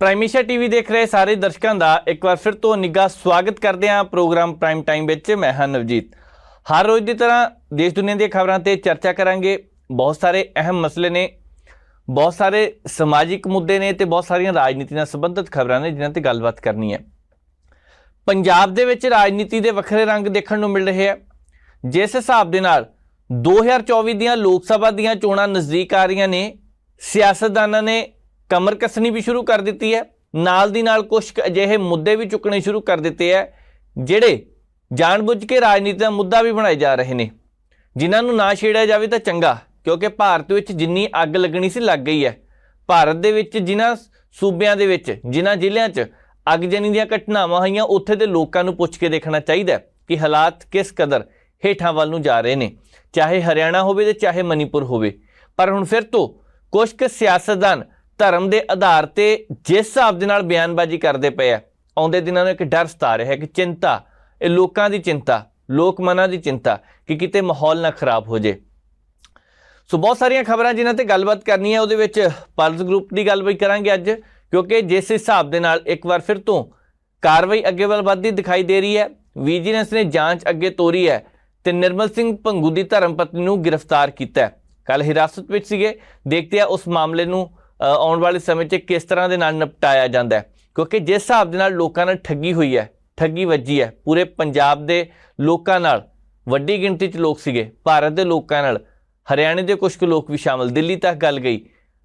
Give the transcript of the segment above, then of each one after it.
ਪ੍ਰਾਈਮੇਸ਼ਾ TV देख रहे सारे दर्शकों का एक बार फिर तो निघा स्वागत करते हैं प्रोग्राम प्राइम टाइम विच। मैं हाँ नवजीत। हर रोज़ की तरह देश दुनिया दी खबरों ते चर्चा करांगे। बहुत सारे अहम मसले ने, बहुत सारे समाजिक मुद्दे ने ते बहुत सारियां राजनीति नाल संबंधित खबरां ने जिन्हां ते गलबात करनी है। पंजाब दे विच राजनीति दे वखरे रंग देखण नूं मिल रहे हैं। जिस हिसाब दे नाल 2024 दीयां लोक सभा दीयां चोणां नज़दीक आ रहीआं ने, सियासतदानां ने कमर कसनी भी शुरू कर दी है। नाल दी नाल कुछ अजिहे मुद्दे भी चुकने शुरू कर दिते है जिहड़े जानबुझ के राजनीति का मुद्दा भी बनाए जा रहे हैं, जिन्हां नूं ना छेड़िया जावे तां चंगा, क्योंकि भारत विच जिन्नी अग लगनी सी लग गई है। भारत दे विच जिन्हां सूबियां दे विच जिन्हां जिल੍ਹਿਆਂ 'ਚ अगजनी दीयां घटनावां होईयां उत्थे दे लोकां नूं पुछ के देखना चाहिए कि हालात किस कदर हेठां वल नूं जा रहे हैं, चाहे हरियाणा होवे ते चाहे मणिपुर होवे। पर हुण फिर तो कुछ क सियासतदान धर्म के आधार पर जिस हिसाब के नाल बयानबाजी करते पे है, आउंदे दिनां नूं एक डर सता रहा है कि चिंता, ये लोगों की चिंता, लोक मनां की चिंता कि किते माहौल ना खराब हो जाए। सो बहुत सारिया खबरां जिन्हां ते गलबात करनी है। उहदे विच पल्स ग्रुप की गल भी करांगे अज, क्योंकि जिस हिसाब के नाल एक बार फिर तो कार्रवाई अगे वल वधदी दिखाई दे रही है। विजिलेंस ने जांच अगे तोरी है तो निर्मल सिंह भंगू की धर्म पत्नी नूं गिरफ्तार किया है। कल हिरासत में सीगे, देखते हैं उस मामले नूं आने वाले समय में किस तरह के नाल निपटाया जाता है, क्योंकि जिस हिसाब के नाल लोकां नाल ठगी हुई है, ठगी वजी है। पूरे पंजाब के लोकां नाल वड्डी गिणती च लोग सीगे, भारत के लोकां नाल हरियाणे के कुछ लोग भी शामिल, दिल्ली तक गल गई,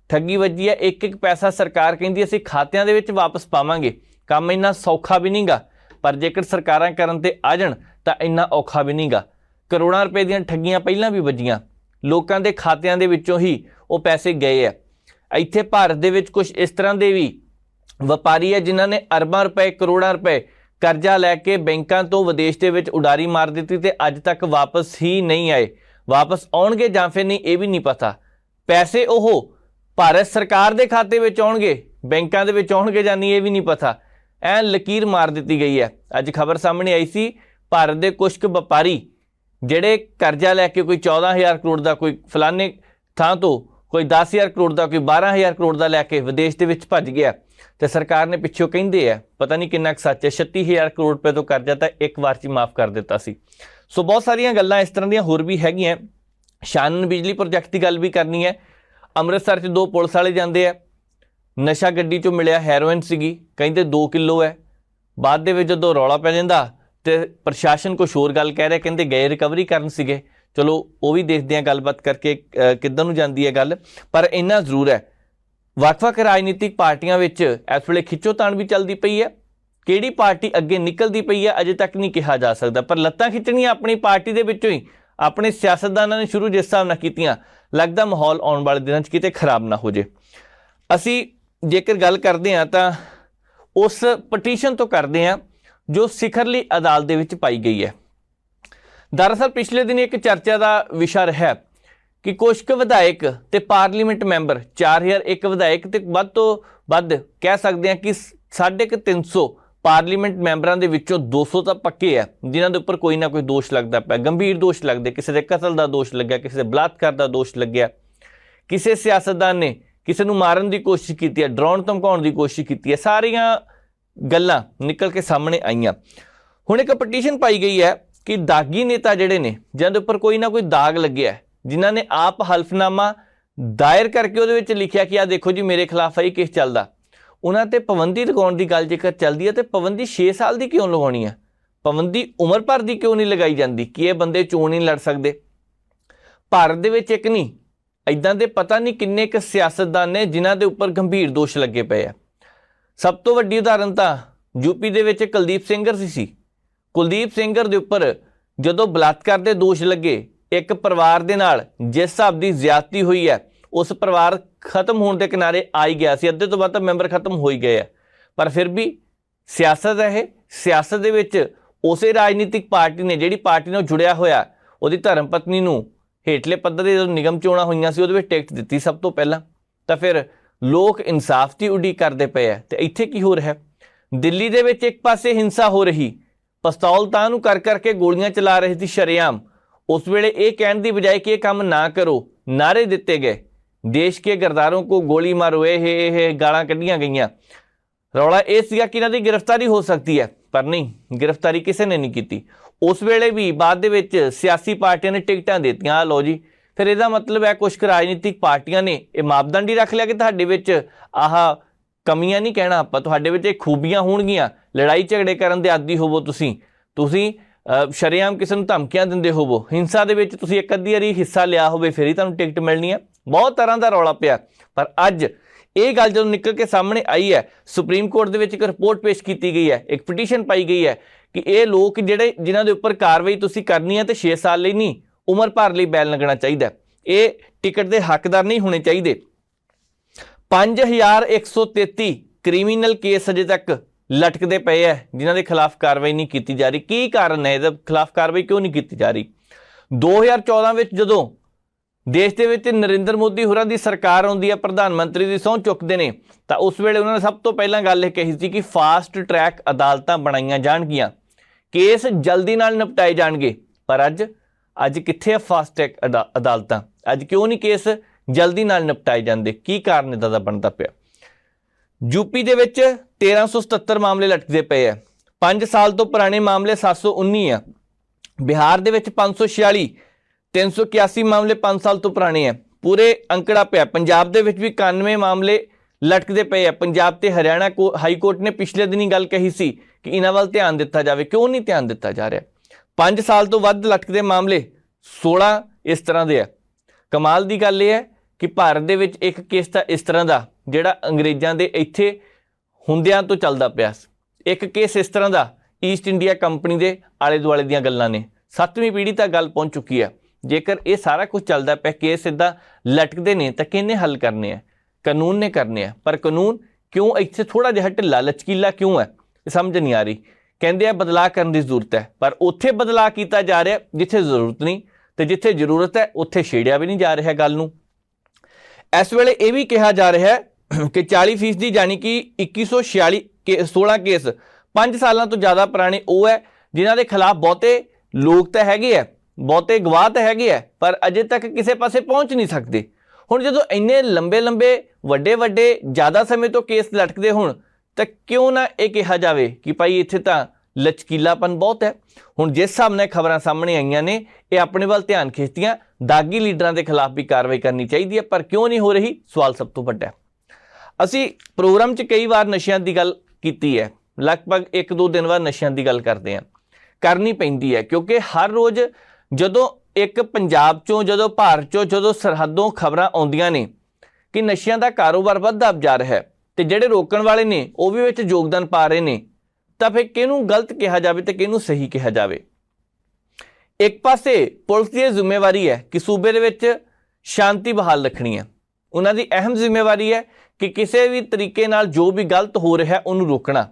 ठगी वजी है। एक एक पैसा सरकार कहती असीं खातियां दे विच वापस पावांगे। काम इन्ना सौखा भी नहीं गा, पर जेकर सरकारां करन ते आ जाण तां इन्ना औखा भी नहीं गा। करोड़ां रुपए दीयां ठगियां पहलां भी वजीआं, लोकां दे खातियां दे विचों ही वो पैसे गए है। इत्थे भारत दे विच कुछ इस तरह के भी व्यापारी है जिन्हां ने अरबां रुपए, करोड़ां रुपए करजा लैके बैंकों तो विदेश के विच उडारी मार दी ते अज तक वापस ही नहीं आए। वापस आउणगे जां फिर नहीं, ये भी नहीं पता। पैसे ओह भारत सरकार के खाते में आउणगे, बैंकों के विच आउणगे जां नहीं, ये भी नहीं पता। ऐ लकीर मार दी गई है। अज खबर सामने आई सी, भारत के कुछ व्यापारी जिहड़े करजा लैके कोई 14,000 करोड़ का, कोई फलाने थां तो कोई 10,000 करोड़ का, कोई 12,000 करोड़ का लैके विदेश के विच भज गया, तो सरकार ने पिछों कहिंदे है, पता नहीं कितना सच है, 36,000 करोड़ रुपए तो करजा तो एक बार च माफ़ कर दिता सी। सो बहुत सारिया गल्लां इस तरह दीयां होर भी हैगियां। शानन बिजली प्रोजैक्ट की गल भी करनी है। अमृतसर च 2 पुलिस वाले जाते हैं, नशा गड्डी चों मिलिया हैरोइन सीगी, कहिंदे 2 किलो है। बाद दे विच जदों रौला पै जांदा ते प्रशासन कुछ होर गल कह रहा, कहंदे गए रिकवरी करन सीगे। चलो वो भी देखते हैं गलबात करके किधर नूं जांदी है गल। पर इन्ना जरूर है, ਵੱਖ-ਵੱਖ राजनीतिक पार्टियां विच इस वेले खिच्चोताण भी चलती पई है। किहड़ी पार्टी अगे निकलती पई है अजे तक नहीं कहा जा सकता, पर लत्तां खिच्चणियां अपनी पार्टी दे विचों ही अपने सियासतदानां ने शुरू जिस हिसाब नाल कीतियां, लगदा माहौल आउण वाले दिनां च किते खराब ना हो जाए। असीं जेकर गल करदे हां तां उस पटीशन तो करदे हां जो सिखरली अदालत दे विच पाई गई है। दरअसल पिछले दिन एक चर्चा का विषय रहा कि कुछ क विधायक ते पार्लीमेंट मैंबर, 4,001 विधायक ते वध तो वध कह सकते हैं कि 350 पार्लीमेंट मैंबरां दे विचों 200 तो पक्के है जिन्हां दे उपर कोई ना कोई दोष लगता पाया, गंभीर दोष लगते। किसी के कतल का दोष लग्या, किसी के बलात्कार का दोष लग्या, किसी सियासतदान ने किसी नूं मारन की कोशिश की है, डराउण धमकाउण की कोशिश की है। सारियां गल्लां निकल के सामने आईयां। हुण एक पटीशन पाई गई है कि दागी नेता जिहड़े ने, जिन्हां दे उपर कोई ना कोई दाग लग्या है, जिन्हां ने आप हल्फनामा दायर करके उहदे विच लिखिया कि आ देखो जी मेरे खिलाफ ही केस चलदा, उन्हां ते पाबंदी लगाउण की गल जेकर चलदी है तो पाबंदी 6 साल की क्यों लगाउणी है? पाबंदी उम्र भर की क्यों नहीं लगाई जाती कि ये बंदे चोण नहीं लड़ सकते? भारत दे विच एक नहीं, इदां दे पता नहीं किन्ने क सियासतदान ने जिन्हां दे उपर गंभीर दोष लगे पे है। सब तो वड्डी उदाहरण तां यूपी दे विच कुलदीप सेंगर सी। कुलदीप सेंगर दे उपर जदों बलात्कार के दोष लगे, एक परिवार दे नाल जिस हिसाब की ज्यादती हुई है, उस परिवार खत्म होने के किनारे आ ही गया सी, अद्धे तो वध मैंबर खत्म हो ही गए है। पर फिर भी सियासत है, सियासत दे विच उसे राजनीतिक पार्टी ने, जिहड़ी पार्टी नाल जुड़िया होया, उहदी धर्म पत्नी नूं हेठले पद्धर दे जदों निगम चोणां होईयां सी उहदे विच टिकट दित्ती सब तो पहलां। तां फिर लोग इंसाफ की उਡੀਕ करते पे है, तो इत्थे की हो रहा है? दिल्ली दे विच एक पासे हिंसा हो रही, पिस्तौल तां नूं कर करके गोलियां चला रहे थे शरेआम। उस वेले ये कहने की बजाय कि यह काम ना करो, नारे दिते गए, देश के गरदारों को गोली मारो, ये गालां कढ़ियां गईयां। ਰੌਲਾ ਇਹ ਸੀਗਾ ਕਿ ਇਹਨਾਂ ਦੀ ਗ੍ਰਿਫਤਾਰੀ ਹੋ ਸਕਦੀ ਹੈ, ਪਰ ਨਹੀਂ, ਗ੍ਰਿਫਤਾਰੀ ਕਿਸੇ ਨੇ ਨਹੀਂ ਕੀਤੀ। ਉਸ ਵੇਲੇ ਵੀ ਬਾਅਦ ਦੇ ਵਿੱਚ ਸਿਆਸੀ ਪਾਰਟੀਆਂ ਨੇ ਟਿਕਟਾਂ ਦਿੱਤੀਆਂ, ਆ ਲਓ ਜੀ। ਫਿਰ ਇਹਦਾ ਮਤਲਬ ਹੈ ਕੁਛ ਕੁ ਰਾਜਨੀਤਿਕ ਪਾਰਟੀਆਂ ਨੇ ਇਹ ਮਾਪਦੰਡ ਹੀ ਰੱਖ ਲਿਆ ਕਿ ਤੁਹਾਡੇ ਵਿੱਚ ਆਹ ਕਮੀਆਂ ਨਹੀਂ ਕਹਿਣਾ ਆਪਾਂ, ਤੁਹਾਡੇ ਵਿੱਚ ਇਹ ਖੂਬੀਆਂ ਹੋਣਗੀਆਂ, ਲੜਾਈ ਝਗੜੇ ਕਰਨ ਦੇ ਆਦੀ ਹੋਵੋ, ਤੁਸੀਂ ਸ਼ਰੇਆਮ ਕਿਸੇ ਨੂੰ ਧਮਕੀਆਂ ਦਿੰਦੇ ਹੋਵੋ, ਹਿੰਸਾ ਦੇ ਵਿੱਚ ਤੁਸੀਂ ਇੱਕ ਅੱਧੀ ਵਾਰੀ ਹਿੱਸਾ ਲਿਆ ਹੋਵੇ, ਫਿਰ ਹੀ ਤੁਹਾਨੂੰ ਟਿਕਟ ਮਿਲਣੀ ਹੈ। ਬਹੁਤ ਤਰ੍ਹਾਂ ਦਾ ਰੌਲਾ ਪਿਆ। ਪਰ ਅੱਜ ਇਹ ਗੱਲ ਜਦੋਂ ਨਿਕਲ ਕੇ ਸਾਹਮਣੇ ਆਈ ਹੈ, ਸੁਪਰੀਮ ਕੋਰਟ ਦੇ ਵਿੱਚ ਇੱਕ ਰਿਪੋਰਟ ਪੇਸ਼ ਕੀਤੀ ਗਈ ਹੈ, ਇੱਕ ਪਟੀਸ਼ਨ ਪਾਈ ਗਈ ਹੈ ਕਿ ਇਹ ਲੋਕ ਜਿਨ੍ਹਾਂ ਦੇ ਉੱਪਰ ਕਾਰਵਾਈ ਤੁਸੀਂ ਕਰਨੀ ਹੈ ਤੇ 6 ਸਾਲ ਲਈ ਨਹੀਂ, ਉਮਰ ਭਰ ਲਈ ਬੈਨ ਲੱਗਣਾ ਚਾਹੀਦਾ, ਇਹ ਟਿਕਟ ਦੇ ਹੱਕਦਾਰ ਨਹੀਂ ਹੋਣੇ ਚਾਹੀਦੇ। 5133 ਕ੍ਰਿਮੀਨਲ ਕੇਸ ਅਜੇ ਤੱਕ ਲਟਕਦੇ ਪਏ ਹੈ ਜਿਨ੍ਹਾਂ ਦੇ ਖਿਲਾਫ ਕਾਰਵਾਈ ਨਹੀਂ ਕੀਤੀ ਜਾ ਰਹੀ। ਕੀ ਕਾਰਨ ਹੈ ਇਹਦੇ ਖਿਲਾਫ ਕਾਰਵਾਈ ਕਿਉਂ ਨਹੀਂ ਕੀਤੀ ਜਾ ਰਹੀ? 2014 ਵਿੱਚ ਜਦੋਂ ਦੇਸ਼ ਦੇ ਵਿੱਚ ਨਰਿੰਦਰ ਮੋਦੀ ਹੋਰਾਂ ਦੀ ਸਰਕਾਰ ਆਉਂਦੀ ਹੈ, ਪ੍ਰਧਾਨ ਮੰਤਰੀ ਦੀ ਸਹੁੰ ਚੁੱਕਦੇ ਨੇ, ਤਾਂ ਉਸ ਵੇਲੇ ਉਹਨਾਂ ਨੇ ਸਭ ਤੋਂ ਪਹਿਲਾਂ ਗੱਲ ਇਹ ਕਹੀ ਸੀ ਕਿ ਫਾਸਟ ਟਰੈਕ ਅਦਾਲਤਾਂ ਬਣਾਈਆਂ ਜਾਣਗੀਆਂ, ਕੇਸ ਜਲਦੀ ਨਾਲ ਨਿਪਟਾਏ ਜਾਣਗੇ। ਪਰ ਅੱਜ ਕਿੱਥੇ ਆ ਫਾਸਟ ਟਰੈਕ ਅਦਾਲਤਾਂ? ਅੱਜ ਕਿਉਂ ਨਹੀਂ ਕੇਸ ਜਲਦੀ ਨਾਲ ਨਿਪਟਾਏ ਜਾਂਦੇ? ਕੀ ਕਾਰਨ ਇਹਦਾ ਦਾ ਬਣਦਾ ਪਿਆ? ਯੂਪੀ ਦੇ ਵਿੱਚ 1377 ਮਾਮਲੇ ਲਟਕਦੇ ਪਏ ਆ, 5 ਸਾਲ ਤੋਂ ਪੁਰਾਣੇ ਮਾਮਲੇ 719 ਆ। ਬਿਹਾਰ ਦੇ ਵਿੱਚ 546, 381 ਮਾਮਲੇ 5 ਸਾਲ ਤੋਂ ਪੁਰਾਣੇ ਆ। ਪੂਰੇ ਅੰਕੜਾ ਪਿਆ। ਪੰਜਾਬ ਦੇ ਵਿੱਚ ਵੀ 91 ਮਾਮਲੇ ਲਟਕਦੇ ਪਏ ਆ। ਪੰਜਾਬ ਤੇ ਹਰਿਆਣਾ ਹਾਈ ਕੋਰਟ ਨੇ ਪਿਛਲੇ ਦਿਨੀ ਗੱਲ ਕਹੀ ਸੀ ਕਿ ਇਹਨਾਂ ਵੱਲ ਧਿਆਨ ਦਿੱਤਾ ਜਾਵੇ। ਕਿਉਂ ਨਹੀਂ ਧਿਆਨ ਦਿੱਤਾ ਜਾ ਰਿਹਾ? 5 ਸਾਲ ਤੋਂ ਵੱਧ ਲਟਕਦੇ ਮਾਮਲੇ 16 ਇਸ ਤਰ੍ਹਾਂ ਦੇ ਆ। ਕਮਾਲ ਦੀ ਗੱਲ ਇਹ ਹੈ ਕਿ ਭਾਰਤ ਦੇ ਵਿੱਚ ਇੱਕ ਕੇਸ ਤਾਂ ਇਸ ਤਰ੍ਹਾਂ ਦਾ ਜਿਹੜਾ ਅੰਗਰੇਜ਼ਾਂ ਦੇ ਇੱਥੇ ਹੁੰਦਿਆਂ ਤੋਂ ਚੱਲਦਾ ਪਿਆ, ਇੱਕ ਕੇਸ ਇਸ ਤਰ੍ਹਾਂ ਦਾ ਈਸਟ ਇੰਡੀਆ ਕੰਪਨੀ ਦੇ ਆਲੇ ਦੁਆਲੇ ਦੀਆਂ ਗੱਲਾਂ ਨੇ। 7ਵੀਂ ਪੀੜ੍ਹੀ ਤੱਕ ਗੱਲ ਪਹੁੰਚ ਚੁੱਕੀ ਹੈ। ਜੇਕਰ ਇਹ ਸਾਰਾ ਕੁਝ ਚੱਲਦਾ ਪਿਆ, ਕੇਸ ਇੱਦਾਂ ਲਟਕਦੇ ਨੇ, ਤਾਂ ਕਿਹਨੇ ਹੱਲ ਕਰਨੇ ਆ? ਕਾਨੂੰਨ ਨੇ ਕਰਨੇ ਆ। ਪਰ ਕਾਨੂੰਨ ਕਿਉਂ ਇੱਥੇ ਥੋੜ੍ਹਾ ਜਿਹਾ ਢਿੱਲਾ ਲਚਕੀਲਾ ਕਿਉਂ ਹੈ? ਸਮਝ ਨਹੀਂ ਆ ਰਹੀ। ਕਹਿੰਦੇ ਆ ਬਦਲਾਅ ਕਰਨ ਦੀ ਜ਼ਰੂਰਤ ਹੈ, ਪਰ ਉੱਥੇ ਬਦਲਾਅ ਕੀਤਾ ਜਾ ਰਿਹਾ ਜਿੱਥੇ ਜ਼ਰੂਰਤ ਨਹੀਂ, ਤੇ ਜਿੱਥੇ ਜ਼ਰੂਰਤ ਹੈ ਉੱਥੇ ਛੇੜਿਆ ਵੀ ਨਹੀਂ ਜਾ ਰਿਹਾ ਗੱਲ ਨੂੰ। ਇਸ ਵੇਲੇ ਇਹ ਵੀ ਕਿਹਾ ਜਾ ਰਿਹਾ ਹੈ ਕਿ 40% ਯਾਨੀ ਕਿ 2116 ਕੇਸ 5 ਸਾਲਾਂ ਤੋਂ ਜ਼ਿਆਦਾ ਪੁਰਾਣੇ ਉਹ ਹੈ ਜਿਨ੍ਹਾਂ ਦੇ ਖਿਲਾਫ ਬਹੁਤੇ ਲੋਕ ਤਾਂ ਹੈਗੇ ਆ, ਬਹੁਤੇ ਗਵਾਹ ਤਾਂ ਹੈਗੇ ਆ, ਪਰ ਅਜੇ ਤੱਕ ਕਿਸੇ ਪਾਸੇ ਪਹੁੰਚ ਨਹੀਂ ਸਕਦੇ। ਹੁਣ ਜਦੋਂ ਇੰਨੇ ਲੰਬੇ ਵੱਡੇ ਜ਼ਿਆਦਾ ਸਮੇਂ ਤੋਂ ਕੇਸ ਲਟਕਦੇ ਹੋਣ, ਤਾਂ ਕਿਉਂ ਨਾ ਇਹ ਕਿਹਾ ਜਾਵੇ ਕਿ ਭਾਈ ਇੱਥੇ ਤਾਂ ਲਚਕੀਲਾਪਨ ਬਹੁਤ ਹੈ। ਹੁਣ ਜਿਸ ਹਿਸਾਬ ਨਾਲ ਖਬਰਾਂ ਸਾਹਮਣੇ ਆਈਆਂ ਨੇ, ਇਹ ਆਪਣੇ ਵੱਲ ਧਿਆਨ ਖਿੱਚਦੀਆਂ। ਦਾਗੀ ਲੀਡਰਾਂ ਦੇ ਖਿਲਾਫ ਵੀ ਕਾਰਵਾਈ ਕਰਨੀ ਚਾਹੀਦੀ ਹੈ, ਪਰ ਕਿਉਂ ਨਹੀਂ ਹੋ ਰਹੀ? ਸਵਾਲ ਸਭ ਤੋਂ ਵੱਡਾ। ਅਸੀਂ ਪ੍ਰੋਗਰਾਮ 'ਚ ਕਈ ਵਾਰ ਨਸ਼ਿਆਂ ਦੀ ਗੱਲ ਕੀਤੀ ਹੈ, ਲਗਭਗ 1-2 ਦਿਨ ਬਾਅਦ ਨਸ਼ਿਆਂ ਦੀ ਗੱਲ ਕਰਦੇ ਹਾਂ। ਕਰਨੀ ਪੈਂਦੀ ਹੈ ਕਿਉਂਕਿ ਹਰ ਰੋਜ਼ ਜਦੋਂ ਇੱਕ ਪੰਜਾਬ 'ਚੋਂ, ਜਦੋਂ ਭਾਰਤ 'ਚੋਂ, ਜਦੋਂ ਸਰਹੱਦੋਂ ਖਬਰਾਂ ਆਉਂਦੀਆਂ ਨੇ ਕਿ ਨਸ਼ਿਆਂ ਦਾ ਕਾਰੋਬਾਰ ਵੱਧਦਾ ਜਾ ਰਿਹਾ ਹੈ ਤੇ ਜਿਹੜੇ ਰੋਕਣ ਵਾਲੇ ਨੇ ਉਹ ਵੀ ਵਿੱਚ ਯੋਗਦਾਨ ਪਾ ਰਹੇ ਨੇ, ਤਾਂ ਫਿਰ ਕਿਹਨੂੰ ਗਲਤ ਕਿਹਾ ਜਾਵੇ ਤੇ ਕਿਹਨੂੰ ਸਹੀ ਕਿਹਾ ਜਾਵੇ? ਇੱਕ ਪਾਸੇ ਪੁਲਿਸ ਦੀ ਜ਼ਿੰਮੇਵਾਰੀ ਹੈ ਕਿ ਸੂਬੇ ਦੇ ਵਿੱਚ ਸ਼ਾਂਤੀ ਬਹਾਲ ਰੱਖਣੀ ਹੈ। ਉਹਨਾਂ ਦੀ ਅਹਿਮ ਜ਼ਿੰਮੇਵਾਰੀ ਹੈ ਕਿ ਕਿਸੇ ਵੀ ਤਰੀਕੇ ਨਾਲ ਜੋ ਵੀ ਗਲਤ ਹੋ ਰਿਹਾ ਉਹਨੂੰ ਰੋਕਣਾ।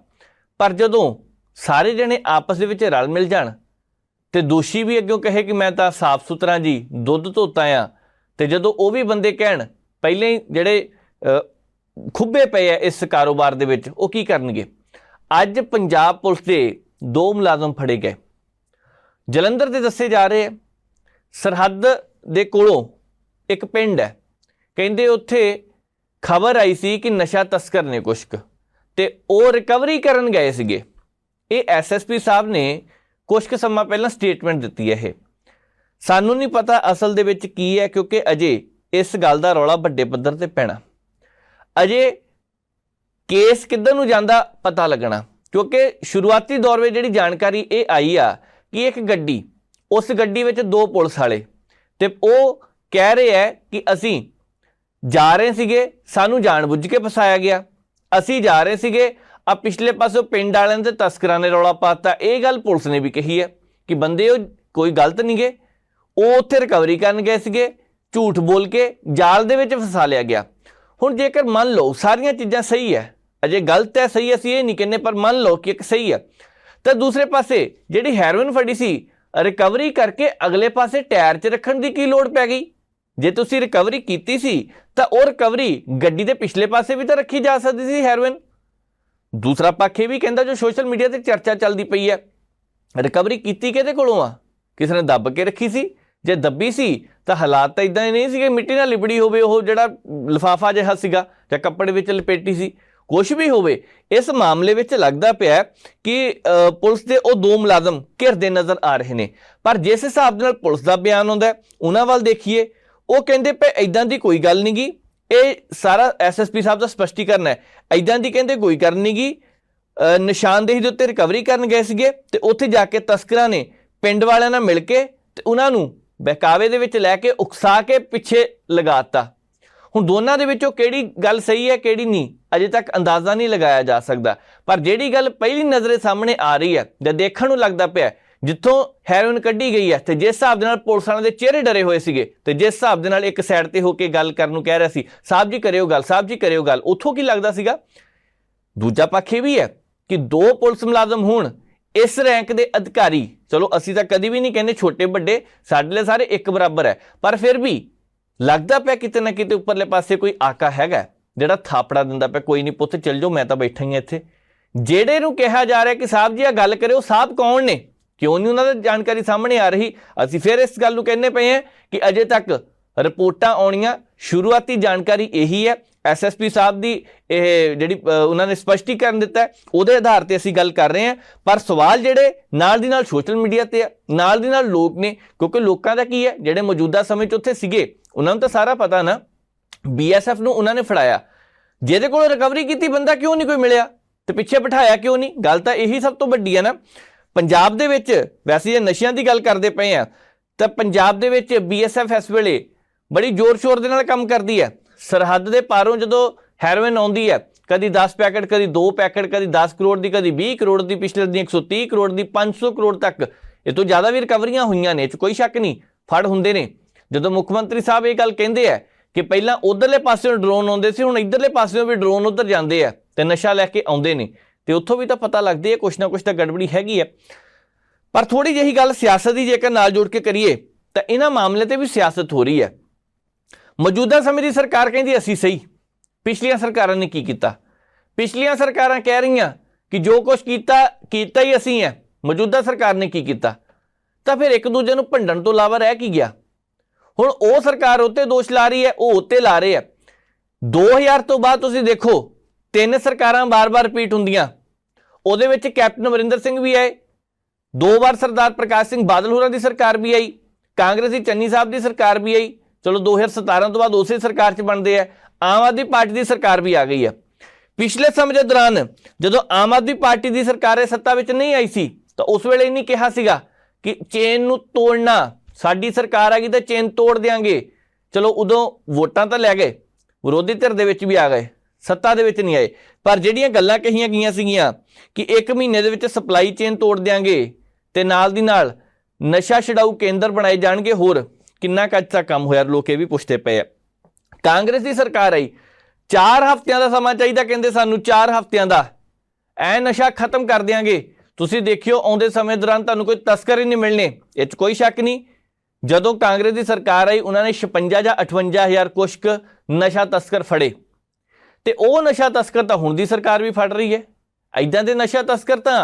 ਪਰ ਜਦੋਂ ਸਾਰੇ ਜਣੇ ਆਪਸ ਦੇ ਵਿੱਚ ਰਲ ਮਿਲ ਜਾਣ ਤੇ ਦੋਸ਼ੀ ਵੀ ਅੱਗੋਂ ਕਹੇ ਕਿ ਮੈਂ ਤਾਂ ਸਾਫ਼ ਸੁਥਰਾ ਜੀ, ਦੁੱਧ ਧੋਤਾ ਆ, ਤੇ ਜਦੋਂ ਉਹ ਵੀ ਬੰਦੇ ਕਹਿਣ ਪਹਿਲਾਂ ਹੀ ਜਿਹੜੇ ਖੁੱਬੇ ਪਏ ਆ ਇਸ ਕਾਰੋਬਾਰ ਦੇ ਵਿੱਚ, ਉਹ ਕੀ ਕਰਨਗੇ? ਅੱਜ ਪੰਜਾਬ ਪੁਲਿਸ ਦੇ 2 ਮੁਲਾਜ਼ਮ ਫੜੇ ਗਏ, ਜਲੰਧਰ ਦੇ ਦੱਸੇ ਜਾ ਰਹੇ। ਸਰਹੱਦ ਦੇ ਕੋਲੋਂ ਇੱਕ ਪਿੰਡ ਹੈ, ਕਹਿੰਦੇ ਉੱਥੇ ਖਬਰ ਆਈ ਸੀ ਕਿ ਨਸ਼ਾ ਤਸਕਰ ਨੇ ਕੁਛ ਕੁ, ਤੇ ਉਹ ਰਿਕਵਰੀ ਕਰਨ ਗਏ ਸੀਗੇ। ਇਹ ਐਸਐਸਪੀ ਸਾਹਿਬ ਨੇ ਕੁਛ ਕੁ ਸਮਾਂ ਪਹਿਲਾਂ ਸਟੇਟਮੈਂਟ ਦਿੱਤੀ ਹੈ। ਇਹ ਸਾਨੂੰ ਨਹੀਂ ਪਤਾ ਅਸਲ ਦੇ ਵਿੱਚ ਕੀ ਹੈ, ਕਿਉਂਕਿ ਅਜੇ ਇਸ ਗੱਲ ਦਾ ਰੌਲਾ ਵੱਡੇ ਪੱਧਰ ਤੇ ਪੈਣਾ, ਅਜੇ ਕੇਸ ਕਿੱਧਰ ਨੂੰ ਜਾਂਦਾ ਪਤਾ ਲੱਗਣਾ। ਕਿਉਂਕਿ ਸ਼ੁਰੂਆਤੀ ਦੌਰ ਵਿੱਚ ਜਿਹੜੀ ਜਾਣਕਾਰੀ ਇਹ ਆਈ ਆ ਕਿ ਇੱਕ ਗੱਡੀ, ਉਸ ਗੱਡੀ ਵਿੱਚ 2 ਪੁਲਿਸ ਵਾਲੇ, ਤੇ ਉਹ ਕਹਿ ਰਹੇ ਹੈ ਕਿ ਅਸੀਂ ਜਾ ਰਹੇ ਸੀਗੇ, ਸਾਨੂੰ ਜਾਣਬੁੱਝ ਕੇ ਫਸਾਇਆ ਗਿਆ, ਅਸੀਂ ਜਾ ਰਹੇ ਸੀਗੇ, ਆ ਪਿਛਲੇ ਪਾਸੋਂ ਪਿੰਡ ਵਾਲਿਆਂ ਤੇ ਤਸਕਰਾਂ ਨੇ ਰੌਲਾ ਪਾਤਾ। ਇਹ ਗੱਲ ਪੁਲਿਸ ਨੇ ਵੀ ਕਹੀ ਹੈ ਕਿ ਬੰਦੇ ਉਹ ਕੋਈ ਗਲਤ ਨਹੀਂ ਗਏ, ਉਹ ਉੱਥੇ ਰਿਕਵਰੀ ਕਰਨ ਗਏ ਸੀਗੇ, ਝੂਠ ਬੋਲ ਕੇ ਜਾਲ ਦੇ ਵਿੱਚ ਫਸਾ ਲਿਆ ਗਿਆ। ਹੁਣ ਜੇਕਰ ਮੰਨ ਲਓ ਸਾਰੀਆਂ ਚੀਜ਼ਾਂ ਸਹੀ ਹੈ, ਅਜੇ ਗਲਤ ਹੈ ਸਹੀ ਅਸੀਂ ਇਹ ਨਹੀਂ ਕਹਿੰਦੇ, ਪਰ ਮੰਨ ਲਓ ਕਿ ਇੱਕ ਸਹੀ ਹੈ, ਤਾਂ ਦੂਸਰੇ ਪਾਸੇ ਜਿਹੜੀ ਹੈਰੋਇਨ ਫੜੀ ਸੀ ਰਿਕਵਰੀ ਕਰਕੇ ਅਗਲੇ ਪਾਸੇ ਟਾਇਰ 'ਚ ਰੱਖਣ ਦੀ ਕੀ ਲੋੜ ਪੈ ਗਈ? ਜੇ ਤੁਸੀਂ ਰਿਕਵਰੀ ਕੀਤੀ ਸੀ ਤਾਂ ਉਹ ਰਿਕਵਰੀ ਗੱਡੀ ਦੇ ਪਿਛਲੇ ਪਾਸੇ ਵੀ ਤਾਂ ਰੱਖੀ ਜਾ ਸਕਦੀ ਸੀ ਹੈਰੋਇਨ। ਦੂਸਰਾ ਪੱਖ ਇਹ ਵੀ ਕਹਿੰਦਾ, ਜੋ ਸੋਸ਼ਲ ਮੀਡੀਆ ਤੇ ਚਰਚਾ ਚੱਲਦੀ ਪਈ ਹੈ, ਰਿਕਵਰੀ ਕੀਤੀ ਕਿਹਦੇ ਕੋਲੋਂ ਆ? ਕਿਸੇ ਨੇ ਦੱਬ ਕੇ ਰੱਖੀ ਸੀ? ਜੇ ਦੱਬੀ ਸੀ ਤਾਂ ਹਾਲਾਤ ਤਾਂ ਇੱਦਾਂ ਹੀ ਨਹੀਂ ਸੀਗੇ ਮਿੱਟੀ ਨਾਲ ਲਿਬੜੀ ਹੋਵੇ ਉਹ ਜਿਹੜਾ ਲਿਫਾਫਾ ਜਿਹਾ ਸੀਗਾ ਜਾਂ ਕੱਪੜੇ ਵਿੱਚ ਲਪੇਟੀ ਸੀ। ਕੁਛ ਵੀ ਹੋਵੇ, ਇਸ ਮਾਮਲੇ ਵਿੱਚ ਲੱਗਦਾ ਪਿਆ ਕਿ ਪੁਲਿਸ ਦੇ ਉਹ 2 ਮੁਲਾਜ਼ਮ ਘਿਰਦੇ ਨਜ਼ਰ ਆ ਰਹੇ ਨੇ। ਪਰ ਜਿਸ ਹਿਸਾਬ ਦੇ ਨਾਲ ਪੁਲਿਸ ਦਾ ਬਿਆਨ ਆਉਂਦਾ, ਉਹਨਾਂ ਵੱਲ ਦੇਖੀਏ, ਉਹ ਕਹਿੰਦੇ ਪਏ ਇੱਦਾਂ ਦੀ ਕੋਈ ਗੱਲ ਨਹੀਂ ਗੀ, ਇਹ ਸਾਰਾ ਐਸਐਸਪੀ ਸਾਹਿਬ ਦਾ ਸਪਸ਼ਟੀਕਰਨ ਹੈ, ਇੱਦਾਂ ਦੀ ਕਹਿੰਦੇ ਕੋਈ ਗੱਲ ਨਹੀਂ ਗੀ। ਨਿਸ਼ਾਨਦੇਹੀ ਦੇ ਉੱਤੇ ਰਿਕਵਰੀ ਕਰਨ ਗਏ ਸੀਗੇ ਤੇ ਉੱਥੇ ਜਾ ਕੇ ਤਸਕਰਾਂ ਨੇ ਪਿੰਡ ਵਾਲਿਆਂ ਨਾਲ ਮਿਲ ਕੇ ਤੇ ਉਹਨਾਂ ਨੂੰ ਬਹਿਕਾਵੇ ਦੇ ਵਿੱਚ ਲੈ ਕੇ ਉਕਸਾ ਕੇ ਪਿੱਛੇ ਲਗਾ ਦਿੱਤਾ। ਹੁਣ ਦੋਨਾਂ ਦੇ ਵਿੱਚੋਂ ਕਿਹੜੀ ਗੱਲ ਸਹੀ ਹੈ ਕਿਹੜੀ ਨਹੀਂ, ਅਜੇ ਤੱਕ ਅੰਦਾਜ਼ਾ ਨਹੀਂ ਲਗਾਇਆ ਜਾ ਸਕਦਾ। ਪਰ ਜਿਹੜੀ ਗੱਲ ਪਹਿਲੀ ਨਜ਼ਰੇ ਸਾਹਮਣੇ ਆ ਰਹੀ ਹੈ ਜਾਂ ਦੇਖਣ ਨੂੰ ਲੱਗਦਾ ਪਿਆ, ਜਿੱਥੋਂ ਹੈਰੋਇਨ ਕੱਢੀ ਗਈ ਹੈ ਤੇ ਜਿਸ ਹਿਸਾਬ ਦੇ ਨਾਲ ਪੁਲਿਸ ਵਾਲਿਆਂ ਦੇ ਚਿਹਰੇ ਡਰੇ ਹੋਏ ਸੀਗੇ ਤੇ ਜਿਸ ਹਿਸਾਬ ਦੇ ਨਾਲ ਇੱਕ ਸਾਈਡ ਤੇ ਹੋ ਕੇ ਗੱਲ ਕਰਨ ਨੂੰ ਕਹਿ ਰਿਹਾ ਸੀ, ਸਾਹਿਬ ਜੀ ਕਰਿਓ ਗੱਲ, ਸਾਹਿਬ ਜੀ ਕਰਿਓ ਗੱਲ, ਉੱਥੋਂ ਕੀ ਲੱਗਦਾ ਸੀਗਾ। ਦੂਜਾ ਪੱਖ ਇਹ ਵੀ ਹੈ ਕਿ 2 ਪੁਲਿਸ ਮੁਲਾਜ਼ਮ ਹੋਣ, ਇਸ ਰੈਂਕ ਦੇ ਅਧਿਕਾਰੀ, ਚਲੋ ਅਸੀਂ ਤਾਂ ਕਦੀ ਵੀ ਨਹੀਂ ਕਹਿੰਦੇ ਛੋਟੇ ਵੱਡੇ, ਸਾਡੇ ਲਈ ਸਾਰੇ ਇੱਕ ਬਰਾਬਰ ਹੈ, ਪਰ ਫਿਰ ਵੀ ਲੱਗਦਾ ਪਿਆ ਕਿਤੇ ਨਾ ਕਿਤੇ ਉੱਪਰਲੇ ਪਾਸੇ ਕੋਈ ਆਕਾ ਹੈਗਾ ਜਿਹੜਾ ਥਾਪੜਾ ਦਿੰਦਾ ਪਿਆ, ਕੋਈ ਨਹੀਂ ਪੁੱਤ ਚੱਲ ਜਾਓ, ਮੈਂ ਤਾਂ ਬੈਠਾ ਹੀ ਇੱਥੇ। ਜਿਹੜੇ ਨੂੰ ਕਿਹਾ ਜਾ ਰਿਹਾ ਕਿ ਸਾਹਿਬ ਜੀ ਆ ਗੱਲ ਕਰਿਓ, ਸਾਹਿਬ ਕੌਣ ਨੇ, ਕਿਉਂ ਨਹੀਂ ਉਹਨਾਂ ਦੀ ਜਾਣਕਾਰੀ ਸਾਹਮਣੇ ਆ ਰਹੀ। ਅਸੀਂ ਫਿਰ ਇਸ ਗੱਲ ਨੂੰ ਕਹਿੰਦੇ ਪਏ ਹਾਂ ਕਿ ਅਜੇ ਤੱਕ ਰਿਪੋਰਟਾਂ ਆਉਣੀਆਂ, ਸ਼ੁਰੂਆਤੀ ਜਾਣਕਾਰੀ ਇਹੀ ਹੈ। ਐਸਐਸਪੀ ਸਾਹਿਬ ਦੀ ਇਹ ਜਿਹੜੀ ਉਹਨਾਂ ਨੇ ਸਪਸ਼ਟੀਕਰਨ ਦਿੱਤਾ, ਉਹਦੇ ਆਧਾਰ ਤੇ ਅਸੀਂ ਗੱਲ ਕਰ ਰਹੇ ਹਾਂ। ਪਰ ਸਵਾਲ ਜਿਹੜੇ ਨਾਲ ਦੀ ਨਾਲ ਸੋਸ਼ਲ ਮੀਡੀਆ ਤੇ ਆ, ਨਾਲ ਦੀ ਨਾਲ ਲੋਕ ਨੇ, ਕਿਉਂਕਿ ਲੋਕਾਂ ਦਾ ਕੀ ਹੈ, ਜਿਹੜੇ ਮੌਜੂਦਾ ਸਮੇਂ 'ਚ ਉੱਥੇ ਸੀਗੇ ਉਹਨਾਂ ਨੂੰ ਤਾਂ ਸਾਰਾ ਪਤਾ ਨਾ, BSF ਨੂੰ ਉਹਨਾਂ ਨੇ ਫੜਾਇਆ, ਜਿਹਦੇ ਕੋਲ ਰਿਕਵਰੀ ਕੀਤੀ ਬੰਦਾ ਕਿਉਂ ਨਹੀਂ ਕੋਈ ਮਿਲਿਆ ਤੇ ਪਿੱਛੇ ਬਿਠਾਇਆ ਕਿਉਂ ਨਹੀਂ। ਗੱਲ ਤਾਂ ਇਹੀ ਸਭ ਤੋਂ ਵੱਡੀ ਹੈ ਨਾ। ਪੰਜਾਬ ਦੇ ਵਿੱਚ ਵੈਸੇ ਜੇ ਨਸ਼ਿਆਂ ਦੀ ਗੱਲ ਕਰਦੇ ਪਏ ਆ ਤਾਂ ਪੰਜਾਬ ਦੇ ਵਿੱਚ BSF ਇਸ ਵੇਲੇ ਬੜੀ ਜ਼ੋਰ ਸ਼ੋਰ ਦੇ ਨਾਲ ਕੰਮ ਕਰਦੀ ਹੈ। ਸਰਹੱਦ ਦੇ ਪਾਰੋਂ ਜਦੋਂ ਹੈਰੋਇਨ ਆਉਂਦੀ ਹੈ, ਕਦੀ 10 ਪੈਕਟ, ਕਦੀ 2 ਪੈਕਟ, ਕਦੀ 10 ਕਰੋੜ ਦੀ, ਕਦੀ 20 ਕਰੋੜ ਦੀ, ਪਿਛਲੇ ਦਿਨ 130 ਕਰੋੜ ਦੀ, 500 ਕਰੋੜ ਤੱਕ, ਇਹ ਤੋਂ ਜ਼ਿਆਦਾ ਵੀ ਰਿਕਵਰੀਆਂ ਹੋਈਆਂ ਨੇ, ਇਹ 'ਚ ਕੋਈ ਸ਼ੱਕ ਨਹੀਂ, ਫੜ ਹੁੰਦੇ ਨੇ। ਜਦੋਂ ਮੁੱਖ ਮੰਤਰੀ ਸਾਹਿਬ ਇਹ ਗੱਲ ਕਹਿੰਦੇ ਆ ਕਿ ਪਹਿਲਾਂ ਉਧਰਲੇ ਪਾਸਿਓਂ ਡਰੋਨ ਆਉਂਦੇ ਸੀ, ਹੁਣ ਇੱਧਰਲੇ ਪਾਸਿਓਂ ਵੀ ਡਰੋਨ ਉੱਧਰ ਜਾਂਦੇ ਆ ਤੇ ਨਸ਼ਾ ਲੈ ਕੇ ਆਉਂਦੇ ਨੇ, ਤੇ ਉੱਥੋਂ ਵੀ ਤਾਂ ਪਤਾ ਲੱਗਦੀ ਹੈ ਕੁਛ ਨਾ ਕੁਛ ਤਾਂ ਗੜਬੜੀ ਹੈਗੀ ਹੈ। ਪਰ ਥੋੜੀ ਜਿਹੀ ਗੱਲ ਸਿਆਸਤ ਦੀ ਜੇਕਰ ਨਾਲ ਜੋੜ ਕੇ ਕਰੀਏ ਤਾਂ ਇਹਨਾਂ ਮਾਮਲੇ ਤੇ ਵੀ ਸਿਆਸਤ ਹੋ ਰਹੀ ਹੈ। ਮੌਜੂਦਾ ਸਮੇਂ ਦੀ ਸਰਕਾਰ ਕਹਿੰਦੀ ਅਸੀਂ ਸਹੀ, ਪਿਛਲੀਆਂ ਸਰਕਾਰਾਂ ਨੇ ਕੀ ਕੀਤਾ। ਪਿਛਲੀਆਂ ਸਰਕਾਰਾਂ ਕਹਿ ਰਹੀਆਂ ਕਿ ਜੋ ਕੁਛ ਕੀਤਾ ਹੀ ਅਸੀਂ ਹੈ, ਮੌਜੂਦਾ ਸਰਕਾਰ ਨੇ ਕੀ ਕੀਤਾ। ਤਾਂ ਫਿਰ ਇੱਕ ਦੂਜੇ ਨੂੰ ਭੰਡਣ ਤੋਂ ਇਲਾਵਾ ਰਹਿ ਕੀ ਗਿਆ। ਹੁਣ ਉਹ ਸਰਕਾਰ ਉੱਤੇ ਦੋਸ਼ ਲਾ ਰਹੀ ਹੈ, ਉਹ ਉੱਤੇ ਲਾ ਰਹੇ ਆ। 2000 ਤੋਂ ਬਾਅਦ ਤੁਸੀਂ ਦੇਖੋ 3 ਸਰਕਾਰਾਂ ਬਾਰ-ਬਾਰ ਰਿਪੀਟ ਹੁੰਦੀਆਂ, ਉਹਦੇ ਵਿੱਚ ਕੈਪਟਨ ਅਮਰਿੰਦਰ ਸਿੰਘ ਵੀ ਆਏ, 2 ਵਾਰ ਸਰਦਾਰ ਪ੍ਰਕਾਸ਼ ਸਿੰਘ ਬਾਦਲ ਹੋਰਾਂ ਦੀ ਸਰਕਾਰ ਵੀ ਆਈ, ਕਾਂਗਰਸੀ ਚੰਨੀ ਸਾਹਿਬ ਦੀ ਸਰਕਾਰ ਵੀ ਆਈ। ਚਲੋ 2017 ਤੋਂ ਬਾਅਦ ਉਸੇ ਸਰਕਾਰ 'ਚ ਬਣਦੇ ਆ, ਆਮ ਆਦਮੀ ਪਾਰਟੀ ਦੀ ਸਰਕਾਰ ਵੀ ਆ ਗਈ ਹੈ। ਪਿਛਲੇ ਸਮੇਂ ਦੇ ਦੌਰਾਨ ਜਦੋਂ ਆਮ ਆਦਮੀ ਪਾਰਟੀ ਦੀ ਸਰਕਾਰ ਸੱਤਾ ਵਿੱਚ ਨਹੀਂ ਆਈ ਸੀ ਤਾਂ ਉਸ ਵੇਲੇ ਨਹੀਂ ਕਿਹਾ ਸੀਗਾ ਕਿ ਚੇਨ ਨੂੰ ਤੋੜਨਾ, ਸਾਡੀ ਸਰਕਾਰ ਆ ਗਈ ਤਾਂ ਚੇਨ ਤੋੜ ਦਿਆਂਗੇ। ਚਲੋ ਉਦੋਂ ਵੋਟਾਂ ਤਾਂ ਲੈ ਗਏ, ਵਿਰੋਧੀ ਧਿਰ ਦੇ ਵਿੱਚ ਵੀ ਆ ਗਏ, ਸੱਤਾ ਦੇ ਵਿੱਚ ਨਹੀਂ ਆਏ। ਪਰ ਜਿਹੜੀਆਂ ਗੱਲਾਂ ਕਹੀਆਂ ਗਈਆਂ ਸੀਗੀਆਂ ਕਿ 1 ਮਹੀਨੇ ਦੇ ਵਿੱਚ ਸਪਲਾਈ ਚੇਨ ਤੋੜ ਦਿਆਂਗੇ ਤੇ ਨਾਲ ਦੀ ਨਾਲ ਨਸ਼ਾ ਛਡਾਊ ਕੇਂਦਰ ਬਣਾਏ ਜਾਣਗੇ, ਹੋਰ ਕਿੰਨਾ ਕੁ ਅੱਜ ਤੱਕ ਕੰਮ ਹੋਇਆ, ਲੋਕ ਇਹ ਵੀ ਪੁੱਛਦੇ ਪਏ ਆ। ਕਾਂਗਰਸ ਦੀ ਸਰਕਾਰ ਆਈ, 4 ਹਫ਼ਤਿਆਂ ਦਾ ਸਮਾਂ ਚਾਹੀਦਾ, ਕਹਿੰਦੇ ਸਾਨੂੰ 4 ਹਫ਼ਤਿਆਂ ਦਾ ਐ ਨਸ਼ਾ ਖਤਮ ਕਰ ਦਿਆਂਗੇ। ਤੁਸੀਂ ਦੇਖਿਓ ਆਉਂਦੇ ਸਮੇਂ ਦੌਰਾਨ ਤੁਹਾਨੂੰ ਕੋਈ ਤਸਕਰ ਹੀ ਨਹੀਂ ਮਿਲਣੇ, ਇਹ 'ਚ ਕੋਈ ਸ਼ੱਕ ਨਹੀਂ। ਜਦੋਂ ਕਾਂਗਰਸ ਦੀ ਸਰਕਾਰ ਆਈ ਉਹਨਾਂ ਨੇ 56 ਜਾਂ 58 ਹਜ਼ਾਰ ਕੁਛ ਨਸ਼ਾ ਤਸਕਰ ਫੜੇ, ਤੇ ਉਹ ਨਸ਼ਾ ਤਸਕਰ ਤਾਂ ਹੁਣ ਦੀ ਸਰਕਾਰ ਵੀ ਫੜ ਰਹੀ ਹੈ। ਇੱਦਾਂ ਦੇ ਨਸ਼ਾ ਤਸਕਰ ਤਾਂ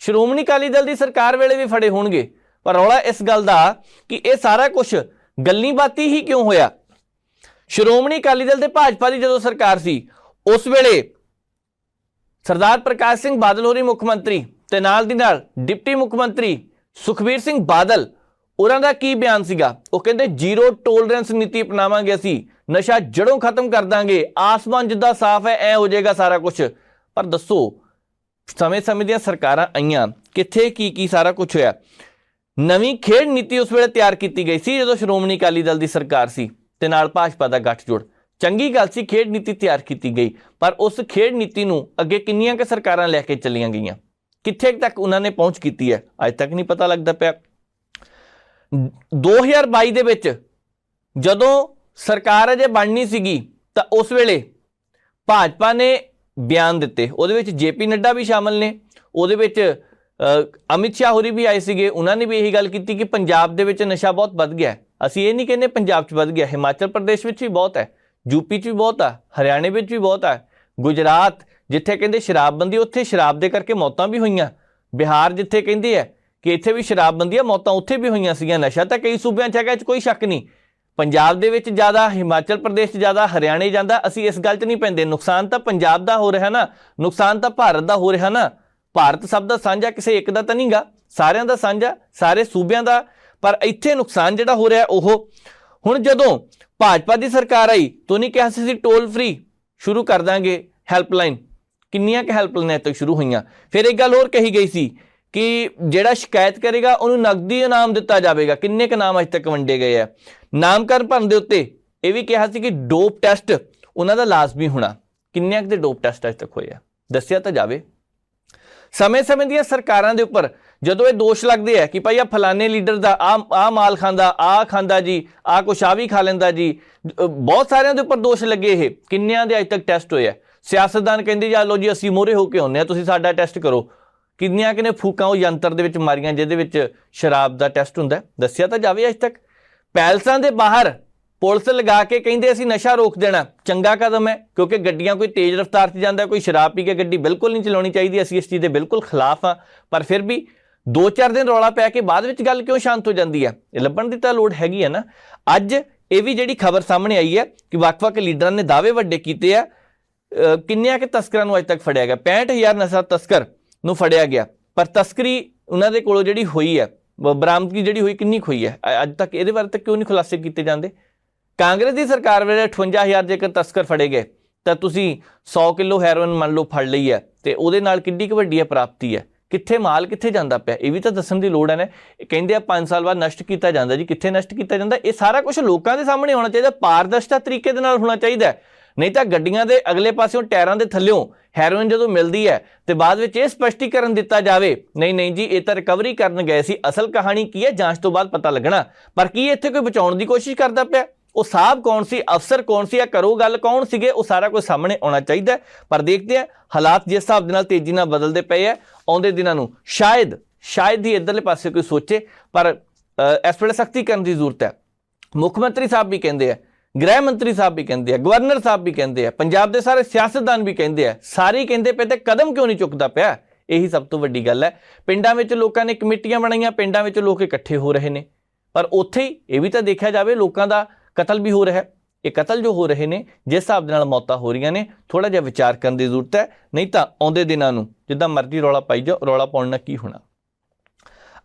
ਸ਼੍ਰੋਮਣੀ ਅਕਾਲੀ ਦਲ ਦੀ ਸਰਕਾਰ ਵੇਲੇ ਵੀ ਫੜੇ ਹੋਣਗੇ। ਪਰ ਰੌਲਾ ਇਸ ਗੱਲ ਦਾ ਕਿ ਇਹ ਸਾਰਾ ਕੁਛ ਗੱਲੀ ਬਾਤੀ ਹੀ ਕਿਉਂ ਹੋਇਆ। ਸ਼੍ਰੋਮਣੀ ਅਕਾਲੀ ਦਲ ਤੇ ਭਾਜਪਾ ਦੀ ਜਦੋਂ ਸਰਕਾਰ ਸੀ ਉਸ ਵੇਲੇ ਸਰਦਾਰ ਪ੍ਰਕਾਸ਼ ਸਿੰਘ ਬਾਦਲ ਹੋਰੀ ਮੁੱਖ ਮੰਤਰੀ ਤੇ ਨਾਲ ਦੀ ਨਾਲ ਡਿਪਟੀ ਮੁੱਖ ਮੰਤਰੀ ਸੁਖਬੀਰ ਸਿੰਘ ਬਾਦਲ ਉਹਨਾਂ ਦਾ ਕੀ ਬਿਆਨ ਸੀਗਾ। ਉਹ ਕਹਿੰਦੇ ਜ਼ੀਰੋ ਟੋਲਰੈਂਸ ਨੀਤੀ ਅਪਣਾਵਾਂਗੇ, ਅਸੀਂ ਨਸ਼ਾ ਜੜੋਂ ਖਤਮ ਕਰ ਦਾਂਗੇ, ਆਸਮਾਨ ਜਿੱਦਾਂ ਸਾਫ਼ ਹੈ ਐ ਹੋ ਜਾਏਗਾ ਸਾਰਾ ਕੁਛ। ਪਰ ਦੱਸੋ ਸਮੇਂ ਦੀਆਂ ਸਰਕਾਰਾਂ ਆਈਆਂ, ਕਿੱਥੇ ਕੀ ਸਾਰਾ ਕੁਛ ਹੋਇਆ। ਨਵੀਂ ਖੇਡ ਨੀਤੀ ਉਸ ਵੇਲੇ ਤਿਆਰ ਕੀਤੀ ਗਈ ਸੀ ਜਦੋਂ ਸ਼੍ਰੋਮਣੀ ਅਕਾਲੀ ਦਲ ਦੀ ਸਰਕਾਰ ਸੀ ਤੇ ਨਾਲ ਭਾਜਪਾ ਦਾ ਗੱਠਜੋੜ। ਚੰਗੀ ਗੱਲ ਸੀ, ਖੇਡ ਨੀਤੀ ਤਿਆਰ ਕੀਤੀ ਗਈ, ਪਰ ਉਸ ਖੇਡ ਨੀਤੀ ਨੂੰ ਅੱਗੇ ਕਿੰਨੀਆਂ ਕੁ ਸਰਕਾਰਾਂ ਲੈ ਕੇ ਚੱਲੀਆਂ ਗਈਆਂ, ਕਿੱਥੇ ਤੱਕ ਉਹਨਾਂ ਨੇ ਪਹੁੰਚ ਕੀਤੀ ਹੈ, ਅੱਜ ਤੱਕ ਨਹੀਂ ਪਤਾ ਲੱਗਦਾ ਪਿਆ। 2022 ਦੇ ਵਿੱਚ ਜਦੋਂ ਸਰਕਾਰ ਅਜੇ ਬਣਨੀ ਸੀਗੀ ਤਾਂ ਉਸ ਵੇਲੇ ਭਾਜਪਾ ਨੇ ਬਿਆਨ ਦਿੱਤੇ, ਉਹਦੇ ਵਿੱਚ JP ਨੱਡਾ ਵੀ ਸ਼ਾਮਲ ਨੇ, ਉਹਦੇ ਵਿੱਚ ਅਮਿਤ ਸ਼ਾਹ ਹੋਰੀ ਵੀ ਆਏ ਸੀਗੇ, ਉਹਨਾਂ ਨੇ ਵੀ ਇਹੀ ਗੱਲ ਕੀਤੀ ਕਿ ਪੰਜਾਬ ਦੇ ਵਿੱਚ ਨਸ਼ਾ ਬਹੁਤ ਵੱਧ ਗਿਆ। ਅਸੀਂ ਇਹ ਨਹੀਂ ਕਹਿੰਦੇ ਪੰਜਾਬ 'ਚ ਵੱਧ ਗਿਆ, ਹਿਮਾਚਲ ਪ੍ਰਦੇਸ਼ ਵਿੱਚ ਵੀ ਬਹੁਤ ਹੈ, ਯੂਪੀ 'ਚ ਵੀ ਬਹੁਤ ਆ, ਹਰਿਆਣੇ ਵਿੱਚ ਵੀ ਬਹੁਤ ਆ, ਗੁਜਰਾਤ ਜਿੱਥੇ ਕਹਿੰਦੇ ਸ਼ਰਾਬਬੰਦੀ ਉੱਥੇ ਸ਼ਰਾਬ ਦੇ ਕਰਕੇ ਮੌਤਾਂ ਵੀ ਹੋਈਆਂ, ਬਿਹਾਰ ਜਿੱਥੇ ਕਹਿੰਦੇ ਆ ਕਿ ਇੱਥੇ ਵੀ ਸ਼ਰਾਬਬੰਦੀ ਆ, ਮੌਤਾਂ ਉੱਥੇ ਵੀ ਹੋਈਆਂ ਸੀਗੀਆਂ। ਨਸ਼ਾ ਤਾਂ ਕਈ ਸੂਬਿਆਂ 'ਚ ਹੈਗਾ, 'ਚ ਕੋਈ ਸ਼ੱਕ ਨਹੀਂ, पंजाब दे विच ज़्यादा, हिमाचल प्रदेश ज़्यादा, हरियाणे ज़्यादा, असीं इस गल 'च नहीं पैंदे। नुकसान तो पंजाब का हो रहा ना, नुकसान तो भारत का हो रहा ना। भारत सब का साझा, किसी एक का तो नहीं गा, सारिਆਂ ਦਾ साझा, सारे सूबिਆਂ ਦਾ। पर इत्थे नुकसान जिहड़ा हो रहा ओह हुण जदों भाजपा की सरकार आई तो नहीं कहा सी टोल फ्री शुरू कर देंगे, हैल्पलाइन किन्नियां क हैल्पलाइन तक शुरू हुई। फिर एक गल होर कही गई सी कि जिहड़ा शिकायत करेगा उन्होंने नकदी इनाम दिता जाएगा। किन्ने क नाम अज तक वंडे गए हैं। नामकरण भरन दे उत्ते यह भी कहा सी कि डोप टैसट उन्हां दा लाजमी होना। किन्ने दे डोप टैसट अज तक होए, दस्सिया तो जाए। समय समय दी सरकारां दे उपर जदों ये दोष लगते हैं कि भाई आ फलाने लीडर का आ माल खांदा, आ खांदा जी, आ कुछ आ भी खा लेंदा जी, बहुत सारिਆਂ ਦੇ ਉੱਪਰ ਦੋਸ਼ ਲੱਗੇ। ਇਹ ਕਿੰਨਿਆਂ ਦੇ ਅੱਜ ਤੱਕ ਟੈਸਟ ਹੋਏ ਆ। ਸਿਆਸਤਦਾਨ ਕਹਿੰਦੇ ਜਾ ਲੋ ਜੀ ਅਸੀਂ ਮੋਹਰੇ ਹੋ ਕੇ ਆਉਂਦੇ ਆ, ਤੁਸੀਂ ਸਾਡਾ ਟੈਸਟ ਕਰੋ। ਕਿੰਨੀਆਂ ਕਿਨੇ ਫੂਕਾਂ ਉਹ ਯੰਤਰ ਦੇ ਵਿੱਚ ਮਾਰੀਆਂ ਜਿਹਦੇ ਵਿੱਚ ਸ਼ਰਾਬ ਦਾ ਟੈਸਟ ਹੁੰਦਾ। ਦੱਸਿਆ ਤਾਂ ਜਾਵੇ ਅੱਜ ਤੱਕ। ਪੈਲਸਾਂ ਦੇ ਬਾਹਰ ਪੁਲਿਸ ਲਗਾ ਕੇ ਕਹਿੰਦੇ ਅਸੀਂ ਨਸ਼ਾ ਰੋਕ ਦੇਣਾ, ਚੰਗਾ ਕਦਮ ਹੈ ਕਿਉਂਕਿ ਗੱਡੀਆਂ ਕੋਈ ਤੇਜ਼ ਰਫ਼ਤਾਰ 'ਚ ਜਾਂਦਾ, ਕੋਈ ਸ਼ਰਾਬ ਪੀ ਕੇ ਗੱਡੀ ਬਿਲਕੁਲ ਨਹੀਂ ਚਲਾਉਣੀ ਚਾਹੀਦੀ। ਅਸੀਂ ਇਸ ਚੀਜ਼ ਦੇ ਬਿਲਕੁਲ ਖਿਲਾਫ ਹਾਂ। ਪਰ ਫਿਰ ਵੀ 2-4 दिन रौला पै के बाद विच गल क्यों शांत हो जाती है, ये लभण दी तां लोड़ हैगी है ना। अज ये भी जिहड़ी खबर सामने आई है कि वक्-वक् लीडरां ने दावे वड्डे कीते आ। किन्नियां के तस्करां नूं अज तक फड़िया गया, 65,000 नशा तस्कर नूं फड़िया गया। पर तस्करी उन्हां दे कोलों जिहड़ी होई है, बरामदगी जिहड़ी होई किन्नी होई है, अज तक इहदे बारे तक क्यों नहीं खुलासे कीते जांदे। कांग्रेस की सरकार वेले 58,000 जेकर तस्कर फड़े गए तां तुसीं 100 किलो हैरोइन मान लो फड़ लई है ते उहदे नाल किड्डी क वड्डी प्राप्ति है। कित्थे माल कित्थे जांदा पिया, ये भी तो दस्सण दी लोड़ है ना। कहंदे आ 5 साल बाद नष्ट किया जाता जी, कित्थे नष्ट किया जाता। ये सारा कुछ लोगों के सामने होना चाहिए, पारदर्शिता तरीके दे नाल होना चाहिए। नहीं तो गड्डियां दे अगले पासों टायरां दे थल्लों हैरोइन जदों मिलदी है तो बाद विच इह स्पष्टीकरण दिता जाए नहीं नहीं जी ये तो रिकवरी करन गए सी, असल कहानी की है जांच तो बाद पता लगना। पर की इत्थे कोई बचाउण दी कोशिश करदा पिया, वो साहब कौन सी, अफसर कौन सी, या करो गल कौन सीगे, वो सारा कुछ सामने आना चाहिए। पर देखते हैं हालात जिस हिसाब के नाल तेजी नाल बदलते पे है, आउंदे दिनां नूं शायद ही इधरले पासे कोई सोचे। पर इस वेले सख्ती करने की जरूरत है। मुख्यमंत्री साहब भी कहते हैं, गृह मंत्री साहब भी कहते हैं, गवर्नर साहब भी कहते हैं, पंजाब के सारे सियासतदान भी कहते हैं, सारे कहते पे तो कदम क्यों नहीं चुकता पिया। यही सब तो वड्डी गल है। पिंडां विच लोकां ने कमेटियां बनाईयां, पिंडां विच लोग इकट्ठे हो रहे हैं। पर उत्थे ही ये भी तो देखा जाए लोगों का कतल भी हो रहा है। ये कतल जो हो रहे हैं जिस हिसाब के मौतां हो रही ने, थोड़ा जिहा विचार करने की जरूरत है। नहीं तो आउंदे दिनां नूं जिद्दां मर्जी रौला पाई जाओ, रौला पाउण नाल की होना।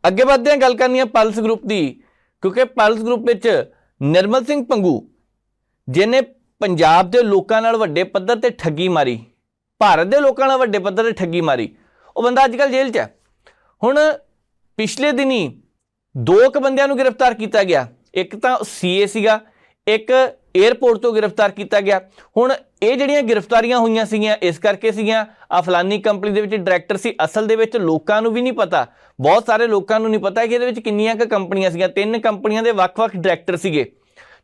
अगे वधदे हां, गल करनी है पल्स ग्रुप की, क्योंकि pulse group which Nirmal Singh पंगू जिन्हें पंजाब के लोगों नाल वड्डे पद्धर ते ठगी मारी, भारत के लोगों नाल वड्डे पद्धर ते ठगी मारी, वो बंदा अजकल जेल च है। हुण पिछले दिनी 2 बंदियां नूं गिरफ्तार किया गया, एक तो सीए सीगा, एक एयरपोर्ट तो गिरफ्तार किया गया। हुण ये जिहड़ियां गिरफ्तारियां हुईयां सीगियां इस करके सीगियां, आ फलानी कंपनी दे विच डायरैक्टर सी। असल दे विच लोकां नूं भी नहीं पता, बहुत सारे लोकां नूं नहीं पता कि इहदे विच किन्नियां क कंपनियां सीगियां। 3 कंपनियां दे वक्-वक् डायरैक्टर सीगे।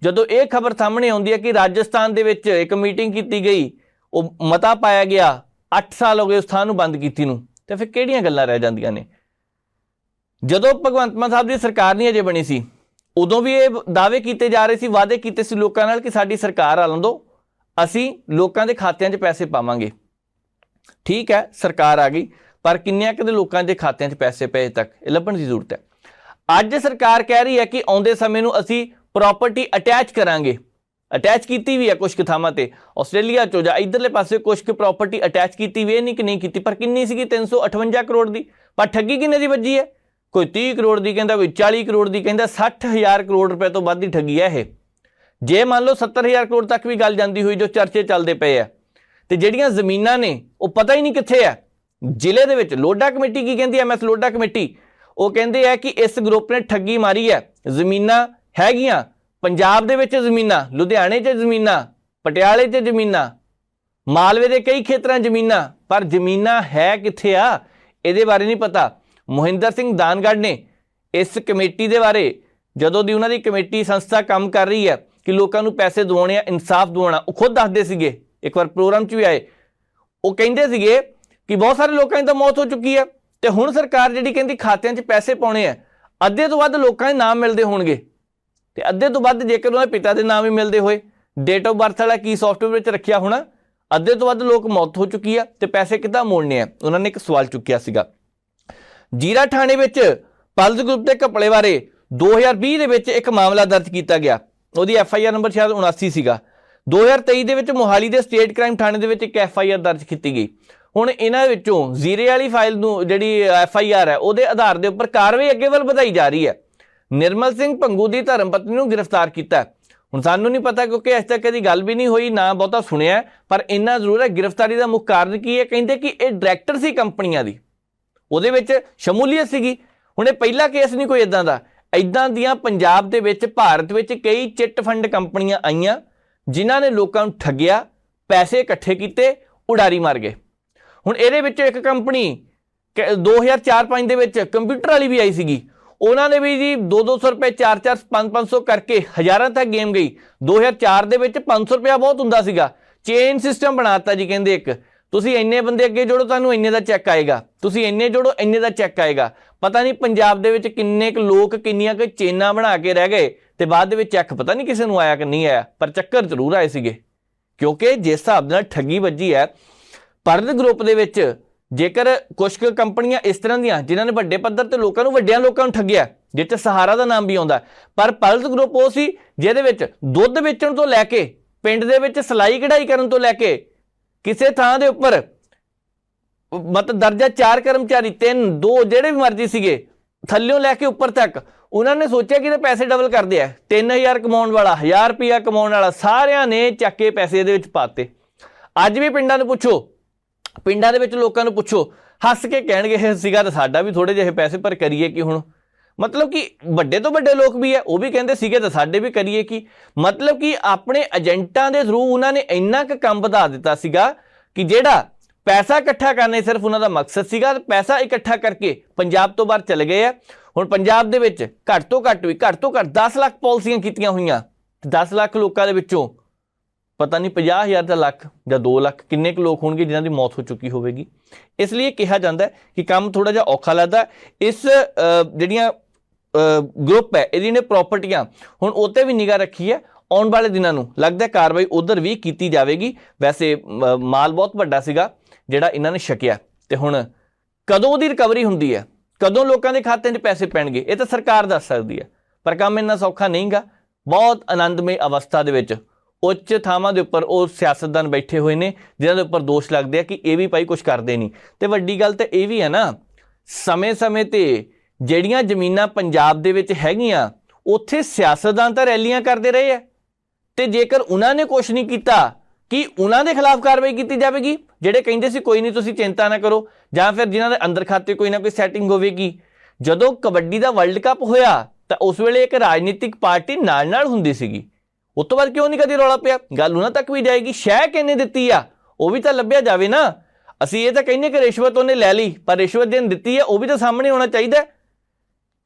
जदों ये खबर सामने आउंदी है कि राजस्थान दे विच एक मीटिंग की गई, वो मता पाया गया, 8 साल हो गए उस थां नूं बंद कीती नूं, ते फिर किहड़ियां गल्लां रह जांदियां ने। जदों भगवंत मान साहब दी सरकार नहीं अजे बनी सी, उदों भी ये दावे किए जा रहे थे, वादे किए सी लोकां नाल कि साडी सरकार आउण दो, असीं लोकां दे खात्यां 'च पैसे पावांगे। ठीक है, सरकार आ गई, पर किन्नियां कदे लोकां दे खात्यां 'च पैसे पे तक ये लभण की जरूरत है। अज सरकार कह रही है कि आउंदे समय नूं असीं प्रॉपर्टी अटैच करांगे, अटैच की भी है कुछ थावां ते, आस्ट्रेलिया चो जा इधरले पासे कुछ प्रॉपर्टी अटैच की भी है, नहीं कि नहीं की, पर किन्नी सी 358 करोड़ की। पर ठगी किन्ने दी वजी है, कोई 30 करोड़ की कहता, कोई 40 करोड़ की कहता, 60,000 करोड़ रुपए तो वध की ठगी है ये। जे मान लो 70,000 करोड़ तक भी गल जाती हुई जो चर्चे चलते पे है, तो जिहड़ियां जमीनां ने वो पता ही नहीं कित्थे है। जिले दे विच लोडा कमेटी की कहती है, MS लोडा कमेटी, वो कहते हैं कि इस ग्रुप ने ठगी मारी है। जमीनां हैगियां पंजाब दे विच, जमीनां लुधियाने च, जमीनां पटियाले च, जमीनां मालवे के कई खेतरां जमीनां, पर जमीनां है कित्थे आ इहदे बारे नहीं पता। मोहिंदर सिंह दानगढ़ ने इस कमेटी के बारे, जदों दी उन्हां दी कमेटी संस्था काम कर रही है कि लोगों को पैसे दिवाने आ, इंसाफ दिवाना, वो खुद दसदे सीगे, एक बार प्रोग्राम च भी आए, वो कहंदे सीगे कि बहुत सारे लोगों की तो मौत हो चुकी है, तो हुण सरकार जिहड़ी कहंदी खात्यां 'च पैसे पाउणे आ, अद्धे तो वध लोगों के नाम मिलते होणगे, तो अद्धे तो वध जेकर उन्हां पिता के नाम ही मिलते होए, डेट ऑफ बर्थ वाला की सॉफ्टवेयर विच रखिया होना, अद्धे तो वध लोग मौत हो चुकी है, तो पैसे किद्दां मोड़ने आ। उन्होंने एक सवाल चुकिया सीगा। जीरा थाणे विच पल्स ग्रुप के घपले बारे 2020 दे विच एक मामला दर्ज किया गया। ਉਹਦੀ FIR ਨੰਬਰ ਸ਼ਾਇਦ 79 ਸੀਗਾ। 2023 ਦੇ ਵਿੱਚ ਮੋਹਾਲੀ ਦੇ ਸਟੇਟ ਕ੍ਰਾਈਮ ਥਾਣੇ ਦੇ ਵਿੱਚ ਇੱਕ FIR ਦਰਜ ਕੀਤੀ ਗਈ। ਹੁਣ ਇਹਨਾਂ ਵਿੱਚੋਂ ਜ਼ੀਰੇ ਵਾਲੀ ਫਾਈਲ ਨੂੰ ਜਿਹੜੀ FIR ਹੈ ਉਹਦੇ ਆਧਾਰ ਦੇ ਉੱਪਰ ਕਾਰਵਾਈ ਅੱਗੇ ਵੱਲ ਵਧਾਈ ਜਾ ਰਹੀ ਹੈ। ਨਿਰਮਲ ਸਿੰਘ ਭੰਗੂ ਦੀ ਧਰਮ ਪਤਨੀ ਨੂੰ ਗ੍ਰਿਫਤਾਰ ਕੀਤਾ। ਹੁਣ ਸਾਨੂੰ ਨਹੀਂ ਪਤਾ ਕਿਉਂਕਿ ਅੱਜ ਤੱਕ ਕਦੀ ਗੱਲ ਵੀ ਨਹੀਂ ਹੋਈ, ਨਾ ਬਹੁਤਾ ਸੁਣਿਆ, ਪਰ ਇੰਨਾ ਜ਼ਰੂਰ ਹੈ ਗ੍ਰਿਫਤਾਰੀ ਦਾ ਮੁੱਖ ਕਾਰਨ ਕੀ ਹੈ। ਕਹਿੰਦੇ ਕਿ ਇਹ ਡਾਇਰੈਕਟਰ ਸੀ ਕੰਪਨੀਆਂ ਦੀ, ਉਹਦੇ ਵਿੱਚ ਸ਼ਮੂਲੀਅਤ ਸੀਗੀ। ਹੁਣ ਇਹ ਪਹਿਲਾ ਕੇਸ ਨਹੀਂ ਕੋਈ ਇੱਦਾਂ ਦੀਆਂ ਪੰਜਾਬ ਦੇ ਵਿੱਚ ਭਾਰਤ ਵਿੱਚ ਕਈ ਚਿੱਟ ਫੰਡ ਕੰਪਨੀਆਂ ਆਈਆਂ ਜਿਨ੍ਹਾਂ ਨੇ ਲੋਕਾਂ ਨੂੰ ਠੱਗਿਆ, ਪੈਸੇ ਇਕੱਠੇ ਕੀਤੇ, ਉਡਾਰੀ ਮਾਰ ਗਏ। ਹੁਣ ਇਹਦੇ ਵਿੱਚੋਂ ਇੱਕ ਕੰਪਨੀ 2004-05 ਦੇ ਵਿੱਚ ਕੰਪਿਊਟਰ ਵਾਲੀ ਵੀ ਆਈ ਸੀਗੀ, ਉਹਨਾਂ ਨੇ ਵੀ ਜੀ 200 ਰੁਪਏ 400 500 ਕਰਕੇ ਹਜ਼ਾਰਾਂ ਤੱਕ ਗੇਮ ਗਈ। 2004 ਦੇ ਵਿੱਚ 500 ਰੁਪਇਆ ਬਹੁਤ ਹੁੰਦਾ ਸੀਗਾ। ਚੇਨ ਸਿਸਟਮ ਬਣਾਤਾ ਜੀ, ਕਹਿੰਦੇ ਇੱਕ ਤੁਸੀਂ ਇੰਨੇ ਬੰਦੇ ਅੱਗੇ ਜੋੜੋ ਤੁਹਾਨੂੰ ਇੰਨੇ ਦਾ ਚੈੱਕ ਆਏਗਾ, ਤੁਸੀਂ ਇੰਨੇ ਜੋੜੋ ਇੰਨੇ ਦਾ ਚੈੱਕ ਆਏਗਾ। ਪਤਾ ਨਹੀਂ ਪੰਜਾਬ ਦੇ ਵਿੱਚ ਕਿੰਨੇ ਕੁ ਲੋਕ ਕਿੰਨੀਆਂ ਕੁ ਚੇਨਾਂ ਬਣਾ ਕੇ ਰਹਿ ਗਏ ਤੇ ਬਾਅਦ ਦੇ ਵਿੱਚ ਚੈੱਕ ਪਤਾ ਨਹੀਂ ਕਿਸੇ ਨੂੰ ਆਇਆ ਕਿ ਨਹੀਂ ਆਇਆ, ਪਰ ਚੱਕਰ ਜ਼ਰੂਰ ਆਏ ਸੀਗੇ। ਕਿਉਂਕਿ ਜਿਸ ਹਿਸਾਬ ਨਾਲ ਠੱਗੀ ਵੱਜੀ ਹੈ ਪਰਦ ਗਰੁੱਪ ਦੇ ਵਿੱਚ, ਜੇਕਰ ਕੁਝ ਕੁ ਕੰਪਨੀਆਂ ਇਸ ਤਰ੍ਹਾਂ ਦੀਆਂ ਜਿਨ੍ਹਾਂ ਨੇ ਵੱਡੇ ਪੱਧਰ ਤੇ ਵੱਡਿਆਂ ਲੋਕਾਂ ਨੂੰ ਠੱਗਿਆ, ਜਿਸ 'ਚ ਸਹਾਰਾ ਦਾ ਨਾਮ ਵੀ ਆਉਂਦਾ, ਪਰ ਪਰਦ ਗਰੁੱਪ ਉਹ ਸੀ ਜਿਹਦੇ ਵਿੱਚ ਦੁੱਧ ਵੇਚਣ ਤੋਂ ਲੈ ਕੇ ਪਿੰਡ ਦੇ ਵਿੱਚ ਸਿਲਾਈ ਕਢਾਈ ਕਰਨ ਤੋਂ ਲੈ ਕੇ ਕਿਸੇ ਥਾਂ ਦੇ ਉੱਪਰ ਮਤਲਬ ਦਰਜਾ 4 ਕਰਮਚਾਰੀ 3 2 ਜਿਹੜੇ ਵੀ ਮਰਜ਼ੀ ਸੀਗੇ ਥੱਲਿਓਂ ਲੈ ਕੇ ਉੱਪਰ ਤੱਕ, ਉਹਨਾਂ ਨੇ ਸੋਚਿਆ ਕਿ ਪੈਸੇ ਡਬਲ ਕਰਦੇ ਆ। 3000 ਕਮਾਉਣ ਵਾਲਾ, 1000 ਰੁਪਇਆ ਕਮਾਉਣ ਵਾਲਾ, ਸਾਰਿਆਂ ਨੇ ਚੱਕ ਕੇ ਪੈਸੇ ਇਹਦੇ ਵਿੱਚ ਪਾਤੇ। ਅੱਜ ਵੀ ਪਿੰਡਾਂ ਨੂੰ ਪੁੱਛੋ, ਪਿੰਡਾਂ ਦੇ ਵਿੱਚ ਲੋਕਾਂ ਨੂੰ ਪੁੱਛੋ, ਹੱਸ ਕੇ ਕਹਿਣਗੇ ਇਹ ਸੀਗਾ ਤਾਂ ਸਾਡਾ ਵੀ ਥੋੜੇ ਜਿਹੇ ਪੈਸੇ, ਪਰ ਕਰੀਏ ਕੀ ਹੁਣ। ਮਤਲਬ ਕਿ ਵੱਡੇ ਤੋਂ ਵੱਡੇ ਲੋਕ ਵੀ ਹੈ, ਉਹ ਵੀ ਕਹਿੰਦੇ ਸੀਗੇ ਤਾਂ ਸਾਡੇ ਵੀ ਕਰੀਏ ਕੀ। ਮਤਲਬ ਕਿ ਆਪਣੇ ਏਜੰਟਾਂ ਦੇ ਥਰੂ ਉਹਨਾਂ ਨੇ ਇੰਨਾ ਕੁ ਕੰਮ ਵਧਾ ਦਿੱਤਾ ਸੀਗਾ ਕਿ ਜਿਹੜਾ ਪੈਸਾ ਇਕੱਠਾ ਕਰਨਾ ਸਿਰਫ ਉਹਨਾਂ ਦਾ ਮਕਸਦ ਸੀਗਾ। ਪੈਸਾ ਇਕੱਠਾ ਕਰਕੇ ਪੰਜਾਬ ਤੋਂ ਬਾਹਰ ਚਲੇ ਗਏ ਆ। ਹੁਣ ਪੰਜਾਬ ਦੇ ਵਿੱਚ ਘੱਟ ਤੋਂ ਘੱਟ 10 ਲੱਖ ਪਾਲਿਸੀਆਂ ਕੀਤੀਆਂ ਹੋਈਆਂ। 10 ਲੱਖ ਲੋਕਾਂ ਦੇ ਵਿੱਚੋਂ ਪਤਾ ਨਹੀਂ 50,000 ਦਾ ਲੱਖ ਜਾਂ 2 ਲੱਖ ਕਿੰਨੇ ਕੁ ਲੋਕ ਹੋਣਗੇ ਜਿਨ੍ਹਾਂ ਦੀ ਮੌਤ ਹੋ ਚੁੱਕੀ ਹੋਵੇਗੀ। ਇਸ ਲਈ ਕਿਹਾ ਜਾਂਦਾ ਕਿ ਕੰਮ ਥੋੜਾ ਜਿਹਾ ਔਖਾ ਲੱਗਦਾ। ਇਸ ਜਿਹੜੀਆਂ ਗਰੁੱਪ ਹੈ ਇਹਦੀ ਨੇ ਪ੍ਰਾਪਰਟੀਆਂ ਹੁਣ ਉੱਤੇ ਵੀ ਨਿਗਾਹ ਰੱਖੀ ਹੈ। ਆਉਣ ਵਾਲੇ ਦਿਨਾਂ ਨੂੰ ਲੱਗਦਾ ਕਾਰਵਾਈ ਉਧਰ ਵੀ ਕੀਤੀ ਜਾਵੇਗੀ। ਵੈਸੇ ਮਾਲ ਬਹੁਤ ਵੱਡਾ ਸੀਗਾ ਜਿਹੜਾ ਇਹਨਾਂ ਨੇ ਛਕਿਆ, ਤੇ ਹੁਣ ਕਦੋਂ ਉਹਦੀ ਰਿਕਵਰੀ ਹੁੰਦੀ ਹੈ, ਕਦੋਂ ਲੋਕਾਂ ਦੇ ਖਾਤੇ 'ਚ ਪੈਸੇ ਪੈਣਗੇ, ਇਹ ਤਾਂ ਸਰਕਾਰ ਦੱਸ ਸਕਦੀ ਹੈ। ਪਰ ਕੰਮ ਇੰਨਾ ਸੌਖਾ ਨਹੀਂ ਗਾ। ਬਹੁਤ ਆਨੰਦਮਈ ਅਵਸਥਾ ਦੇ ਵਿੱਚ ਉੱਚ ਥਾਵਾਂ ਦੇ ਉੱਪਰ ਉਹ ਸਿਆਸਤਦਾਨ ਬੈਠੇ ਹੋਏ ਨੇ ਜਿਨ੍ਹਾਂ ਦੇ ਉੱਪਰ ਦੋਸ਼ ਲੱਗਦੇ ਆ ਕਿ ਇਹ ਵੀ ਭਾਈ ਕੁਝ ਕਰਦੇ ਨਹੀਂ। ਤੇ ਵੱਡੀ ਗੱਲ ਤਾਂ ਇਹ ਵੀ ਹੈ ਨਾ, ਸਮੇਂ-ਸਮੇਂ ਤੇ ਜਿਹੜੀਆਂ ਜ਼ਮੀਨਾਂ ਪੰਜਾਬ ਦੇ ਵਿੱਚ ਹੈਗੀਆਂ ਉੱਥੇ ਸਿਆਸਤਦਾਨ ਤਾਂ ਰੈਲੀਆਂ ਕਰਦੇ ਰਹੇ ਆ, ਤੇ ਜੇਕਰ ਉਹਨਾਂ ਨੇ ਕੁਝ ਨਹੀਂ ਕੀਤਾ ਕਿ ਉਹਨਾਂ ਦੇ ਖਿਲਾਫ ਕਾਰਵਾਈ ਕੀਤੀ ਜਾਵੇਗੀ। ਜਿਹੜੇ ਕਹਿੰਦੇ ਸੀ ਕੋਈ ਨਹੀਂ ਤੁਸੀਂ ਚਿੰਤਾ ਨਾ ਕਰੋ, ਜਾਂ ਫਿਰ ਜਿਨ੍ਹਾਂ ਦੇ ਅੰਦਰ ਖਾਤੇ ਕੋਈ ਨਾ ਕੋਈ ਸੈਟਿੰਗ ਹੋਵੇਗੀ। ਜਦੋਂ ਕਬੱਡੀ ਦਾ ਵਰਲਡ ਕੱਪ ਹੋਇਆ ਤਾਂ ਉਸ ਵੇਲੇ ਇੱਕ ਰਾਜਨੀਤਿਕ ਪਾਰਟੀ ਨਾਲ ਹੁੰਦੀ ਸੀਗੀ, ਉਸ ਤੋਂ ਬਾਅਦ ਕਿਉਂ ਨਹੀਂ ਕਦੀ ਰੌਲਾ ਪਿਆ। ਗੱਲ ਉਹਨਾਂ ਤੱਕ ਵੀ ਜਾਏਗੀ। ਸ਼ਹਿ ਕਿਹਨੇ ਦਿੱਤੀ ਆ ਉਹ ਵੀ ਤਾਂ ਲੱਭਿਆ ਜਾਵੇ ਨਾ। ਅਸੀਂ ਇਹ ਤਾਂ ਕਹਿੰਦੇ ਕਿ ਰਿਸ਼ਵਤ ਉਹਨੇ ਲੈ ਲਈ, ਪਰ ਰਿਸ਼ਵਤ ਜਿਹਨੇ ਦਿੱਤੀ ਹੈ ਉਹ ਵੀ ਤਾਂ ਸਾਹਮਣੇ ਆਉਣਾ ਚਾਹੀਦਾ।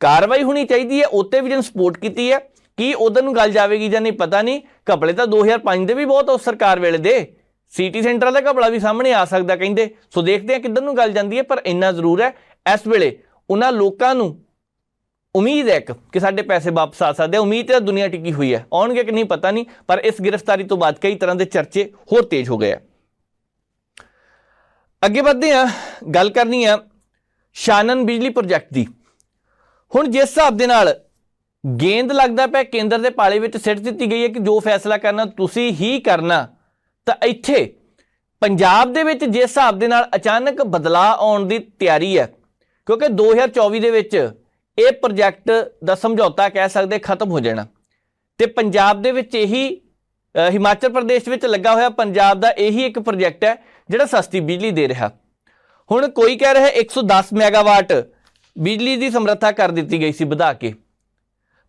ਕਾਰਵਾਈ ਹੋਣੀ ਚਾਹੀਦੀ ਹੈ। ਉੱਤੇ ਵੀ ਜਿਹਨੇ ਸਪੋਰਟ ਕੀਤੀ ਹੈ ਕੀ ਉਧਰ ਨੂੰ ਗੱਲ ਜਾਵੇਗੀ ਜਾਂ ਨਹੀਂ ਪਤਾ ਨਹੀਂ। ਘਪਲੇ ਤਾਂ 2005 ਦੇ ਵੀ ਬਹੁਤ ਉਸ ਸਰਕਾਰ ਵੇਲੇ ਦੇ, ਸਿਟੀ ਸੈਂਟਰ ਦਾ ਘਪਲਾ ਵੀ ਸਾਹਮਣੇ ਆ ਸਕਦਾ ਕਹਿੰਦੇ। ਸੋ ਦੇਖਦੇ ਹਾਂ ਕਿੱਧਰ ਨੂੰ ਗੱਲ ਜਾਂਦੀ ਹੈ। ਪਰ ਇੰਨਾ ਜ਼ਰੂਰ ਹੈ ਇਸ ਵੇਲੇ ਉਹਨਾਂ ਲੋਕਾਂ ਨੂੰ ਉਮੀਦ ਹੈ ਕਿ ਸਾਡੇ ਪੈਸੇ ਵਾਪਸ ਆ ਸਕਦੇ। ਉਮੀਦ ਤਾਂ ਦੁਨੀਆ ਟਿਕੀ ਹੋਈ ਹੈ, ਆਉਣਗੇ ਕਿ ਨਹੀਂ ਪਤਾ ਨਹੀਂ। ਪਰ ਇਸ ਗ੍ਰਿਫਤਾਰੀ ਤੋਂ ਬਾਅਦ ਕਈ ਤਰ੍ਹਾਂ ਦੇ ਚਰਚੇ ਹੋਰ ਤੇਜ਼ ਹੋ ਗਏ ਆ। ਅੱਗੇ ਵਧਦੇ ਹਾਂ, ਗੱਲ ਕਰਨੀ ਆ ਸ਼ਾਨਨ ਬਿਜਲੀ ਪ੍ਰੋਜੈਕਟ ਦੀ। ਹੁਣ ਜਿਸ ਹਿਸਾਬ ਦੇ ਨਾਲ ਗੇਂਦ ਲੱਗਦਾ ਪਿਆ ਕੇਂਦਰ ਦੇ ਪਾਲੇ ਵਿੱਚ ਸਿੱਟ ਦਿੱਤੀ ਗਈ ਹੈ ਕਿ ਜੋ ਫੈਸਲਾ ਕਰਨਾ ਤੁਸੀਂ ਹੀ ਕਰਨਾ, ਤਾਂ ਇੱਥੇ ਪੰਜਾਬ ਦੇ ਵਿੱਚ ਜਿਸ ਹਿਸਾਬ ਦੇ ਨਾਲ ਅਚਾਨਕ ਬਦਲਾਅ ਆਉਣ ਦੀ ਤਿਆਰੀ ਹੈ, ਕਿਉਂਕਿ 2024 ਦੇ ਵਿੱਚ ਇਹ ਪ੍ਰੋਜੈਕਟ ਦਾ ਸਮਝੌਤਾ ਕਹਿ ਸਕਦੇ ਖਤਮ ਹੋ ਜਾਣਾ, ਤੇ ਪੰਜਾਬ ਦੇ ਵਿੱਚ ਇਹੀ ਹਿਮਾਚਲ ਪ੍ਰਦੇਸ਼ ਵਿੱਚ ਲੱਗਾ ਹੋਇਆ ਪੰਜਾਬ ਦਾ ਇਹੀ ਇੱਕ ਪ੍ਰੋਜੈਕਟ ਹੈ ਜਿਹੜਾ ਸਸਤੀ ਬਿਜਲੀ ਦੇ ਰਿਹਾ। ਹੁਣ ਕੋਈ ਕਹਿ ਰਿਹਾ 110 ਮੈਗਾਵਾਟ ਬਿਜਲੀ ਦੀ ਸਮਰੱਥਾ ਕਰ ਦਿੱਤੀ ਗਈ ਸੀ ਵਧਾ ਕੇ,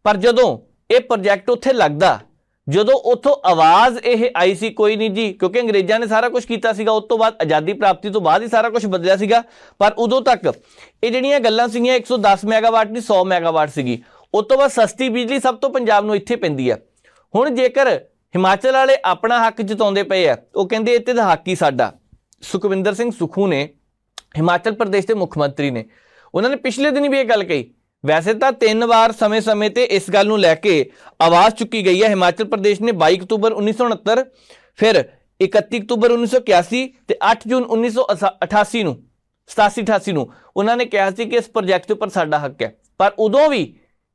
ਪਰ ਜਦੋਂ ਇਹ ਪ੍ਰੋਜੈਕਟ ਉੱਥੇ ਲੱਗਦਾ, ਜਦੋਂ ਉੱਥੋਂ ਆਵਾਜ਼ ਇਹ ਆਈ ਸੀ ਕੋਈ ਨਹੀਂ ਜੀ, ਕਿਉਂਕਿ ਅੰਗਰੇਜ਼ਾਂ ਨੇ ਸਾਰਾ ਕੁਝ ਕੀਤਾ ਸੀਗਾ, ਉਸ ਤੋਂ ਬਾਅਦ ਆਜ਼ਾਦੀ ਪ੍ਰਾਪਤੀ ਤੋਂ ਬਾਅਦ ਹੀ ਸਾਰਾ ਕੁਝ ਬਦਲਿਆ ਸੀਗਾ। ਪਰ ਉਦੋਂ ਤੱਕ ਇਹ ਜਿਹੜੀਆਂ ਗੱਲਾਂ ਸੀਗੀਆਂ 110 ਮੈਗਾਵਾਟ ਦੀ 100 ਮੈਗਾਵਾਟ ਸੀਗੀ। ਉਸ ਤੋਂ ਬਾਅਦ ਸਸਤੀ ਬਿਜਲੀ ਸਭ ਤੋਂ ਪੰਜਾਬ ਨੂੰ ਇੱਥੇ ਪੈਂਦੀ ਹੈ। ਹੁਣ ਜੇਕਰ ਹਿਮਾਚਲ ਵਾਲੇ ਆਪਣਾ ਹੱਕ ਜਤਾਉਂਦੇ ਪਏ ਆ, ਉਹ ਕਹਿੰਦੇ ਇੱਥੇ ਦਾ ਹੱਕ ਹੀ ਸਾਡਾ। ਸੁਖਵਿੰਦਰ ਸਿੰਘ ਸੁਖੂ ਨੇ, ਹਿਮਾਚਲ ਪ੍ਰਦੇਸ਼ ਦੇ ਮੁੱਖ ਮੰਤਰੀ ਨੇ, ਉਹਨਾਂ ਨੇ ਪਿਛਲੇ ਦਿਨ ਵੀ ਇਹ ਗੱਲ ਕਹੀ। ਵੈਸੇ ਤਾਂ 3 ਵਾਰ ਸਮੇਂ-ਸਮੇਂ ਤੇ ਇਸ ਗੱਲ ਨੂੰ ਲੈ ਕੇ ਆਵਾਜ਼ ਚੁੱਕੀ ਗਈ ਹੈ। ਹਿਮਾਚਲ ਪ੍ਰਦੇਸ਼ ਨੇ 22 ਅਕਤੂਬਰ 1969, ਫਿਰ 31 ਅਕਤੂਬਰ 1981 ਤੇ 8 ਜੂਨ 1988 ਨੂੰ 87-88 ਨੂੰ ਉਹਨਾਂ ਨੇ ਕਿਹਾ ਸੀ ਕਿ ਇਸ ਪ੍ਰੋਜੈਕਟ ਉੱਪਰ ਸਾਡਾ ਹੱਕ ਹੈ। ਪਰ ਉਦੋਂ ਵੀ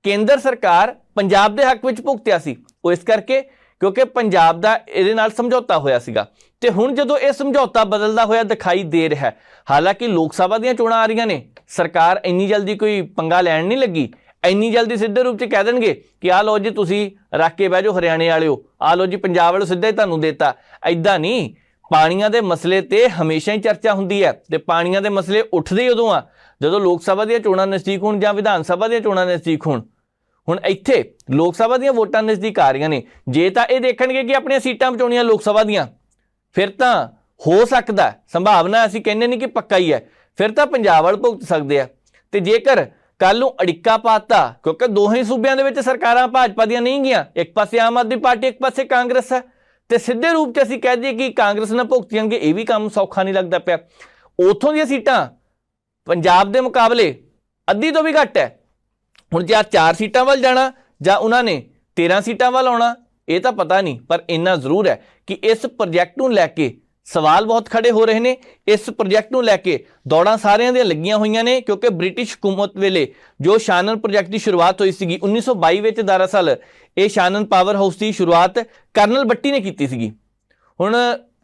ਕੇਂਦਰ ਸਰਕਾਰ ਪੰਜਾਬ ਦੇ ਹੱਕ ਵਿੱਚ ਭੁਗਤਿਆ ਸੀ। ਉਹ ਇਸ ਕਰਕੇ ਕਿਉਂਕਿ ਪੰਜਾਬ ਦਾ ਇਹਦੇ ਨਾਲ ਸਮਝੌਤਾ ਹੋਇਆ ਸੀਗਾ ਤੇ ਹੁਣ ਜਦੋਂ ਇਹ ਸਮਝੌਤਾ ਬਦਲਦਾ ਹੋਇਆ ਦਿਖਾਈ ਦੇ ਰਿਹਾ, ਹਾਲਾਂਕਿ ਲੋਕ ਸਭਾ ਦੀਆਂ ਚੋਣਾਂ ਆ ਰਹੀਆਂ ਨੇ, ਸਰਕਾਰ ਇੰਨੀ ਜਲਦੀ ਕੋਈ ਪੰਗਾ ਲੈਣ ਨਹੀਂ ਲੱਗੀ, ਇੰਨੀ ਜਲਦੀ ਸਿੱਧੇ ਰੂਪ 'ਚ ਕਹਿ ਦੇਣਗੇ ਕਿ ਆਹ ਲਓ ਜੀ ਤੁਸੀਂ ਰੱਖ ਕੇ ਬਹਿ ਜਾਓ ਹਰਿਆਣੇ ਵਾਲਿਓ, ਆਹ ਲਓ ਜੀ ਪੰਜਾਬ ਵਾਲਿਓ ਸਿੱਧਾ ਹੀ ਤੁਹਾਨੂੰ ਦੇਤਾ। ਐਦਾਂ ਨਹੀਂ, ਪਾਣੀਆਂ ਦੇ ਮਸਲੇ ਤੇ ਹਮੇਸ਼ਾ ਹੀ ਚਰਚਾ ਹੁੰਦੀ ਹੈ ਤੇ ਪਾਣੀਆਂ ਦੇ ਮਸਲੇ ਉੱਠਦੇ ਹੀ ਉਦੋਂ ਆ ਜਦੋਂ ਲੋਕ ਸਭਾ ਦੀਆਂ ਚੋਣਾਂ ਨਜ਼ਦੀਕ ਹੋਣ ਜਾਂ ਵਿਧਾਨ ਸਭਾ ਦੀਆਂ ਚੋਣਾਂ ਨਜ਼ਦੀਕ ਹੋਣ। ਹੁਣ ਇੱਥੇ ਲੋਕ ਸਭਾ ਦੀਆਂ ਵੋਟਾਂ ਨਜ਼ਦੀਕ ਆ ਰਹੀਆਂ ਨੇ, ਜੇ ਤਾਂ ਇਹ ਦੇਖਣਗੇ ਕਿ ਆਪਣੀਆਂ ਸੀਟਾਂ ਬਚਾਉਣੀਆਂ ਲੋਕ ਸਭਾ ਦੀਆਂ, ਫਿਰ ਤਾਂ ਹੋ ਸਕਦਾ, ਸੰਭਾਵਨਾ ਅਸੀਂ ਕਹਿੰਦੇ ਨਹੀਂ ਕਿ ਪੱਕਾ ਹੀ ਹੈ, ਫਿਰ ਤਾਂ ਪੰਜਾਬ ਵਾਲ ਭੁਗਤ ਸਕਦੇ ਆ। ਤੇ ਜੇਕਰ ਕੱਲ ਨੂੰ ਅੜਿੱਕਾ ਪਾਤਾ, ਕਿਉਂਕਿ ਦੋਹੇ ਸੂਬਿਆਂ ਦੇ ਵਿੱਚ ਸਰਕਾਰਾਂ ਭਾਜਪਾ ਦੀਆਂ ਨਹੀਂ ਗਈਆਂ, ਇੱਕ ਪਾਸੇ ਆਮ ਆਦਮੀ ਪਾਰਟੀ, ਇੱਕ ਪਾਸੇ ਕਾਂਗਰਸ ਹੈ, ਤੇ ਸਿੱਧੇ ਰੂਪ 'ਚ ਅਸੀਂ ਕਹਿ ਦਈਏ ਕਿ ਕਾਂਗਰਸ ਨਾਲ ਭੁਗਤ ਜਾਣਗੇ, ਇਹ ਵੀ ਕੰਮ ਸੌਖਾ ਨਹੀਂ ਲੱਗਦਾ ਪਿਆ। ਉੱਥੋਂ ਦੀਆਂ ਸੀਟਾਂ ਪੰਜਾਬ ਦੇ ਮੁਕਾਬਲੇ ਅੱਧੀ ਤੋਂ ਵੀ ਘੱਟ ਹੈ। ਹੁਣ ਜਾਂ 4 ਸੀਟਾਂ ਵੱਲ ਜਾਣਾ ਜਾਂ ਉਹਨਾਂ ਨੇ 13 ਸੀਟਾਂ ਵੱਲ ਆਉਣਾ, ਇਹ ਤਾਂ ਪਤਾ ਨਹੀਂ, ਪਰ ਇੰਨਾ ਜ਼ਰੂਰ ਹੈ ਕਿ ਇਸ ਪ੍ਰੋਜੈਕਟ ਨੂੰ ਲੈ ਕੇ ਸਵਾਲ ਬਹੁਤ ਖੜੇ ਹੋ ਰਹੇ ਨੇ। ਇਸ ਪ੍ਰੋਜੈਕਟ ਨੂੰ ਲੈ ਕੇ ਦੌੜਾਂ ਸਾਰਿਆਂ ਦੀਆਂ ਲੱਗੀਆਂ ਹੋਈਆਂ ਨੇ, ਕਿਉਂਕਿ ਬ੍ਰਿਟਿਸ਼ ਹਕੂਮਤ ਵੇਲੇ ਜੋ ਸ਼ਾਨਨ ਪ੍ਰੋਜੈਕਟ ਦੀ ਸ਼ੁਰੂਆਤ ਹੋਈ ਸੀਗੀ 1922 ਵਿੱਚ, ਦਰਅਸਲ ਇਹ ਸ਼ਾਨਨ ਪਾਵਰ ਹਾਊਸ ਦੀ ਸ਼ੁਰੂਆਤ ਕਰਨਲ ਬੱਟੀ ਨੇ ਕੀਤੀ ਸੀਗੀ। ਹੁਣ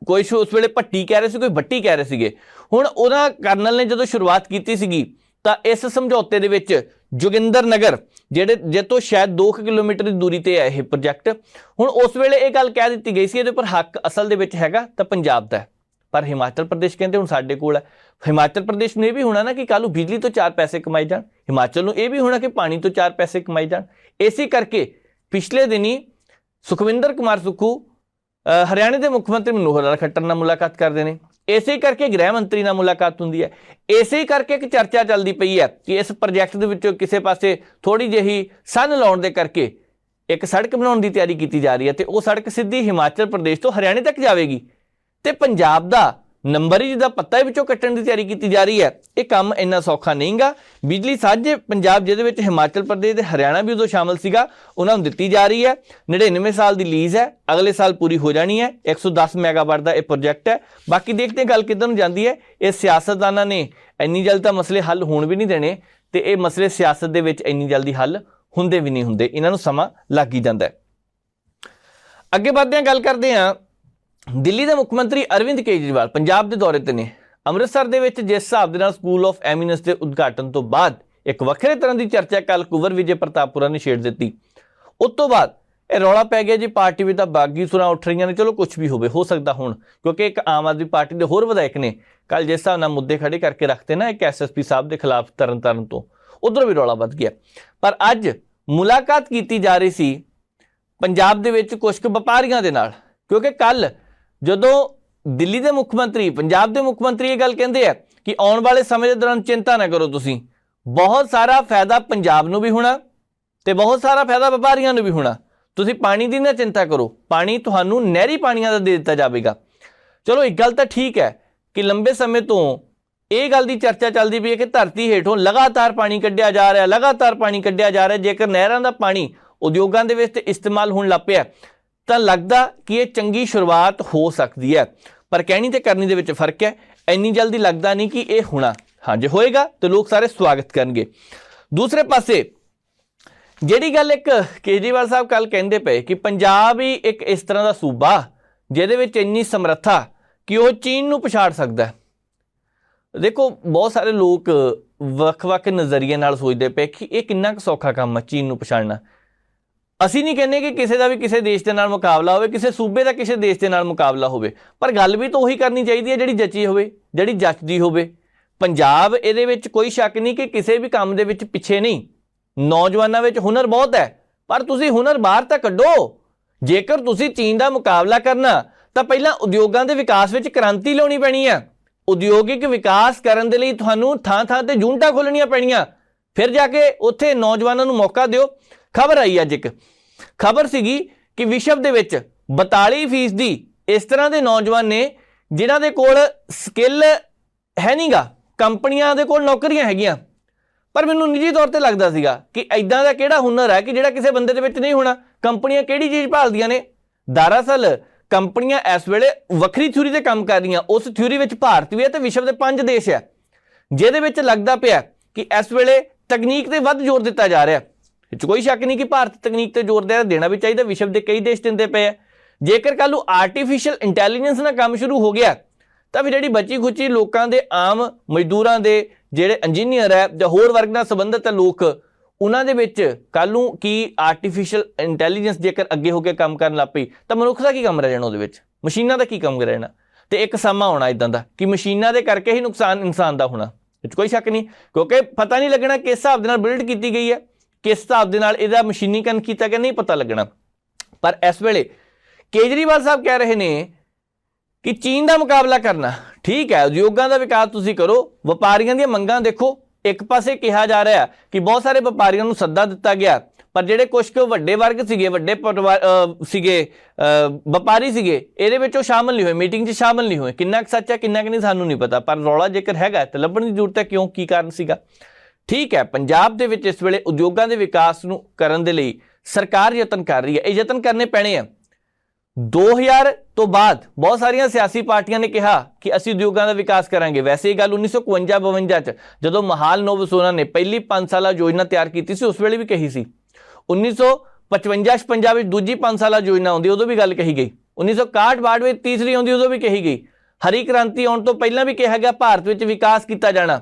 ਕੋਈ ਉਸ ਵੇਲੇ ਭੱਟੀ ਕਹਿ ਰਹੇ ਸੀ, ਕੋਈ ਬੱਟੀ ਕਹਿ ਰਹੇ ਸੀਗੇ। ਹੁਣ ਉਹਨਾਂ ਕਰਨਲ ਨੇ ਜਦੋਂ ਸ਼ੁਰੂਆਤ ਕੀਤੀ ਸੀਗੀ ਤਾਂ ਇਸ ਸਮਝੌਤੇ ਦੇ ਵਿੱਚ ਜੋਗਿੰਦਰ ਨਗਰ ਜੇ ਤੋਂ ਸ਼ਾਇਦ 2 ਕਿਲੋਮੀਟਰ ਦੀ ਦੂਰੀ ਤੇ ਹੈ ਇਹ ਪ੍ਰੋਜੈਕਟ। ਹੁਣ ਉਸ ਵੇਲੇ ਇਹ ਗੱਲ ਕਹਿ ਦਿੱਤੀ ਗਈ ਸੀ ਇਹਦੇ ਉੱਪਰ ਹੱਕ ਅਸਲ ਦੇ ਵਿੱਚ ਹੈਗਾ ਤਾਂ ਪੰਜਾਬ ਦਾ ਹੈ, ਪਰ ਹਿਮਾਚਲ ਪ੍ਰਦੇਸ਼ ਕਹਿੰਦੇ ਹੁਣ ਸਾਡੇ ਕੋਲ ਹੈ। ਹਿਮਾਚਲ ਪ੍ਰਦੇਸ਼ ਨੂੰ ਇਹ ਵੀ ਹੋਣਾ ਨਾ ਕਿ ਕੱਲ੍ਹ ਨੂੰ ਬਿਜਲੀ ਤੋਂ 4 ਪੈਸੇ ਕਮਾਏ ਜਾਣ, ਹਿਮਾਚਲ ਨੂੰ ਇਹ ਵੀ ਹੋਣਾ ਕਿ ਪਾਣੀ ਤੋਂ 4 ਪੈਸੇ ਕਮਾਏ ਜਾਣ। ਇਸੇ ਕਰਕੇ ਪਿਛਲੇ ਦਿਨੀ ਸੁਖਵਿੰਦਰ ਕੁਮਾਰ ਸੁੱਖੂ ਹਰਿਆਣੇ ਦੇ ਮੁੱਖ ਮੰਤਰੀ ਮਨੋਹਰ ਲਾਲ ਖੱਟਰ ਨਾਲ ਮੁਲਾਕਾਤ ਕਰਦੇ ਨੇ, ਇਸੇ ਕਰਕੇ ਗ੍ਰਹਿ ਮੰਤਰੀ ਨਾਲ ਮੁਲਾਕਾਤ ਹੁੰਦੀ ਹੈ, ਇਸੇ ਕਰਕੇ ਇੱਕ ਚਰਚਾ ਚੱਲਦੀ ਪਈ ਹੈ ਕਿ ਇਸ ਪ੍ਰੋਜੈਕਟ ਦੇ ਵਿੱਚੋਂ ਕਿਸੇ ਪਾਸੇ ਥੋੜ੍ਹੀ ਜਿਹੀ ਸੰਨ ਲਾਉਣ ਦੇ ਕਰਕੇ ਇੱਕ ਸੜਕ ਬਣਾਉਣ ਦੀ ਤਿਆਰੀ ਕੀਤੀ ਜਾ ਰਹੀ ਹੈ ਤੇ ਉਹ ਸੜਕ ਸਿੱਧੀ ਹਿਮਾਚਲ ਪ੍ਰਦੇਸ਼ ਤੋਂ ਹਰਿਆਣੇ ਤੱਕ ਜਾਵੇਗੀ ਤੇ ਪੰਜਾਬ ਦਾ ਨੰਬਰ ਹੀ ਜਿਹਦਾ ਪੱਤਾ ਵਿੱਚੋਂ ਕੱਟਣ ਦੀ ਤਿਆਰੀ ਕੀਤੀ ਜਾ ਰਹੀ ਹੈ। ਇਹ ਕੰਮ ਇੰਨਾ ਸੌਖਾ ਨਹੀਂਗਾ। ਬਿਜਲੀ ਸਾਂਝੇ ਪੰਜਾਬ ਜਿਹਦੇ ਵਿੱਚ ਹਿਮਾਚਲ ਪ੍ਰਦੇਸ਼ ਤੇ ਹਰਿਆਣਾ ਵੀ ਉਦੋਂ ਸ਼ਾਮਲ ਸੀਗਾ, ਉਹਨਾਂ ਨੂੰ ਦਿੱਤੀ ਜਾ ਰਹੀ ਹੈ। 99 ਸਾਲ ਦੀ ਲੀਜ਼ ਹੈ, ਅਗਲੇ ਸਾਲ ਪੂਰੀ ਹੋ ਜਾਣੀ ਹੈ। 110 ਮੈਗਾਵਾਟ ਦਾ ਇਹ ਪ੍ਰੋਜੈਕਟ ਹੈ। ਬਾਕੀ ਦੇਖਦੇ ਗੱਲ ਕਿੱਧਰ ਨੂੰ ਜਾਂਦੀ ਹੈ। ਇਹ ਸਿਆਸਤਦਾਨਾਂ ਨੇ ਇੰਨੀ ਜਲਦੀ ਤਾਂ ਮਸਲੇ ਹੱਲ ਹੋਣ ਵੀ ਨਹੀਂ ਦੇਣੇ ਤੇ ਇਹ ਮਸਲੇ ਸਿਆਸਤ ਦੇ ਵਿੱਚ ਇੰਨੀ ਜਲਦੀ ਹੱਲ ਹੁੰਦੇ ਵੀ ਨਹੀਂ ਹੁੰਦੇ, ਇਹਨਾਂ ਨੂੰ ਸਮਾਂ ਲੱਗ ਹੀ ਜਾਂਦਾ ਹੈ। ਅੱਗੇ ਵਧਦੇ ਹਾਂ, ਗੱਲ ਕਰਦੇ ਹਾਂ ਦਿੱਲੀ ਦੇ ਮੁੱਖ ਮੰਤਰੀ ਅਰਵਿੰਦ ਕੇਜਰੀਵਾਲ ਪੰਜਾਬ ਦੇ ਦੌਰੇ ਤੇ ਨੇ। ਅੰਮ੍ਰਿਤਸਰ ਦੇ ਵਿੱਚ ਜਿਸ ਹਿਸਾਬ ਦੇ ਨਾਲ ਸਕੂਲ ਆਫ ਐਮੀਨੈਂਸ ਦੇ ਉਦਘਾਟਨ ਤੋਂ ਬਾਅਦ ਇੱਕ ਵੱਖਰੇ ਤਰ੍ਹਾਂ ਦੀ ਚਰਚਾ ਕੱਲ ਕੁੰਵਰ ਵਿਜੇ ਪ੍ਰਤਾਪਪੁਰਾ ਨੇ ਛੇੜ ਦਿੱਤੀ। ਉਸ ਤੋਂ ਬਾਅਦ ਇਹ ਰੌਲਾ ਪੈ ਗਿਆ ਜੀ ਪਾਰਟੀ ਵਿੱਚ ਤਾਂ ਬਾਗੀ ਸੁਰਾਂ ਉੱਠ ਰਹੀਆਂ ਨੇ। ਚਲੋ ਕੁਝ ਵੀ ਹੋਵੇ, ਹੋ ਸਕਦਾ ਹੁਣ, ਕਿਉਂਕਿ ਇੱਕ ਆਮ ਆਦਮੀ ਪਾਰਟੀ ਦੇ ਹੋਰ ਵਿਧਾਇਕ ਨੇ ਕੱਲ ਜਿਸ ਹਿਸਾਬ ਨਾਲ ਮੁੱਦੇ ਖੜੇ ਕਰਕੇ ਰੱਖਤੇ ਨਾ ਇੱਕ ਐਸਐਸਪੀ ਸਾਹਿਬ ਦੇ ਖਿਲਾਫ ਤਰਨਤਾਰਨ ਤੋਂ, ਉਧਰੋਂ ਵੀ ਰੌਲਾ ਵੱਧ ਗਿਆ। ਪਰ ਅੱਜ ਮੁਲਾਕਾਤ ਕੀਤੀ ਜਾ ਰਹੀ ਸੀ ਪੰਜਾਬ ਦੇ ਵਿੱਚ ਕੁਝ ਕੁ ਵਪਾਰੀਆਂ ਦੇ ਨਾਲ, ਕਿਉਂਕਿ ਕੱਲ ਜਦੋਂ ਦਿੱਲੀ ਦੇ ਮੁੱਖ ਮੰਤਰੀ ਪੰਜਾਬ ਦੇ ਮੁੱਖ ਮੰਤਰੀ ਇਹ ਗੱਲ ਕਹਿੰਦੇ ਆ ਕਿ ਆਉਣ ਵਾਲੇ ਸਮੇਂ ਦੇ ਦੌਰਾਨ ਚਿੰਤਾ ਨਾ ਕਰੋ, ਤੁਸੀਂ ਬਹੁਤ ਸਾਰਾ ਫਾਇਦਾ ਪੰਜਾਬ ਨੂੰ ਵੀ ਹੋਣਾ ਤੇ ਬਹੁਤ ਸਾਰਾ ਫਾਇਦਾ ਵਪਾਰੀਆਂ ਨੂੰ ਵੀ ਹੋਣਾ, ਤੁਸੀਂ ਪਾਣੀ ਦੀ ਨਾ ਚਿੰਤਾ ਕਰੋ, ਪਾਣੀ ਤੁਹਾਨੂੰ ਨਹਿਰੀ ਪਾਣੀਆਂ ਦਾ ਦੇ ਦਿੱਤਾ ਜਾਵੇਗਾ। ਚਲੋ ਇੱਕ ਗੱਲ ਤਾਂ ਠੀਕ ਹੈ ਕਿ ਲੰਬੇ ਸਮੇਂ ਤੋਂ ਇਹ ਗੱਲ ਦੀ ਚਰਚਾ ਚੱਲਦੀ ਪਈ ਹੈ ਕਿ ਧਰਤੀ ਹੇਠੋਂ ਲਗਾਤਾਰ ਪਾਣੀ ਕੱਢਿਆ ਜਾ ਰਿਹਾ, ਲਗਾਤਾਰ ਪਾਣੀ ਕੱਢਿਆ ਜਾ ਰਿਹਾ। ਜੇਕਰ ਨਹਿਰਾਂ ਦਾ ਪਾਣੀ ਉਦਯੋਗਾਂ ਦੇ ਵਿੱਚ ਇਸਤੇਮਾਲ ਹੋਣ ਲੱਗ ਪਿਆ ਤਾਂ ਲੱਗਦਾ ਕਿ ਇਹ ਚੰਗੀ ਸ਼ੁਰੂਆਤ ਹੋ ਸਕਦੀ ਹੈ, ਪਰ ਕਹਿਣੀ ਤੇ ਕਰਨੀ ਦੇ ਵਿੱਚ ਫਰਕ ਹੈ। ਇੰਨੀ ਜਲਦੀ ਲੱਗਦਾ ਨਹੀਂ ਕਿ ਇਹ ਹੋਣਾ। ਹਾਂ, ਜੇ ਹੋਏਗਾ ਤਾਂ ਲੋਕ ਸਾਰੇ ਸਵਾਗਤ ਕਰਨਗੇ। ਦੂਸਰੇ ਪਾਸੇ ਜਿਹੜੀ ਗੱਲ ਇੱਕ ਕੇਜਰੀਵਾਲ ਸਾਹਿਬ ਕੱਲ ਕਹਿੰਦੇ ਪਏ ਕਿ ਪੰਜਾਬ ਹੀ ਇੱਕ ਇਸ ਤਰ੍ਹਾਂ ਦਾ ਸੂਬਾ ਜਿਹਦੇ ਵਿੱਚ ਇੰਨੀ ਸਮਰੱਥਾ ਕਿ ਉਹ ਚੀਨ ਨੂੰ ਪਛਾੜ ਸਕਦਾ। ਦੇਖੋ, ਬਹੁਤ ਸਾਰੇ ਲੋਕ ਵੱਖ-ਵੱਖ ਨਜ਼ਰੀਏ ਨਾਲ ਸੋਚਦੇ ਪਏ ਕਿ ਇਹ ਕਿੰਨਾ ਕੁ ਸੌਖਾ ਕੰਮ ਹੈ ਚੀਨ ਨੂੰ ਪਛਾੜਨਾ। ਅਸੀਂ ਨਹੀਂ ਕਹਿੰਦੇ ਕਿ ਕਿਸੇ ਦਾ ਵੀ ਕਿਸੇ ਦੇਸ਼ ਦੇ ਨਾਲ ਮੁਕਾਬਲਾ ਹੋਵੇ, ਕਿਸੇ ਸੂਬੇ ਦਾ ਕਿਸੇ ਦੇਸ਼ ਦੇ ਨਾਲ ਮੁਕਾਬਲਾ ਹੋਵੇ, ਪਰ ਗੱਲ ਵੀ ਤਾਂ ਉਹੀ ਕਰਨੀ ਚਾਹੀਦੀ ਹੈ ਜਿਹੜੀ ਜੱਚੀ ਹੋਵੇ, ਜਿਹੜੀ ਜੱਚਦੀ ਹੋਵੇ। ਪੰਜਾਬ ਇਹਦੇ ਵਿੱਚ ਕੋਈ ਸ਼ੱਕ ਨਹੀਂ ਕਿ ਕਿਸੇ ਵੀ ਕੰਮ ਦੇ ਵਿੱਚ ਪਿੱਛੇ ਨਹੀਂ। ਨੌਜਵਾਨਾਂ ਵਿੱਚ ਹੁਨਰ ਬਹੁਤ ਹੈ, ਪਰ ਤੁਸੀਂ ਹੁਨਰ ਬਾਹਰ ਤਾਂ ਕੱਢੋ। ਜੇਕਰ ਤੁਸੀਂ ਚੀਨ ਦਾ ਮੁਕਾਬਲਾ ਕਰਨਾ ਤਾਂ ਪਹਿਲਾਂ ਉਦਯੋਗਾਂ ਦੇ ਵਿਕਾਸ ਵਿੱਚ ਕ੍ਰਾਂਤੀ ਲਿਆਉਣੀ ਪੈਣੀ ਹੈ। ਉਦਯੋਗਿਕ ਵਿਕਾਸ ਕਰਨ ਦੇ ਲਈ ਤੁਹਾਨੂੰ ਥਾਂ-ਥਾਂ ਤੇ ਯੂਨਿਟਾਂ ਖੋਲ੍ਹਣੀਆਂ ਪੈਣੀਆਂ, ਫਿਰ ਜਾ ਕੇ ਉੱਥੇ ਨੌਜਵਾਨਾਂ ਨੂੰ ਮੌਕਾ ਦਿਓ। ਖਬਰ ਆਈ ਅੱਜ, ਇੱਕ ਖਬਰ ਸੀਗੀ ਕਿ ਵਿਸ਼ਵ ਦੇ ਵਿੱਚ 42% ਇਸ ਤਰ੍ਹਾਂ ਦੇ ਨੌਜਵਾਨ ਨੇ ਜਿਨ੍ਹਾਂ ਦੇ ਕੋਲ ਸਕਿੱਲ ਹੈ ਨਹੀਂਗਾ, ਕੰਪਨੀਆਂ ਦੇ ਕੋਲ ਨੌਕਰੀਆਂ ਹੈਗੀਆਂ, ਪਰ ਮੈਨੂੰ ਨਿੱਜੀ ਤੌਰ ਤੇ ਲੱਗਦਾ ਸੀਗਾ ਕਿ ਐਦਾਂ ਦਾ ਕਿਹੜਾ ਹੁਨਰ ਹੈ ਕਿ ਜਿਹੜਾ ਕਿਸੇ ਬੰਦੇ ਦੇ ਵਿੱਚ ਨਹੀਂ ਹੋਣਾ। ਕੰਪਨੀਆਂ ਕਿਹੜੀ ਚੀਜ਼ ਭਾਲਦੀਆਂ ਨੇ? ਦਰਅਸਲ ਕੰਪਨੀਆਂ ਇਸ ਵੇਲੇ ਵੱਖਰੀ ਥਿਊਰੀ ਤੇ ਕੰਮ ਕਰ ਰਹੀਆਂ। ਉਸ ਥਿਊਰੀ ਵਿੱਚ ਭਾਰਤ ਵੀ ਹੈ ਤੇ ਵਿਸ਼ਵ ਦੇ 5 ਦੇਸ਼ ਹੈ, ਜਿਹਦੇ ਵਿੱਚ ਲੱਗਦਾ ਪਿਆ ਕਿ ਇਸ ਵੇਲੇ ਤਕਨੀਕ ਤੇ ਵੱਧ ਜ਼ੋਰ ਦਿੱਤਾ ਜਾ ਰਿਹਾ। ਇਹ 'ਚ ਕੋਈ ਸ਼ੱਕ ਨਹੀਂ ਕਿ ਭਾਰਤ ਤਕਨੀਕ ਤੇ ਜ਼ੋਰ ਦੇਣਾ ਵੀ ਚਾਹੀਦਾ, ਵਿਸ਼ਵ ਦੇ ਕਈ ਦੇਸ਼ ਦਿੰਦੇ ਪਏ ਆ। ਜੇਕਰ ਕੱਲ੍ਹ ਨੂੰ ਆਰਟੀਫਿਸ਼ੀਅਲ ਇੰਟੈਲੀਜੈਂਸ ਨਾਲ ਕੰਮ ਸ਼ੁਰੂ ਹੋ ਗਿਆ ਤਾਂ ਫਿਰ ਜਿਹੜੀ ਬਚੀ ਖੁਚੀ ਲੋਕਾਂ ਦੇ, ਆਮ ਮਜ਼ਦੂਰਾਂ ਦੇ, ਜਿਹੜੇ ਇੰਜੀਨੀਅਰ ਹੈ ਜਾਂ ਹੋਰ ਵਰਗ ਨਾਲ ਸੰਬੰਧਿਤ ਲੋਕ, ਉਹਨਾਂ ਦੇ ਵਿੱਚ ਕੱਲ੍ਹ ਨੂੰ ਕੀ ਆਰਟੀਫਿਸ਼ੀਅਲ ਇੰਟੈਲੀਜੈਂਸ ਜੇਕਰ ਅੱਗੇ ਹੋ ਕੇ ਕੰਮ ਕਰਨ ਲੱਗ ਪਈ ਤਾਂ ਮਨੁੱਖ ਦਾ ਕੀ ਕੰਮ ਰਹਿ ਜਾਣਾ, ਉਹਦੇ ਵਿੱਚ ਮਸ਼ੀਨਾਂ ਦਾ ਕੀ ਕੰਮ ਰਹਿਣਾ। ਤੇ ਇੱਕ ਸਮਾਂ ਆਉਣਾ ਇੱਦਾਂ ਦਾ ਕਿ ਮਸ਼ੀਨਾਂ ਦੇ ਕਰਕੇ ਹੀ ਨੁਕਸਾਨ ਇਨਸਾਨ ਦਾ ਹੋਣਾ, ਇਹ 'ਚ ਕੋਈ ਸ਼ੱਕ ਨਹੀਂ, ਕਿਉਂਕਿ ਪਤਾ ਨਹੀਂ ਲੱਗਣਾ ਕਿਸ ਹਿਸਾਬ ਦੇ ਨਾਲ ਬਿਲਡ ਕੀਤੀ ਗਈ ਹੈ, ਕਿਸ ਹਿਸਾਬ ਦੇ ਨਾਲ ਇਹਦਾ ਮਸ਼ੀਨੀਕਰਨ ਕੀਤਾ ਗਿਆ, ਨਹੀਂ ਪਤਾ ਲੱਗਣਾ। ਪਰ ਇਸ ਵੇਲੇ ਕੇਜਰੀਵਾਲ ਸਾਹਿਬ ਕਹਿ ਰਹੇ ਨੇ ਕਿ ਚੀਨ ਦਾ ਮੁਕਾਬਲਾ ਕਰਨਾ ਠੀਕ ਹੈ, ਉਦਯੋਗਾਂ ਦਾ ਵਿਕਾਸ ਤੁਸੀਂ ਕਰੋ, ਵਪਾਰੀਆਂ ਦੀਆਂ ਮੰਗਾਂ ਦੇਖੋ। ਇੱਕ ਪਾਸੇ ਕਿਹਾ ਜਾ ਰਿਹਾ ਕਿ ਬਹੁਤ ਸਾਰੇ ਵਪਾਰੀਆਂ ਨੂੰ ਸੱਦਾ ਦਿੱਤਾ ਗਿਆ, ਪਰ ਜਿਹੜੇ ਕੁਝ ਕੁ ਵੱਡੇ ਵਰਗ ਸੀਗੇ, ਵੱਡੇ ਵਪਾਰੀ ਸੀਗੇ, ਇਹਦੇ ਵਿੱਚ ਉਹ ਸ਼ਾਮਲ ਨਹੀਂ ਹੋਏ, ਮੀਟਿੰਗ 'ਚ ਸ਼ਾਮਲ ਨਹੀਂ ਹੋਏ। ਕਿੰਨਾ ਕੁ ਸੱਚ ਹੈ ਕਿੰਨਾ ਕੁ ਨਹੀਂ ਸਾਨੂੰ ਨਹੀਂ ਪਤਾ, ਪਰ ਰੌਲਾ ਜੇਕਰ ਹੈਗਾ ਤਾਂ ਲੱਭਣ ਦੀ ਜ਼ਰੂਰਤ ਹੈ, ਕਿਉਂ, ਕੀ ਕਾਰਨ ਸੀਗਾ। ਠੀਕ ਹੈ, ਪੰਜਾਬ ਦੇ ਵਿੱਚ ਇਸ ਵੇਲੇ ਉਦਯੋਗਾਂ ਦੇ ਵਿਕਾਸ ਨੂੰ ਕਰਨ ਦੇ ਲਈ ਸਰਕਾਰ ਯਤਨ ਕਰ ਰਹੀ ਹੈ, ਇਹ ਯਤਨ ਕਰਨੇ ਪੈਣੇ ਆ। 2000 ਤੋਂ ਬਾਅਦ ਬਹੁਤ ਸਾਰੀਆਂ ਸਿਆਸੀ ਪਾਰਟੀਆਂ ਨੇ ਕਿਹਾ ਕਿ ਅਸੀਂ ਉਦਯੋਗਾਂ ਦਾ ਵਿਕਾਸ ਕਰਾਂਗੇ। ਵੈਸੇ ਇਹ ਗੱਲ 1951-52 'ਚ ਜਦੋਂ ਮਹਾਲ ਨੋਵਸੋਨਾ ਨੇ ਪਹਿਲੀ 5 ਸਾਲਾ ਯੋਜਨਾ ਤਿਆਰ ਕੀਤੀ ਸੀ, ਉਸ ਵੇਲੇ ਵੀ ਕਹੀ ਸੀ। 1955-56 ਵਿੱਚ ਦੂਜੀ 5 ਸਾਲਾ ਯੋਜਨਾ ਆਉਂਦੀ, ਉਦੋਂ ਵੀ ਗੱਲ ਕਹੀ ਗਈ। 1961-62 ਵਿੱਚ ਤੀਸਰੀ ਆਉਂਦੀ, ਉਦੋਂ ਵੀ ਕਹੀ ਗਈ। ਹਰੀ ਕ੍ਰਾਂਤੀ ਆਉਣ ਤੋਂ ਪਹਿਲਾਂ ਵੀ ਕਿਹਾ ਗਿਆ ਭਾਰਤ ਵਿੱਚ ਵਿਕਾਸ ਕੀਤਾ ਜਾਣਾ।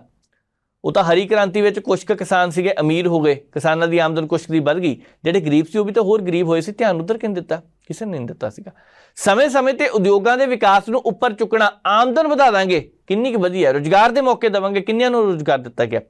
ਉਹ ਤਾਂ ਹਰੀ ਕ੍ਰਾਂਤੀ ਵਿੱਚ ਕੁਛ ਕੁ ਕਿਸਾਨ ਸੀਗੇ, ਅਮੀਰ ਹੋ ਗਏ, ਕਿਸਾਨਾਂ ਦੀ ਆਮਦਨ ਕੁਛ ਦੀ ਵੱਧ ਗਈ, ਜਿਹੜੇ ਗਰੀਬ ਸੀ ਉਹ ਵੀ ਤਾਂ ਹੋਰ ਗਰੀਬ ਹੋਏ ਸੀ। ਧਿਆਨ ਉੱਧਰ ਕਿਹਨੇ ਦਿੱਤਾ? ਕਿਸੇ ਨੇ ਨਹੀਂ ਦਿੱਤਾ ਸੀਗਾ। ਸਮੇਂ-ਸਮੇਂ ਤੇ ਉਦਯੋਗਾਂ ਦੇ ਵਿਕਾਸ ਨੂੰ ਉੱਪਰ ਚੁੱਕਣਾ, ਆਮਦਨ ਵਧਾ ਦਾਂਗੇ, ਕਿੰਨੀ ਕੁ ਵਧੀਆ, ਰੁਜ਼ਗਾਰ ਦੇ ਮੌਕੇ ਦੇਵਾਂਗੇ, ਕਿੰਨਿਆਂ ਨੂੰ ਰੁਜ਼ਗਾਰ ਦਿੱਤਾ ਗਿਆ।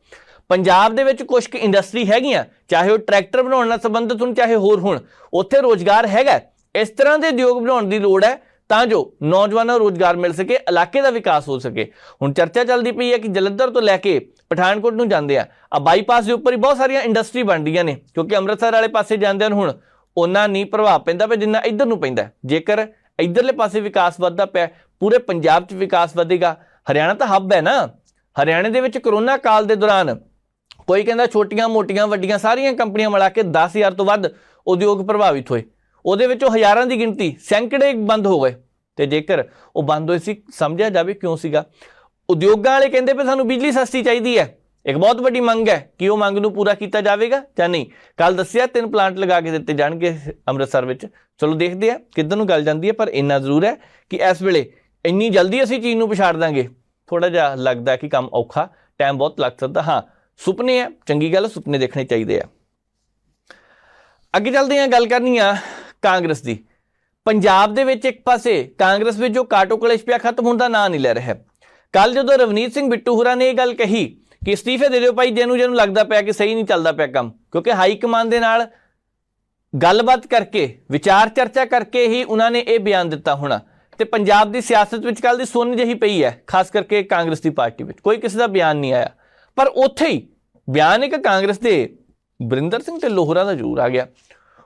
ਪੰਜਾਬ ਦੇ ਵਿੱਚ ਕੁਛ ਕੁ ਇੰਡਸਟਰੀ ਹੈਗੀਆਂ, ਚਾਹੇ ਉਹ ਟਰੈਕਟਰ ਬਣਾਉਣ ਨਾਲ ਸੰਬੰਧਿਤ ਹੋਣ, ਚਾਹੇ ਹੋਰ ਹੋਣ, ਉੱਥੇ ਰੁਜ਼ਗਾਰ ਹੈਗਾ। ਇਸ ਤਰ੍ਹਾਂ ਦੇ ਉਦਯੋਗ ਬਣਾਉਣ ਦੀ ਲੋੜ ਹੈ ਤਾਂ ਜੋ ਨੌਜਵਾਨਾਂ ਨੂੰ ਰੁਜ਼ਗਾਰ ਮਿਲ ਸਕੇ, ਇਲਾਕੇ ਦਾ ਵਿਕਾਸ ਹੋ ਸਕੇ। ਹੁਣ ਚਰਚਾ ਚੱਲਦੀ ਪਈ ਹੈ ਕਿ ਜਲੰਧਰ ਤੋਂ ਲੈ ਕੇ ਪਠਾਨਕੋਟ ਨੂੰ ਜਾਂਦੇ ਆ ਬਾਈਪਾਸ ਦੇ ਉੱਪਰ ਹੀ ਬਹੁਤ ਸਾਰੀਆਂ ਇੰਡਸਟਰੀ ਬਣ ਰਹੀਆਂ ਨੇ, ਕਿਉਂਕਿ ਅੰਮ੍ਰਿਤਸਰ ਵਾਲੇ ਪਾਸੇ ਜਾਂਦੇ ਹਨ ਹੁਣ ਉਹਨਾਂ ਨਹੀਂ ਪ੍ਰਭਾਵ ਪੈਂਦਾ ਪਿਆ ਜਿੰਨਾ ਇੱਧਰ ਨੂੰ ਪੈਂਦਾ। ਜੇਕਰ ਇੱਧਰਲੇ ਪਾਸੇ ਵਿਕਾਸ ਵੱਧਦਾ ਪਿਆ, ਪੂਰੇ ਪੰਜਾਬ 'ਚ ਵਿਕਾਸ ਵਧੇਗਾ। ਹਰਿਆਣਾ ਤਾਂ ਹੱਬ ਹੈ ਨਾ। ਹਰਿਆਣੇ ਦੇ ਵਿੱਚ ਕਰੋਨਾ ਕਾਲ ਦੇ ਦੌਰਾਨ ਕੋਈ ਕਹਿੰਦਾ ਛੋਟੀਆਂ ਮੋਟੀਆਂ ਵੱਡੀਆਂ ਸਾਰੀਆਂ ਕੰਪਨੀਆਂ ਮਿਲਾ ਕੇ 10,000 ਤੋਂ ਵੱਧ ਉਦਯੋਗ ਪ੍ਰਭਾਵਿਤ ਹੋਏ, ਉਹਦੇ ਵਿੱਚੋਂ ਹਜ਼ਾਰਾਂ ਦੀ ਗਿਣਤੀ, ਸੈਂਕੜੇ ਬੰਦ ਹੋ ਗਏ। ਤੇ ਜੇਕਰ ਉਹ ਬੰਦ ਹੋਏ ਸੀ, ਸਮਝਿਆ ਜਾਵੇ ਕਿਉਂ ਸੀਗਾ। ਉਦਯੋਗਾਂ ਵਾਲੇ ਕਹਿੰਦੇ ਵੀ ਸਾਨੂੰ ਬਿਜਲੀ ਸਸਤੀ ਚਾਹੀਦੀ ਹੈ, ਇੱਕ ਬਹੁਤ ਵੱਡੀ ਮੰਗ ਹੈ, ਕਿ ਉਹ ਮੰਗ ਨੂੰ ਪੂਰਾ ਕੀਤਾ ਜਾਵੇਗਾ ਜਾਂ ਨਹੀਂ। ਕੱਲ ਦੱਸਿਆ 3 ਪਲਾਂਟ ਲਗਾ ਕੇ ਦਿੱਤੇ ਜਾਣਗੇ ਅੰਮ੍ਰਿਤਸਰ ਵਿੱਚ। ਚਲੋ ਦੇਖਦੇ ਆ ਕਿੱਧਰ ਨੂੰ ਗੱਲ ਜਾਂਦੀ ਹੈ, ਪਰ ਇੰਨਾ ਜ਼ਰੂਰ ਹੈ ਕਿ ਇਸ ਵੇਲੇ ਇੰਨੀ ਜਲਦੀ ਅਸੀਂ ਚੀਜ਼ ਨੂੰ ਪਛਾੜ ਦਾਂਗੇ, ਥੋੜਾ ਜਿਹਾ ਲੱਗਦਾ ਕਿ ਕੰਮ ਔਖਾ, ਟਾਈਮ ਬਹੁਤ ਲੱਗ ਸਕਦਾ। ਹਾਂ, ਸੁਪਨੇ ਆ, ਚੰਗੀ ਗੱਲ, ਸੁਪਨੇ ਦੇਖਣੇ ਚਾਹੀਦੇ ਆ। ਅੱਗੇ ਚੱਲਦੇ ਹਾਂ, ਗੱਲ ਕਰਨੀ ਆ ਕਾਂਗਰਸ ਦੀ। ਪੰਜਾਬ ਦੇ ਵਿੱਚ ਇੱਕ ਪਾਸੇ ਕਾਂਗਰਸ ਵਿੱਚ ਜੋ ਕਾਟੋ ਕਲੇਸ਼ ਪਿਆ, ਖਤਮ ਹੋਣ ਦਾ ਨਾਂ ਨਹੀਂ ਲੈ ਰਿਹਾ। ਕੱਲ ਜਦੋਂ ਰਵਨੀਤ ਸਿੰਘ ਬਿੱਟੂ ਹੋਰਾਂ ਨੇ ਇਹ ਗੱਲ ਕਹੀ ਕਿ ਅਸਤੀਫੇ ਦੇ ਦਿਓ ਭਾਈ, ਜਿਹਨੂੰ ਲੱਗਦਾ ਪਿਆ ਕਿ ਸਹੀ ਨਹੀਂ ਚੱਲਦਾ ਪਿਆ ਕੰਮ, ਕਿਉਂਕਿ ਹਾਈ ਕਮਾਨ ਦੇ ਨਾਲ ਗੱਲਬਾਤ ਕਰਕੇ, ਵਿਚਾਰ ਚਰਚਾ ਕਰਕੇ ਹੀ ਉਹਨਾਂ ਨੇ ਇਹ ਬਿਆਨ ਦਿੱਤਾ ਹੋਣਾ। ਤੇ ਪੰਜਾਬ ਦੀ ਸਿਆਸਤ ਵਿੱਚ ਕੱਲ ਦੀ ਸੁੰਨ ਜਿਹੀ ਪਈ ਹੈ, ਖਾਸ ਕਰਕੇ ਕਾਂਗਰਸ ਦੀ ਪਾਰਟੀ ਵਿੱਚ ਕੋਈ ਕਿਸੇ ਦਾ ਬਿਆਨ ਨਹੀਂ ਆਇਆ। ਪਰ ਉੱਥੇ ਹੀ ਬਿਆਨ ਇੱਕ ਕਾਂਗਰਸ ਦੇ ਬਰਿੰਦਰ ਸਿੰਘ ਢਿੱਲੋਂ ਹੋਰਾਂ ਦਾ ਜ਼ਰੂਰ ਆ ਗਿਆ।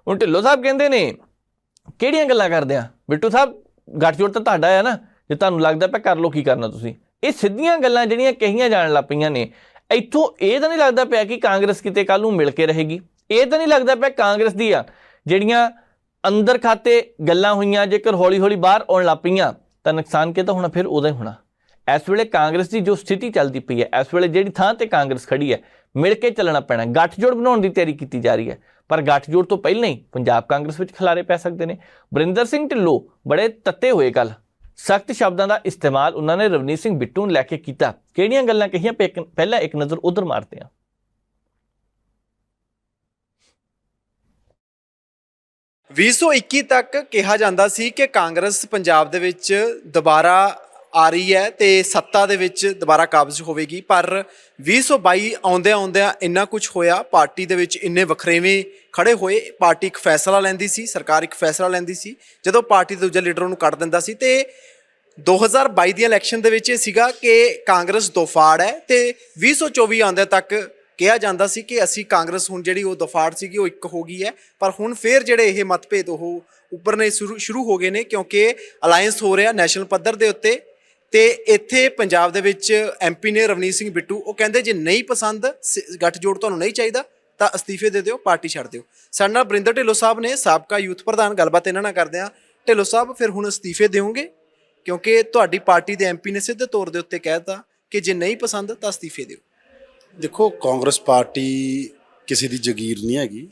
ਹੁਣ ਢਿੱਲੋਂ ਸਾਹਿਬ ਕਹਿੰਦੇ ਨੇ, ਕਿਹੜੀਆਂ ਗੱਲਾਂ ਕਰਦੇ ਆ ਬਿੱਟੂ ਸਾਹਿਬ, ਗੱਠਜੋੜ ਤਾਂ ਤੁਹਾਡਾ ਹੈ ਨਾ, ਜੇ ਤੁਹਾਨੂੰ ਲੱਗਦਾ ਪਿਆ ਕਰ ਲਓ, ਕੀ ਕਰਨਾ ਤੁਸੀਂ। ਇਹ ਸਿੱਧੀਆਂ ਗੱਲਾਂ ਜਿਹੜੀਆਂ ਕਹੀਆਂ ਜਾਣ ਲੱਗ ਪਈਆਂ ਨੇ। ਇੱਥੋਂ ਇਹ ਤਾਂ ਨਹੀਂ ਲੱਗਦਾ ਪਿਆ ਕਿ ਕਾਂਗਰਸ ਕਿਤੇ ਕੱਲ੍ਹ ਨੂੰ ਮਿਲ ਕੇ ਰਹੇਗੀ। ਇਹ ਤਾਂ ਨਹੀਂ ਲੱਗਦਾ ਪਿਆ ਕਾਂਗਰਸ ਦੀਆਂ ਜਿਹੜੀਆਂ ਅੰਦਰ ਖਾਤੇ ਗੱਲਾਂ ਹੋਈਆਂ, ਜੇਕਰ ਹੌਲੀ ਹੌਲੀ ਬਾਹਰ ਆਉਣ ਲੱਗ ਪਈਆਂ ਤਾਂ ਨੁਕਸਾਨ ਕਿਹਦਾ ਹੋਣਾ, ਫਿਰ ਉਹਦਾ ਹੀ ਹੋਣਾ। ਇਸ ਵੇਲੇ ਕਾਂਗਰਸ ਦੀ ਜੋ ਸਥਿਤੀ ਚੱਲਦੀ ਪਈ ਹੈ, ਇਸ ਵੇਲੇ ਜਿਹੜੀ ਥਾਂ ਤੇ ਕਾਂਗਰਸ ਖੜੀ ਹੈ, ਮਿਲ ਕੇ ਚੱਲਣਾ ਪੈਣਾ। ਗੱਠਜੋੜ ਬਣਾਉਣ ਦੀ ਤਿਆਰੀ ਕੀਤੀ ਜਾ ਰਹੀ ਹੈ, ਪਰ ਗੱਠਜੋੜ ਤੋਂ ਪਹਿਲਾਂ ਹੀ ਪੰਜਾਬ ਕਾਂਗਰਸ ਵਿੱਚ ਖਿਲਾਰੇ ਪੈ ਸਕਦੇ ਨੇ। ਬਰਿੰਦਰ ਸਿੰਘ ਢਿੱਲੋਂ ਬੜੇ ਤੱਤੇ ਹੋਏ, ਕੱਲ ਸਖਤ ਸ਼ਬਦਾਂ ਦਾ ਇਸਤੇਮਾਲ ਉਹਨਾਂ ਨੇ ਰਵਨੀਤ ਸਿੰਘ ਬਿੱਟੂ ਨੂੰ ਲੈ ਕੇ ਕੀਤਾ। ਕਿਹੜੀਆਂ ਗੱਲਾਂ ਕਹੀਆਂ, ਪਹਿਲਾਂ ਇੱਕ ਨਜ਼ਰ ਉਧਰ ਮਾਰਦੇ ਹਾਂ। 2021 ਤੱਕ ਕਿਹਾ ਜਾਂਦਾ ਸੀ ਕਿ ਕਾਂਗਰਸ ਪੰਜਾਬ ਦੇ ਵਿੱਚ ਦੁਬਾਰਾ ਆ ਰਹੀ ਹੈ ਤੇ ਸੱਤਾ ਦੇ ਵਿੱਚ ਦੁਬਾਰਾ ਕਾਬਜ਼ ਹੋਵੇਗੀ, ਪਰ 2022 ਆਉਂਦਿਆਂ ਇੰਨਾ ਕੁਝ ਹੋਇਆ। ਪਾਰਟੀ ਦੇ ਵਿੱਚ ਇੰਨੇ ਵਖਰੇਵੇਂ ਖੜੇ ਹੋਏ, ਪਾਰਟੀ ਇੱਕ ਫੈਸਲਾ ਲੈਂਦੀ ਸੀ, ਸਰਕਾਰ ਇੱਕ ਫੈਸਲਾ ਲੈਂਦੀ ਸੀ, ਜਦੋਂ ਪਾਰਟੀ ਦੇ ਦੂਜੇ ਲੀਡਰ ਨੂੰ ਕੱਢ ਦਿੰਦਾ ਸੀ। ਤੇ 2022 ਦੀ ਇਲੈਕਸ਼ਨ ਦੇ ਵਿੱਚ ਇਹ ਸੀਗਾ ਕਿ ਕਾਂਗਰਸ ਦੋਫਾੜ ਹੈ, ਤੇ 2024 ਆਉਂਦੇ ਤੱਕ ਕਿਹਾ ਜਾਂਦਾ ਸੀ ਕਿ ਅਸੀਂ ਕਾਂਗਰਸ ਹੁਣ ਜਿਹੜੀ ਉਹ ਦਫਾੜ ਸੀਗੀ ਉਹ ਇੱਕ ਹੋ ਗਈ ਹੈ। ਪਰ ਹੁਣ ਫੇਰ ਜਿਹੜੇ ਇਹ ਮਤਭੇਦ ਉਹ ਉੱਪਰਨੇ ਸ਼ੁਰੂ ਹੋ ਗਏ ਨੇ, ਕਿਉਂਕਿ ਅਲਾਇੰਸ ਹੋ ਰਿਹਾ ਨੈਸ਼ਨਲ ਪੱਧਰ ਦੇ ਉੱਤੇ। ਤੇ ਇੱਥੇ ਪੰਜਾਬ ਦੇ ਵਿੱਚ MP ਨੇ ਰਵਨੀਤ ਸਿੰਘ ਬਿੱਟੂ, ਉਹ ਕਹਿੰਦੇ ਜੇ ਨਹੀਂ ਪਸੰਦ, ਗੱਠਜੋੜ ਤੁਹਾਨੂੰ ਨਹੀਂ ਚਾਹੀਦਾ ਤਾਂ ਅਸਤੀਫੇ ਦੇ ਦਿਓ, ਪਾਰਟੀ ਛੱਡ ਦਿਓ। ਸਾਡੇ ਨਾਲ ਬਰਿੰਦਰ ਢਿੱਲੋਂ ਸਾਹਿਬ ਨੇ, ਸਾਬਕਾ ਯੂਥ ਪ੍ਰਧਾਨ, ਗੱਲਬਾਤ ਇਹਨਾਂ ਨਾਲ ਕਰਦੇ ਹਾਂ। ਢਿੱਲੋਂ ਸਾਹਿਬ, ਫਿਰ ਹੁਣ ਅਸਤੀਫੇ ਦਿਓਗੇ? ਕਿਉਂਕਿ ਤੁਹਾਡੀ ਪਾਰਟੀ ਦੇ MP ਨੇ ਸਿੱਧੇ ਤੌਰ ਦੇ ਉੱਤੇ ਕਹਿ ਦਿੱਤਾ ਕਿ ਜੇ ਨਹੀਂ ਪਸੰਦ ਤਾਂ ਅਸਤੀਫੇ ਦਿਓ। ਦੇਖੋ, ਕਾਂਗਰਸ ਪਾਰਟੀ ਕਿਸੇ ਦੀ ਜਗੀਰ ਨਹੀਂ ਹੈਗੀ।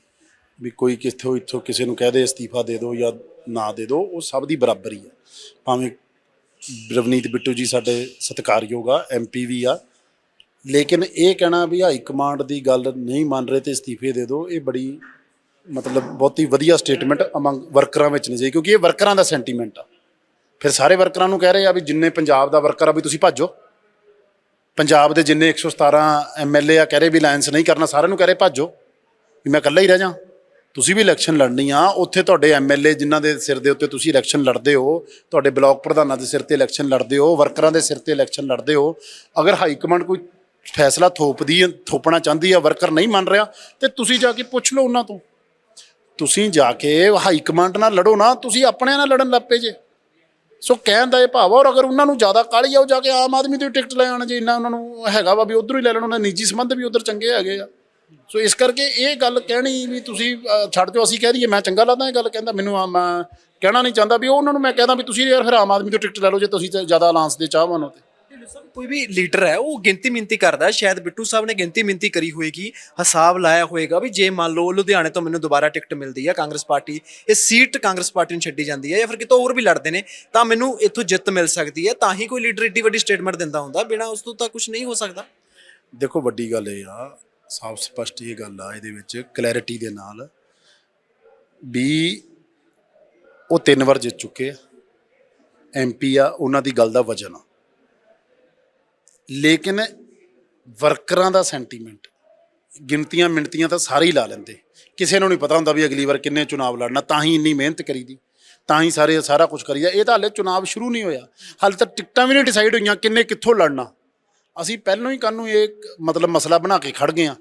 ਵੀ ਕੋਈ ਕਿੱਥੋਂ ਇੱਥੋਂ ਕਿਸੇ ਨੂੰ ਕਹਿ ਦੇ ਅਸਤੀਫਾ ਦੇ ਦਿਓ ਜਾਂ ਨਾ ਦੇ ਦਿਓ, ਉਹ ਸਭ ਦੀ ਬਰਾਬਰੀ ਆ। ਭਾਵੇਂ ਰਵਨੀਤ ਬਿੱਟੂ ਜੀ ਸਾਡੇ ਸਤਿਕਾਰਯੋਗ ਆ, MP ਵੀ ਆ, ਲੇਕਿਨ ਇਹ ਕਹਿਣਾ ਵੀ ਹਾਈ ਕਮਾਂਡ ਦੀ ਗੱਲ ਨਹੀਂ ਮੰਨ ਰਹੇ ਤੇ ਅਸਤੀਫੇ ਦੇ ਦਿਓ, ਇਹ ਬੜੀ ਮਤਲਬ ਬਹੁਤੀ ਵਧੀਆ ਸਟੇਟਮੈਂਟ ਅਮੰਗ ਵਰਕਰਾਂ ਵਿੱਚ ਨਹੀਂ ਜਾਈ, ਕਿਉਂਕਿ ਇਹ ਵਰਕਰਾਂ ਦਾ ਸੈਂਟੀਮੈਂਟ ਆ। ਫਿਰ ਸਾਰੇ ਵਰਕਰਾਂ ਨੂੰ ਕਹਿ ਰਹੇ ਆ ਵੀ ਜਿੰਨੇ ਪੰਜਾਬ ਦਾ ਵਰਕਰ ਆ ਵੀ ਤੁਸੀਂ ਭੱਜੋ, ਪੰਜਾਬ ਦੇ ਜਿੰਨੇ 117 MLA ਆ ਕਹਿ ਰਹੇ ਵੀ ਅਲਾਇੰਸ ਨਹੀਂ ਕਰਨਾ, ਸਾਰਿਆਂ ਨੂੰ ਕਹਿ ਰਹੇ ਭੱਜੋ ਵੀ ਮੈਂ ਇਕੱਲਾ ਹੀ ਰਹਿ ਜਾ। ਤੁਸੀਂ ਵੀ ਇਲੈਕਸ਼ਨ ਲੜਨੀ ਆ, ਉੱਥੇ ਤੁਹਾਡੇ MLA ਜਿਨ੍ਹਾਂ ਦੇ ਸਿਰ ਦੇ ਉੱਤੇ ਤੁਸੀਂ ਇਲੈਕਸ਼ਨ ਲੜਦੇ ਹੋ, ਤੁਹਾਡੇ ਬਲਾਕ ਪ੍ਰਧਾਨਾਂ ਦੇ ਸਿਰ ਤੇ ਇਲੈਕਸ਼ਨ ਲੜਦੇ ਹੋ, ਵਰਕਰਾਂ ਦੇ ਸਿਰ ਤੇ ਇਲੈਕਸ਼ਨ ਲੜਦੇ ਹੋ। ਅਗਰ ਹਾਈ ਕਮਾਂਡ ਕੋਈ ਫੈਸਲਾ ਥੋਪਣਾ ਚਾਹੁੰਦੀ ਆ, ਵਰਕਰ ਨਹੀਂ ਮੰਨ ਰਿਹਾ, ਤੇ ਤੁਸੀਂ ਜਾ ਕੇ ਪੁੱਛ ਲਓ ਉਹਨਾਂ ਤੋਂ। ਤੁਸੀਂ ਜਾ ਕੇ ਹਾਈ ਕਮਾਂਡ ਨਾਲ ਲੜੋ ਨਾ, ਤੁਸੀਂ ਆਪਣਿਆਂ ਨਾਲ ਲੜਨ ਲੱਗ ਪਏ ਜੇ। ਸੋ ਕਹਿਣ ਦਾ ਇਹ ਭਾਵ ਆ। ਔਰ ਅਗਰ ਉਹਨਾਂ ਨੂੰ ਜ਼ਿਆਦਾ ਕਾਹਲੀ ਆ, ਉਹ ਜਾ ਕੇ ਆਮ ਆਦਮੀ ਦੀ ਟਿਕਟ ਲੈ ਆਉਣ, ਜੇ ਇੰਨਾ ਉਹਨਾਂ ਨੂੰ ਹੈਗਾ ਵਾ ਵੀ ਉੱਧਰੋਂ ਹੀ ਲੈ ਲੈਣ, ਉਹਨਾਂ ਦੇ ਨਿੱਜੀ ਸੰਬੰਧ ਵੀ ਉੱਧਰ ਚੰਗੇ ਹੈਗੇ ਆ। ਸੋ ਇਸ ਕਰਕੇ ਇਹ ਗੱਲ ਕਹਿਣੀ ਵੀ ਤੁਸੀਂ ਛੱਡ ਦਿਓ, ਅਸੀਂ ਕਹਿ ਦਈਏ ਮੈਂ ਚੰਗਾ ਲੱਗਦਾ ਇਹ ਗੱਲ ਕਹਿੰਦਾ, ਮੈਨੂੰ ਮੈਂ ਕਹਿਣਾ ਨਹੀਂ ਚਾਹੁੰਦਾ ਵੀ ਉਹਨਾਂ ਨੂੰ ਮੈਂ ਕਹਿੰਦਾ ਵੀ ਤੁਸੀਂ ਯਾਰ ਫਿਰ ਆਮ ਆਦਮੀ ਤੋਂ ਟਿਕਟ ਲੈ ਲਓ ਜੇ ਤੁਸੀਂ ਜ਼ਿਆਦਾ ਅਲਾਂਸ ਦੇ ਚਾਹਵਾਨ ਹੋ। ਕੋਈ ਵੀ ਲੀਡਰ ਹੈ ਉਹ ਗਿਣਤੀ ਮਿੰਤੀ ਕਰਦਾ, ਸ਼ਾਇਦ ਬਿੱਟੂ ਸਾਹਿਬ ਨੇ ਗਿਣਤੀ ਮਿੰਤੀ ਕਰੀ ਹੋਏਗੀ, ਹਿਸਾਬ ਲਾਇਆ ਹੋਏਗਾ ਵੀ ਜੇ ਮੰਨ ਲਓ ਲੁਧਿਆਣੇ ਤੋਂ ਮੈਨੂੰ ਦੁਬਾਰਾ ਟਿਕਟ ਮਿਲਦੀ ਹੈ, ਕਾਂਗਰਸ ਪਾਰਟੀ ਇਹ ਸੀਟ ਕਾਂਗਰਸ ਪਾਰਟੀ ਨੂੰ ਛੱਡੀ ਜਾਂਦੀ ਹੈ ਜਾਂ ਫਿਰ ਕਿਤੋਂ ਹੋਰ ਵੀ ਲੜਦੇ ਨੇ, ਤਾਂ ਮੈਨੂੰ ਇੱਥੋਂ ਜਿੱਤ ਮਿਲ ਸਕਦੀ ਹੈ, ਤਾਂ ਹੀ ਕੋਈ ਲੀਡਰ ਏਡੀ ਵੱਡੀ ਸਟੇਟਮੈਂਟ ਦਿੰਦਾ ਹੁੰਦਾ, ਬਿਨਾਂ ਉਸ ਤੋਂ ਤਾਂ ਕੁਝ ਨਹੀਂ ਹੋ ਸਕਦਾ। ਦੇਖੋ ਵੱਡੀ ਗੱਲ ਇਹ ਆ, ਸਾਫ਼ ਸਪਸ਼ਟ ਇਹ ਗੱਲ ਆ ਇਹਦੇ ਵਿੱਚ ਕਲੈਰਿਟੀ ਦੇ ਨਾਲ ਵੀ ਉਹ 3 ਵਾਰ ਜਿੱਤ ਚੁੱਕੇ ਆ, MP ਆ, ਉਹਨਾਂ ਦੀ ਗੱਲ ਦਾ ਵਜਨ ਆ। ਲੇਕਿਨ ਵਰਕਰਾਂ ਦਾ ਸੈਂਟੀਮੈਂਟ, ਗਿਣਤੀਆਂ ਮਿਣਤੀਆਂ ਤਾਂ ਸਾਰੇ ਹੀ ਲਾ ਲੈਂਦੇ, ਕਿਸੇ ਨੂੰ ਨਹੀਂ ਪਤਾ ਹੁੰਦਾ ਵੀ ਅਗਲੀ ਵਾਰ ਕਿੰਨੇ ਚੁਣਾਵ ਲੜਨਾ, ਤਾਂ ਹੀ ਇੰਨੀ ਮਿਹਨਤ ਕਰੀਦੀ, ਤਾਂ ਹੀ ਸਾਰਾ ਕੁਝ ਕਰੀਦਾ। ਇਹ ਤਾਂ ਹਾਲੇ ਚੁਣਾਵ ਸ਼ੁਰੂ ਨਹੀਂ ਹੋਇਆ, ਹਾਲੇ ਤਾਂ ਟਿਕਟਾਂ ਵੀ ਨਹੀਂ ਡਿਸਾਈਡ ਹੋਈਆਂ ਕਿੰਨੇ ਕਿੱਥੋਂ ਲੜਨਾ। ਅਸੀਂ ਪਹਿਲਾਂ ਹੀ ਕਾਹਨੂੰ ਇਹ ਮਤਲਬ ਮਸਲਾ ਬਣਾ ਕੇ ਖੜ ਗਏ ਹਾਂ।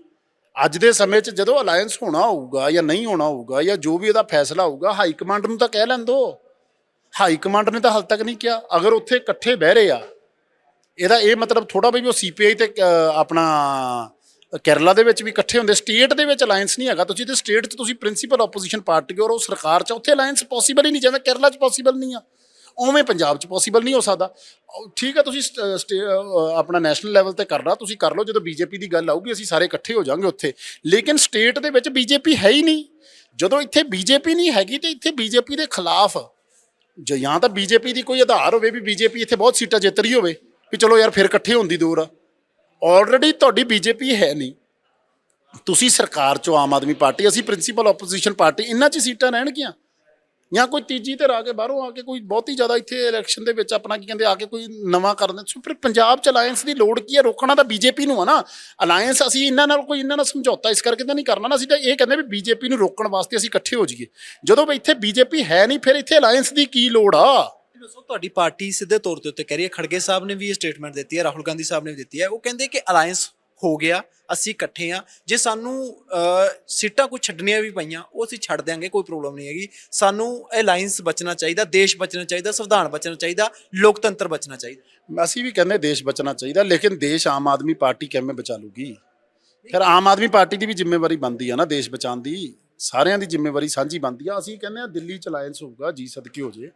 ਅੱਜ ਦੇ ਸਮੇਂ 'ਚ ਜਦੋਂ ਅਲਾਇੰਸ ਹੋਣਾ ਹੋਊਗਾ ਜਾਂ ਨਹੀਂ ਹੋਣਾ ਹੋਊਗਾ, ਜਾਂ ਜੋ ਵੀ ਇਹਦਾ ਫੈਸਲਾ ਹੋਊਗਾ, ਹਾਈ ਕਮਾਂਡ ਨੂੰ ਤਾਂ ਕਹਿ ਲੈਣ ਦਿਓ। ਹਾਈ ਕਮਾਂਡ ਨੇ ਤਾਂ ਹਾਲੇ ਤੱਕ ਨਹੀਂ ਕਿਹਾ। ਅਗਰ ਉੱਥੇ ਇਕੱਠੇ ਬਹਿ ਰਹੇ ਆ, ਇਹਦਾ ਇਹ ਮਤਲਬ ਥੋੜ੍ਹਾ ਵੀ ਉਹ CPI ਤੇ ਆਪਣਾ ਕੇਰਲਾ ਦੇ ਵਿੱਚ ਵੀ ਇਕੱਠੇ ਹੁੰਦੇ, ਸਟੇਟ ਦੇ ਵਿੱਚ ਅਲਾਇੰਸ ਨਹੀਂ ਹੈਗਾ। ਤੁਸੀਂ ਤੇ ਸਟੇਟ 'ਚ ਤੁਸੀਂ ਪ੍ਰਿੰਸੀਪਲ ਆਪੋਜੀਸ਼ਨ ਪਾਰਟੀ ਔਰ ਉਹ ਸਰਕਾਰ 'ਚ, ਉੱਥੇ ਅਲਾਇੰਸ ਪੋਸੀਬਲ ਹੀ ਨਹੀਂ, ਜਿਵੇਂ ਕੇਰਲਾ 'ਚ ਪੋਸੀਬਲ ਨਹੀਂ ਆ ਉਵੇਂ ਪੰਜਾਬ 'ਚ ਪੋਸੀਬਲ ਨਹੀਂ ਹੋ ਸਕਦਾ। ਠੀਕ ਆ, ਤੁਸੀਂ ਆਪਣਾ ਨੈਸ਼ਨਲ ਲੈਵਲ 'ਤੇ ਕਰਨਾ, ਤੁਸੀਂ ਕਰ ਲਓ, ਜਦੋਂ BJP ਦੀ ਗੱਲ ਆਊਗੀ ਅਸੀਂ ਸਾਰੇ ਇਕੱਠੇ ਹੋ ਜਾਵਾਂਗੇ ਉੱਥੇ। ਲੇਕਿਨ ਸਟੇਟ ਦੇ ਵਿੱਚ BJP ਹੈ ਹੀ ਨਹੀਂ। ਜਦੋਂ ਇੱਥੇ BJP ਨਹੀਂ ਹੈਗੀ ਤੇ ਇੱਥੇ BJP ਦੇ ਖਿਲਾਫ ਜਾਂ ਤਾਂ BJP ਦੀ ਕੋਈ ਆਧਾਰ ਹੋਵੇ ਵੀ BJP ਇੱਥੇ ਬਹੁਤ ਸੀਟਾਂ ਜਿੱਤ ਰਹੀ ਹੋਵੇ ਵੀ ਚਲੋ ਯਾਰ ਫਿਰ ਇਕੱਠੇ ਹੋਣ ਦੀ ਦੌਰ ਆ। ਆਲਰੇਡੀ ਤੁਹਾਡੀ BJP ਹੈ ਨਹੀਂ, ਤੁਸੀਂ ਸਰਕਾਰ 'ਚੋਂ ਆਮ ਆਦਮੀ ਪਾਰਟੀ, ਅਸੀਂ ਪ੍ਰਿੰਸੀਪਲ ਆਪੋਜੀਸ਼ਨ ਪਾਰਟੀ, ਇਹਨਾਂ 'ਚ ਸੀਟਾਂ ਰਹਿਣਗੀਆਂ ਜਾਂ ਕੋਈ ਤੀਜੀ ਧਿਰ ਆ ਕੇ ਬਾਹਰੋਂ ਆ ਕੇ ਕੋਈ ਬਹੁਤੀ ਜ਼ਿਆਦਾ ਇੱਥੇ ਇਲੈਕਸ਼ਨ ਦੇ ਵਿੱਚ ਆਪਣਾ ਕੀ ਕਹਿੰਦੇ ਆ ਕੇ ਕੋਈ ਨਵਾਂ ਕਰ ਦਿੰਦੇ। ਸੋ ਫਿਰ ਪੰਜਾਬ 'ਚ ਅਲਾਇੰਸ ਦੀ ਲੋੜ ਕੀ ਹੈ? ਰੋਕਣਾ ਤਾਂ BJP ਨੂੰ ਆ ਨਾ। ਅਲਾਇੰਸ ਅਸੀਂ ਇਹਨਾਂ ਨਾਲ ਸਮਝੌਤਾ ਇਸ ਕਰਕੇ ਤਾਂ ਨਹੀਂ ਕਰਨਾ ਨਾ, ਅਸੀਂ ਤਾਂ ਇਹ ਕਹਿੰਦੇ ਵੀ BJP ਨੂੰ ਰੋਕਣ ਵਾਸਤੇ ਅਸੀਂ ਇਕੱਠੇ ਹੋ ਜਾਈਏ। ਜਦੋਂ ਇੱਥੇ BJP ਹੈ ਨਹੀਂ, ਫਿਰ ਇੱਥੇ ਅਲਾਇੰਸ ਦੀ ਕੀ ਲੋੜ ਆ? ਦੱਸੋ, ਤੁਹਾਡੀ ਪਾਰਟੀ ਸਿੱਧੇ ਤੌਰ ਤੇ ਉੱਤੇ ਕਹਿ ਰਹੀ ਹੈ, ਖੜਗੇ ਸਾਹਿਬ ਨੇ ਵੀ ਇਹ ਸਟੇਟਮੈਂਟ ਦਿੱਤੀ ਹੈ, ਰਾਹੁਲ ਗਾਂਧੀ ਸਾਹਿਬ ਨੇ ਵੀ ਦਿੱਤੀ ਹੈ, ਉਹ ਕਹਿੰਦੇ ਕਿ ਅਲਾਇੰਸ ਹੋ ਗਿਆ, ਅਸੀਂ ਇਕੱਠੇ ਹਾਂ, ਜੇ ਸਾਨੂੰ ਸੀਟਾਂ ਕੋਈ ਛੱਡਣੀਆਂ ਵੀ ਪਈਆਂ ਉਹ ਅਸੀਂ ਛੱਡ ਦਿਆਂਗੇ, ਕੋਈ ਪ੍ਰੋਬਲਮ ਨਹੀਂ ਹੈਗੀ। ਸਾਨੂੰ ਅਲਾਇੰਸ ਬਚਣਾ ਚਾਹੀਦਾ, ਦੇਸ਼ ਬਚਣਾ ਚਾਹੀਦਾ, ਸੰਵਿਧਾਨ ਬਚਣਾ ਚਾਹੀਦਾ, ਲੋਕਤੰਤਰ ਬਚਣਾ ਚਾਹੀਦਾ। ਅਸੀਂ ਵੀ ਕਹਿੰਦੇ ਦੇਸ਼ ਬਚਣਾ ਚਾਹੀਦਾ, ਲੇਕਿਨ ਦੇਸ਼ ਆਮ ਆਦਮੀ ਪਾਰਟੀ ਕਿਵੇਂ ਬਚਾ ਲੂਗੀ? ਫਿਰ ਆਮ ਆਦਮੀ ਪਾਰਟੀ ਦੀ ਵੀ ਜ਼ਿੰਮੇਵਾਰੀ ਬਣਦੀ ਆ ਨਾ ਦੇਸ਼ ਬਚਾਉਣ ਦੀ, ਸਾਰਿਆਂ ਦੀ ਜ਼ਿੰਮੇਵਾਰੀ ਸਾਂਝੀ ਬਣਦੀ ਆ। ਅਸੀਂ ਕਹਿੰਦੇ ਹਾਂ ਦਿੱਲੀ 'ਚ ਅਲਾਇੰਸ ਹੋਊਗਾ, ਜੀ ਸਦਕੇ ਹੋ ਜੇ,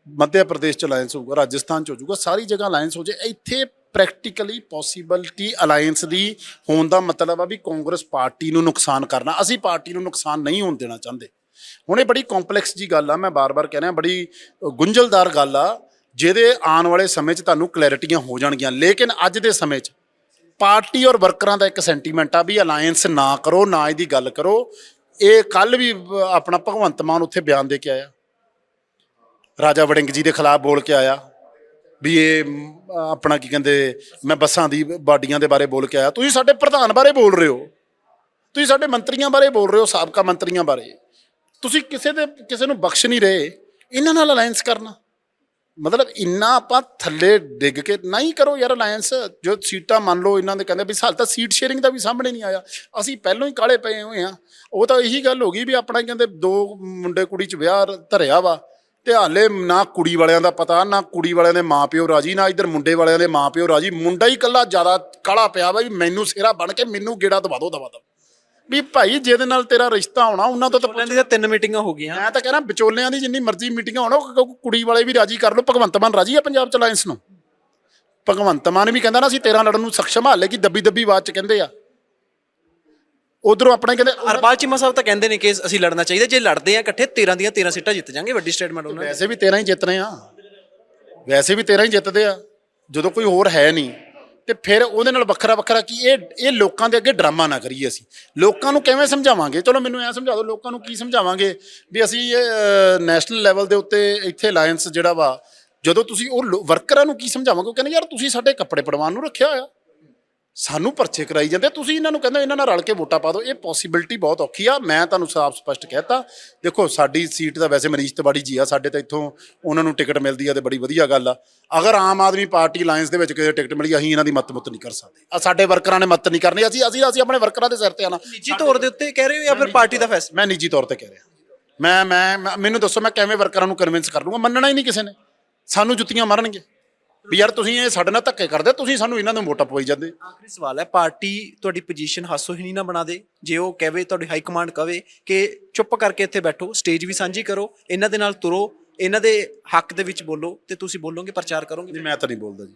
ਮੱਧ ਪ੍ਰਦੇਸ਼ 'ਚ ਅਲਾਇੰਸ ਹੋਊਗਾ, ਰਾਜਸਥਾਨ 'ਚ ਹੋ ਜਾਊਗਾ, ਸਾਰੀ ਜਗ੍ਹਾ ਅਲਾਇੰਸ ਹੋ ਜੇ। ਇੱਥੇ ਪ੍ਰੈਕਟੀਕਲੀ ਪੋਸੀਬਿਲਿਟੀ ਅਲਾਇੰਸ ਦੀ ਹੋਣ ਦਾ ਮਤਲਬ ਆ ਵੀ ਕਾਂਗਰਸ ਪਾਰਟੀ ਨੂੰ ਨੁਕਸਾਨ ਕਰਨਾ। ਅਸੀਂ ਪਾਰਟੀ ਨੂੰ ਨੁਕਸਾਨ ਨਹੀਂ ਹੋਣ ਦੇਣਾ ਚਾਹੁੰਦੇ। ਹੁਣ ਇਹ ਬੜੀ ਕੰਪਲੈਕਸ ਜੀ ਗੱਲ ਆ, ਮੈਂ ਬਾਰ-ਬਾਰ ਕਹਿ ਰਿਹਾ, ਬੜੀ ਗੁੰਝਲਦਾਰ ਗੱਲ ਆ, ਜਿਹਦੇ ਆਉਣ ਵਾਲੇ ਸਮੇਂ 'ਚ ਤੁਹਾਨੂੰ ਕਲੈਰਿਟੀਆਂ ਹੋ ਜਾਣਗੀਆਂ। ਲੇਕਿਨ ਅੱਜ ਦੇ ਸਮੇਂ 'ਚ ਪਾਰਟੀ ਔਰ ਵਰਕਰਾਂ ਦਾ ਇੱਕ ਸੈਂਟੀਮੈਂਟ ਆ ਵੀ ਅਲਾਇੰਸ ਨਾ ਕਰੋ, ਨਾ ਇਹਦੀ ਗੱਲ ਕਰੋ। ਇਹ ਕੱਲ੍ਹ ਵੀ ਆਪਣਾ ਭਗਵੰਤ ਮਾਨ ਉੱਥੇ ਬਿਆਨ ਦੇ ਕੇ ਆਇਆ, ਰਾਜਾ ਵੜਿੰਗ ਜੀ ਦੇ ਖਿਲਾਫ ਬੋਲ ਕੇ ਆਇਆ ਵੀ ਇਹ ਆਪਣਾ ਕੀ ਕਹਿੰਦੇ, ਮੈਂ ਬੱਸਾਂ ਦੀ ਬਾਡੀਆਂ ਦੇ ਬਾਰੇ ਬੋਲ ਕੇ ਆਇਆ। ਤੁਸੀਂ ਸਾਡੇ ਪ੍ਰਧਾਨ ਬਾਰੇ ਬੋਲ ਰਹੇ ਹੋ, ਤੁਸੀਂ ਸਾਡੇ ਮੰਤਰੀਆਂ ਬਾਰੇ ਬੋਲ ਰਹੇ ਹੋ, ਸਾਬਕਾ ਮੰਤਰੀਆਂ ਬਾਰੇ। ਤੁਸੀਂ ਕਿਸੇ ਨੂੰ ਬਖਸ਼ ਨਹੀਂ ਰਹੇ। ਇਹਨਾਂ ਨਾਲ ਅਲਾਇੰਸ ਕਰਨਾ ਮਤਲਬ ਇੰਨਾ ਆਪਾਂ ਥੱਲੇ ਡਿੱਗ ਕੇ ਨਹੀਂ ਕਰੋ ਯਾਰ ਅਲਾਇੰਸ। ਜੋ ਸੀਟਾਂ ਮੰਨ ਲਓ ਇਹਨਾਂ ਦੇ ਕਹਿੰਦੇ ਵੀ ਹਾਲ ਤਾਂ ਸੀਟ ਸ਼ੇਅਰਿੰਗ ਦਾ ਵੀ ਸਾਹਮਣੇ ਨਹੀਂ ਆਇਆ, ਅਸੀਂ ਪਹਿਲਾਂ ਹੀ ਕਾਲੇ ਪਏ ਹੋਏ ਹਾਂ। ਉਹ ਤਾਂ ਇਹੀ ਗੱਲ ਹੋ ਗਈ ਵੀ ਆਪਣਾ ਕਹਿੰਦੇ 2 ਮੁੰਡੇ ਕੁੜੀ 'ਚ ਵਿਆਹ ਧਰਿਆ ਵਾ, ਤੇ ਹਾਲੇ ਨਾ ਕੁੜੀ ਵਾਲਿਆਂ ਦਾ ਪਤਾ, ਨਾ ਕੁੜੀ ਵਾਲਿਆਂ ਦੇ ਮਾਂ ਪਿਓ ਰਾਜੀ, ਨਾ ਇੱਧਰ ਮੁੰਡੇ ਵਾਲਿਆਂ ਦੇ ਮਾਂ ਪਿਓ ਰਾਜੀ। ਮੁੰਡਾ ਹੀ ਇਕੱਲਾ ਜ਼ਿਆਦਾ ਕਾਲਾ ਪਿਆ ਵਾ ਵੀ ਮੈਨੂੰ ਸਿਹਰਾ ਬਣ ਕੇ ਮੈਨੂੰ ਗੇੜਾ ਦਵਾ ਦਿਓ ਦਵਾ। ਵੀ ਭਾਈ ਜਿਹਦੇ ਨਾਲ ਤੇਰਾ ਰਿਸ਼ਤਾ ਹੋਣਾ ਉਹਨਾਂ ਤੋਂ ਤਾਂ 3 ਮੀਟਿੰਗਾਂ ਹੋ ਗਈਆਂ। ਮੈਂ ਤਾਂ ਕਹਿਣਾ ਵਿਚੋਲਿਆਂ ਦੀ ਜਿੰਨੀ ਮਰਜ਼ੀ ਮੀਟਿੰਗਾਂ ਹੋਣਾ, ਕੁੜੀ ਵਾਲੇ ਵੀ ਰਾਜੀ ਕਰ ਲਓ। ਭਗਵੰਤ ਮਾਨ ਰਾਜੀ ਆ ਪੰਜਾਬ 'ਚ ਅਲਾਇੰਸ ਨੂੰ? ਭਗਵੰਤ ਮਾਨ ਵੀ ਕਹਿੰਦਾ ਨਾ ਅਸੀਂ 13 ਲੜਨ ਨੂੰ ਸક્ષਮ, ਹਾਲੇ ਕੀ ਦੱਬੀ ਆਵਾਜ਼ 'ਚ ਕਹਿੰਦੇ ਆ। ਉਧਰੋਂ ਆਪਣੇ ਕਹਿੰਦੇ ਹਰਪਾਲ ਚੀਮਾ ਸਾਹਿਬ ਤਾਂ ਕਹਿੰਦੇ ਨੇ ਕਿ ਅਸੀਂ ਲੜਨਾ ਚਾਹੀਦਾ, ਜੇ ਲੜਦੇ ਆ ਇਕੱਠੇ 13 ਦੀਆਂ 13 ਸੀਟਾਂ ਜਿੱਤ ਜਾਾਂਗੇ, ਵੱਡੀ ਸਟੇਟਮੈਂਟ ਉਹਨਾਂ ਨੇ। ਵੈਸੇ ਵੀ 13 ਹੀ ਜਿੱਤਨੇ ਆ, ਵੈਸੇ ਵੀ 13 ਹੀ ਜਿੱਤਦੇ ਆ, ਜਦੋਂ ਕੋਈ ਹੋਰ ਹੈ ਨਹੀਂ ਤੇ ਫਿਰ ਉਹਦੇ ਨਾਲ ਵੱਖਰਾ ਵੱਖਰਾ ਕੀ ਇਹ ਲੋਕਾਂ ਦੇ ਅੱਗੇ ਡਰਾਮਾ ਨਾ ਕਰੀਏ। ਅਸੀਂ ਲੋਕਾਂ ਨੂੰ ਕਿਵੇਂ ਸਮਝਾਵਾਂਗੇ? ਚਲੋ ਮੈਨੂੰ ਐ ਸਮਝਾ ਦਿਓ, ਲੋਕਾਂ ਨੂੰ ਕੀ ਸਮਝਾਵਾਂਗੇ ਵੀ ਅਸੀਂ ਨੈਸ਼ਨਲ ਲੈਵਲ ਦੇ ਉੱਤੇ ਇੱਥੇ ਅਲਾਇੰਸ ਜਿਹੜਾ ਵਾ, ਜਦੋਂ ਤੁਸੀਂ ਉਹ ਵਰਕਰਾਂ ਨੂੰ ਕੀ ਸਮਝਾਵਾਂਗੇ? ਉਹ ਕਹਿੰਦੇ ਯਾਰ ਤੁਸੀਂ ਸਾਡੇ ਕੱਪੜੇ ਪੜਵਾਉਣ ਨੂੰ ਰੱਖਿਆ ਹੋਇਆ, ਸਾਨੂੰ ਪਰਚੇ ਕਰਾਈ ਜਾਂਦੇ, ਤੁਸੀਂ ਇਹਨਾਂ ਨੂੰ ਕਹਿੰਦੇ ਇਹਨਾਂ ਨਾਲ ਰਲ ਕੇ ਵੋਟਾਂ ਪਾ ਦਿਓ। ਇਹ ਪੋਸੀਬਿਲਿਟੀ ਬਹੁਤ ਔਖੀ ਆ। ਮੈਂ ਤੁਹਾਨੂੰ ਸਾਫ਼ ਸਪਸ਼ਟ ਕਹਿਤਾ, ਦੇਖੋ ਸਾਡੀ ਸੀਟ ਦਾ ਵੈਸੇ ਮਨੀਸ਼ ਤਿਵਾੜੀ ਜੀ ਆ, ਸਾਡੇ ਤਾਂ ਇੱਥੋਂ ਉਹਨਾਂ ਨੂੰ ਟਿਕਟ ਮਿਲਦੀ ਆ ਤੇ ਬੜੀ ਵਧੀਆ ਗੱਲ ਆ। ਅਗਰ ਆਮ ਆਦਮੀ ਪਾਰਟੀ ਅਲਾਇੰਸ ਦੇ ਵਿੱਚ ਕਿਸੇ ਟਿਕਟ ਮਿਲੀ, ਅਸੀਂ ਇਹਨਾਂ ਦੀ ਮੱਤ ਨਹੀਂ ਕਰ ਸਕਦੇ। ਆ ਸਾਡੇ ਵਰਕਰਾਂ ਨੇ ਮੱਤ ਨਹੀਂ ਕਰਨੀ, ਅਸੀਂ ਆਪਣੇ ਵਰਕਰਾਂ ਦੇ ਸਿਰ ਤੇ ਆਣਾ। ਨਿੱਜੀ ਤੌਰ ਦੇ ਉੱਤੇ ਕਹਿ ਰਹੇ ਹੋ ਜਾਂ ਫਿਰ ਪਾਰਟੀ ਦਾ ਫੈਸਲਾ? ਮੈਂ ਨਿੱਜੀ ਤੌਰ ਤੇ ਕਹਿ ਰਿਹਾ। ਮੈਂ ਮੈਨੂੰ ਦੱਸੋ ਮੈਂ ਕਿਵੇਂ ਵਰਕਰਾਂ ਨੂੰ ਕਨਵਿੰਸ ਕਰ ਲੂੰਗਾ? ਮੰਨਣਾ ਹੀ ਨਹੀਂ ਕਿਸੇ ਨੇ, ਸਾਨੂੰ ਜੁੱਤੀਆਂ ਮਾਰਨਗੇ ਵੀ ਯਾਰ ਤੁਸੀਂ ਇਹ ਸਾਡੇ ਨਾਲ ਧੱਕੇ ਕਰਦੇ, ਤੁਸੀਂ ਸਾਨੂੰ ਇਹਨਾਂ ਨੂੰ ਵੋਟਾਂ ਪਵਾਈ ਜਾਂਦੇ। ਆਖਰੀ ਸਵਾਲ ਹੈ, ਪਾਰਟੀ ਤੁਹਾਡੀ ਪੋਜੀਸ਼ਨ ਹਾਸੋਹੀਣੀ ਨਾ ਬਣਾ ਦੇ। ਜੇ ਉਹ ਕਹੇ, ਤੁਹਾਡੀ ਹਾਈ ਕਮਾਂਡ ਕਹੇ ਕਿ ਚੁੱਪ ਕਰਕੇ ਇੱਥੇ ਬੈਠੋ, ਸਟੇਜ ਵੀ ਸਾਂਝੀ ਕਰੋ, ਇਹਨਾਂ ਦੇ ਨਾਲ ਤੁਰੋ, ਇਹਨਾਂ ਦੇ ਹੱਕ ਦੇ ਵਿੱਚ ਬੋਲੋ, ਤੇ ਤੁਸੀਂ ਬੋਲੋਗੇ, ਪ੍ਰਚਾਰ ਕਰੋਗੇ? ਨਹੀਂ, ਮੈਂ ਤਾਂ ਨਹੀਂ ਬੋਲਦਾ ਜੀ,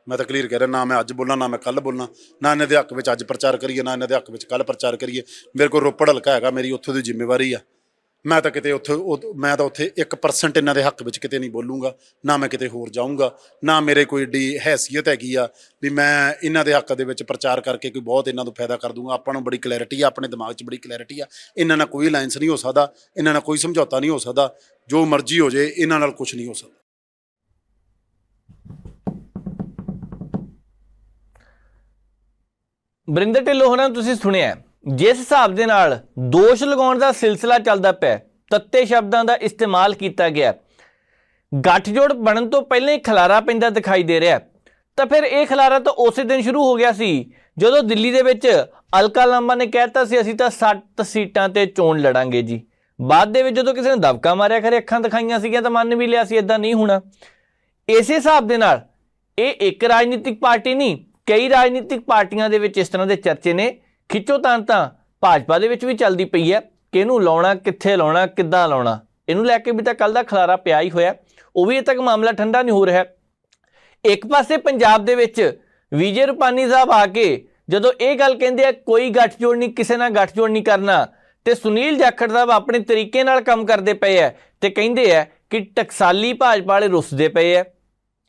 ਮੈਂ ਤਾਂ ਕਲੀਅਰ ਕਹਿ ਰਿਹਾ, ਨਾ ਮੈਂ ਅੱਜ ਬੋਲਾਂ ਨਾ ਮੈਂ ਕੱਲ੍ਹ ਬੋਲਾਂ, ਨਾ ਇਹਨਾਂ ਦੇ ਹੱਕ ਵਿੱਚ ਅੱਜ ਪ੍ਰਚਾਰ ਕਰੀਏ ਨਾ ਇਹਨਾਂ ਦੇ ਹੱਕ ਵਿੱਚ ਕੱਲ੍ਹ ਪ੍ਰਚਾਰ ਕਰੀਏ। ਮੇਰੇ ਕੋਲ ਰੋਪੜ ਹਲਕਾ ਹੈਗਾ, ਮੇਰੀ ਉੱਥੋਂ ਦੀ ਜ਼ਿੰਮੇਵਾਰੀ ਆ। ਮੈਂ ਤਾਂ ਕਿਤੇ ਉੱਥੇ 1% ਇਹਨਾਂ ਦੇ ਹੱਕ ਵਿੱਚ ਕਿਤੇ ਨਹੀਂ ਬੋਲੂੰਗਾ, ਨਾ ਮੈਂ ਕਿਤੇ ਹੋਰ ਜਾਊਂਗਾ, ਨਾ ਮੇਰੇ ਕੋਈ ਏਡੀ ਹੈਸੀਅਤ ਹੈਗੀ ਆ ਵੀ ਮੈਂ ਇਹਨਾਂ ਦੇ ਹੱਕ ਦੇ ਵਿੱਚ ਪ੍ਰਚਾਰ ਕਰਕੇ ਕੋਈ ਬਹੁਤ ਇਹਨਾਂ ਨੂੰ ਫਾਇਦਾ ਕਰ ਦੂੰਗਾ। ਆਪਾਂ ਨੂੰ ਬੜੀ ਕਲੈਰਿਟੀ ਆ, ਆਪਣੇ ਦਿਮਾਗ 'ਚ ਬੜੀ ਕਲੈਰਿਟੀ ਆ, ਇਹਨਾਂ ਨਾਲ ਕੋਈ ਅਲਾਇੰਸ ਨਹੀਂ ਹੋ ਸਕਦਾ, ਇਹਨਾਂ ਨਾਲ ਕੋਈ ਸਮਝੌਤਾ ਨਹੀਂ ਹੋ ਸਕਦਾ, ਜੋ ਮਰਜ਼ੀ ਹੋ ਜੇ ਇਹਨਾਂ ਨਾਲ ਕੁਝ ਨਹੀਂ ਹੋ ਸਕਦਾ। ਵਰਿੰਦਰ ਢਿੱਲੋਂ ਹੋਰਾਂ ਨੂੰ ਤੁਸੀਂ ਸੁਣਿਆ, ਜਿਸ ਹਿਸਾਬ ਦੇ ਨਾਲ ਦੋਸ਼ ਲਗਾਉਣ ਦਾ ਸਿਲਸਿਲਾ ਚੱਲਦਾ ਪਿਆ, ਤੱਤੇ ਸ਼ਬਦਾਂ ਦਾ ਇਸਤੇਮਾਲ ਕੀਤਾ ਗਿਆ, ਗੱਠਜੋੜ ਬਣਨ ਤੋਂ ਪਹਿਲਾਂ ਹੀ ਖਲਾਰਾ ਪੈਂਦਾ ਦਿਖਾਈ ਦੇ ਰਿਹਾ, ਤਾਂ ਫਿਰ ਇਹ ਖਲਾਰਾ ਤਾਂ ਉਸੇ ਦਿਨ ਸ਼ੁਰੂ ਹੋ ਗਿਆ ਸੀ ਜਦੋਂ ਦਿੱਲੀ ਦੇ ਵਿੱਚ ਅਲਕਾ ਲਾਂਬਾ ਨੇ ਕਹਿਤਾ ਸੀ ਅਸੀਂ ਤਾਂ 7 ਸੀਟਾਂ ਤੇ ਚੋਣ ਲੜਾਂਗੇ ਜੀ। ਬਾਅਦ ਦੇ ਵਿੱਚ ਜਦੋਂ ਕਿਸੇ ਨੇ ਦਬਕਾ ਮਾਰਿਆ, ਖਰੇ ਅੱਖਾਂ ਦਿਖਾਈਆਂ ਸੀਗੀਆਂ, ਤਾਂ ਮੰਨ ਵੀ ਲਿਆ ਸੀ ਇੱਦਾਂ ਨਹੀਂ ਹੋਣਾ। ਇਸੇ ਹਿਸਾਬ ਦੇ ਨਾਲ ਇਹ ਇੱਕ ਰਾਜਨੀਤਿਕ ਪਾਰਟੀ ਨਹੀਂ, ਕਈ ਰਾਜਨੀਤਿਕ ਪਾਰਟੀਆਂ ਦੇ ਵਿੱਚ ਇਸ ਤਰ੍ਹਾਂ ਦੇ ਚਰਚੇ ਨੇ। ਖਿੱਚੋਤਾਣ ਤਾਂ ਭਾਜਪਾ ਦੇ ਵਿੱਚ ਵੀ ਚੱਲਦੀ ਪਈ ਹੈ ਕਿ ਇਹਨੂੰ ਲਾਉਣਾ, ਕਿੱਥੇ ਲਾਉਣਾ, ਕਿੱਦਾਂ ਲਾਉਣਾ, ਇਹਨੂੰ ਲੈ ਕੇ ਵੀ ਤਾਂ ਕੱਲ ਦਾ ਖਲਾਰਾ ਪਿਆ ਹੀ ਹੋਇਆ, ਉਹ ਵੀ ਅਜੇ ਤੱਕ ਮਾਮਲਾ ਠੰਡਾ ਨਹੀਂ ਹੋ ਰਿਹਾ। ਇੱਕ ਪਾਸੇ ਪੰਜਾਬ ਦੇ ਵਿੱਚ ਵਿਜੇ ਰੂਪਾਨੀ ਸਾਹਿਬ ਆ ਕੇ ਜਦੋਂ ਇਹ ਗੱਲ ਕਹਿੰਦੇ ਆ ਕੋਈ ਗੱਠਜੋੜ ਨਹੀਂ, ਕਿਸੇ ਨਾਲ ਗੱਠਜੋੜ ਨਹੀਂ ਕਰਨਾ, ਤੇ ਸੁਨੀਲ ਜਾਖੜ ਸਾਹਿਬ ਆਪਣੇ ਤਰੀਕੇ ਨਾਲ ਕੰਮ ਕਰਦੇ ਪਏ ਆ ਤੇ ਕਹਿੰਦੇ ਆ ਕਿ ਟਕਸਾਲੀ ਭਾਜਪਾ ਵਾਲੇ ਰੁੱਸਦੇ ਪਏ ਆ,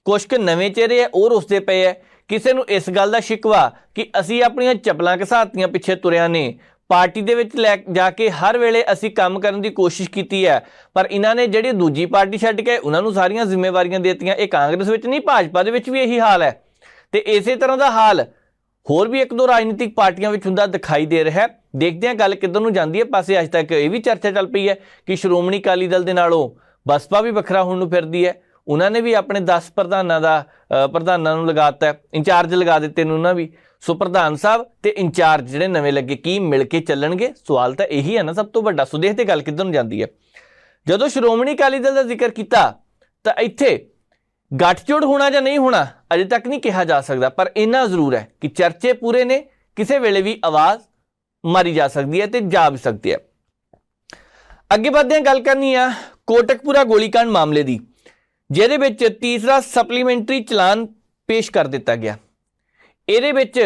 ਕੁਛ ਕੁ ਨਵੇਂ ਚਿਹਰੇ ਆ ਉਹ ਰੁੱਸਦੇ ਪਏ ਆ। ਕਿਸੇ ਨੂੰ ਇਸ ਗੱਲ ਦਾ ਸ਼ਿਕਵਾ ਕਿ ਅਸੀਂ ਆਪਣੀਆਂ ਚੱਪਲਾਂ ਘਸਾਤੀਆਂ ਪਿੱਛੇ ਤੁਰਿਆਂ ਨੇ, ਪਾਰਟੀ ਦੇ ਵਿੱਚ ਲੈ ਜਾ ਕੇ ਹਰ ਵੇਲੇ ਅਸੀਂ ਕੰਮ ਕਰਨ ਦੀ ਕੋਸ਼ਿਸ਼ ਕੀਤੀ ਹੈ, ਪਰ ਇਹਨਾਂ ਨੇ ਜਿਹੜੀ ਦੂਜੀ ਪਾਰਟੀ ਛੱਡ ਕੇ ਉਹਨਾਂ ਨੂੰ ਸਾਰੀਆਂ ਜ਼ਿੰਮੇਵਾਰੀਆਂ ਦੇ ਦਿੱਤੀਆਂ। ਇਹ ਕਾਂਗਰਸ ਵਿੱਚ ਨਹੀਂ, ਭਾਜਪਾ ਦੇ ਵਿੱਚ ਵੀ ਇਹੀ ਹਾਲ ਹੈ, ਤੇ ਇਸੇ ਤਰ੍ਹਾਂ ਦਾ ਹਾਲ ਹੋਰ ਵੀ ਇੱਕ ਦੋ ਰਾਜਨੀਤਿਕ ਪਾਰਟੀਆਂ ਵਿੱਚ ਹੁੰਦਾ ਦਿਖਾਈ ਦੇ ਰਿਹਾ। ਦੇਖਦੇ ਹਾਂ ਗੱਲ ਕਿੱਧਰ ਨੂੰ ਜਾਂਦੀ ਹੈ। ਪਾਸੇ ਅੱਜ ਤੱਕ ਇਹ ਵੀ ਚਰਚਾ ਚੱਲ ਪਈ ਹੈ ਕਿ ਸ਼੍ਰੋਮਣੀ ਅਕਾਲੀ ਦਲ ਦੇ ਨਾਲੋਂ ਬਸਪਾ ਵੀ ਵੱਖਰਾ ਹੋਣ ਨੂੰ ਫਿਰਦੀ ਹੈ। ਉਹਨਾਂ ਨੇ ਵੀ ਆਪਣੇ 10 ਪ੍ਰਧਾਨਾਂ ਨੂੰ ਲਗਾਤਾ, ਇੰਚਾਰਜ ਲਗਾ ਦਿੱਤੇ ਨੇ ਉਹਨਾਂ ਵੀ। ਸੋ ਪ੍ਰਧਾਨ ਸਾਹਿਬ ਤੇ ਇੰਚਾਰਜ ਜਿਹੜੇ ਨਵੇਂ ਲੱਗੇ, ਕੀ ਮਿਲ ਕੇ ਚੱਲਣਗੇ? ਸਵਾਲ ਤਾਂ ਇਹੀ ਹੈ ਨਾ ਸਭ ਤੋਂ ਵੱਡਾ। ਸੋ ਦੇਖਦੇ ਗੱਲ ਕਿੱਧਰ ਨੂੰ ਜਾਂਦੀ ਹੈ। ਜਦੋਂ ਸ਼੍ਰੋਮਣੀ ਅਕਾਲੀ ਦਲ ਦਾ ਜ਼ਿਕਰ ਕੀਤਾ ਤਾਂ ਇੱਥੇ ਗੱਠਜੋੜ ਹੋਣਾ ਜਾਂ ਨਹੀਂ ਹੋਣਾ ਅਜੇ ਤੱਕ ਨਹੀਂ ਕਿਹਾ ਜਾ ਸਕਦਾ, ਪਰ ਇੰਨਾ ਜ਼ਰੂਰ ਹੈ ਕਿ ਚਰਚੇ ਪੂਰੇ ਨੇ, ਕਿਸੇ ਵੇਲੇ ਵੀ ਆਵਾਜ਼ ਮਾਰੀ ਜਾ ਸਕਦੀ ਹੈ ਤੇ ਜਾ ਵੀ ਸਕਦੀ ਹੈ। ਅੱਗੇ ਵਧਦੇ ਹਾਂ, ਗੱਲ ਕਰਨੀ ਆ ਕੋਟਕਪੂਰਾ ਗੋਲੀकांड ਮਾਮਲੇ ਦੀ, ਜਿਹਦੇ ਵਿੱਚ ਤੀਸਰਾ ਸਪਲੀਮੈਂਟਰੀ ਚਲਾਨ ਪੇਸ਼ ਕਰ ਦਿੱਤਾ ਗਿਆ। ਇਹਦੇ ਵਿੱਚ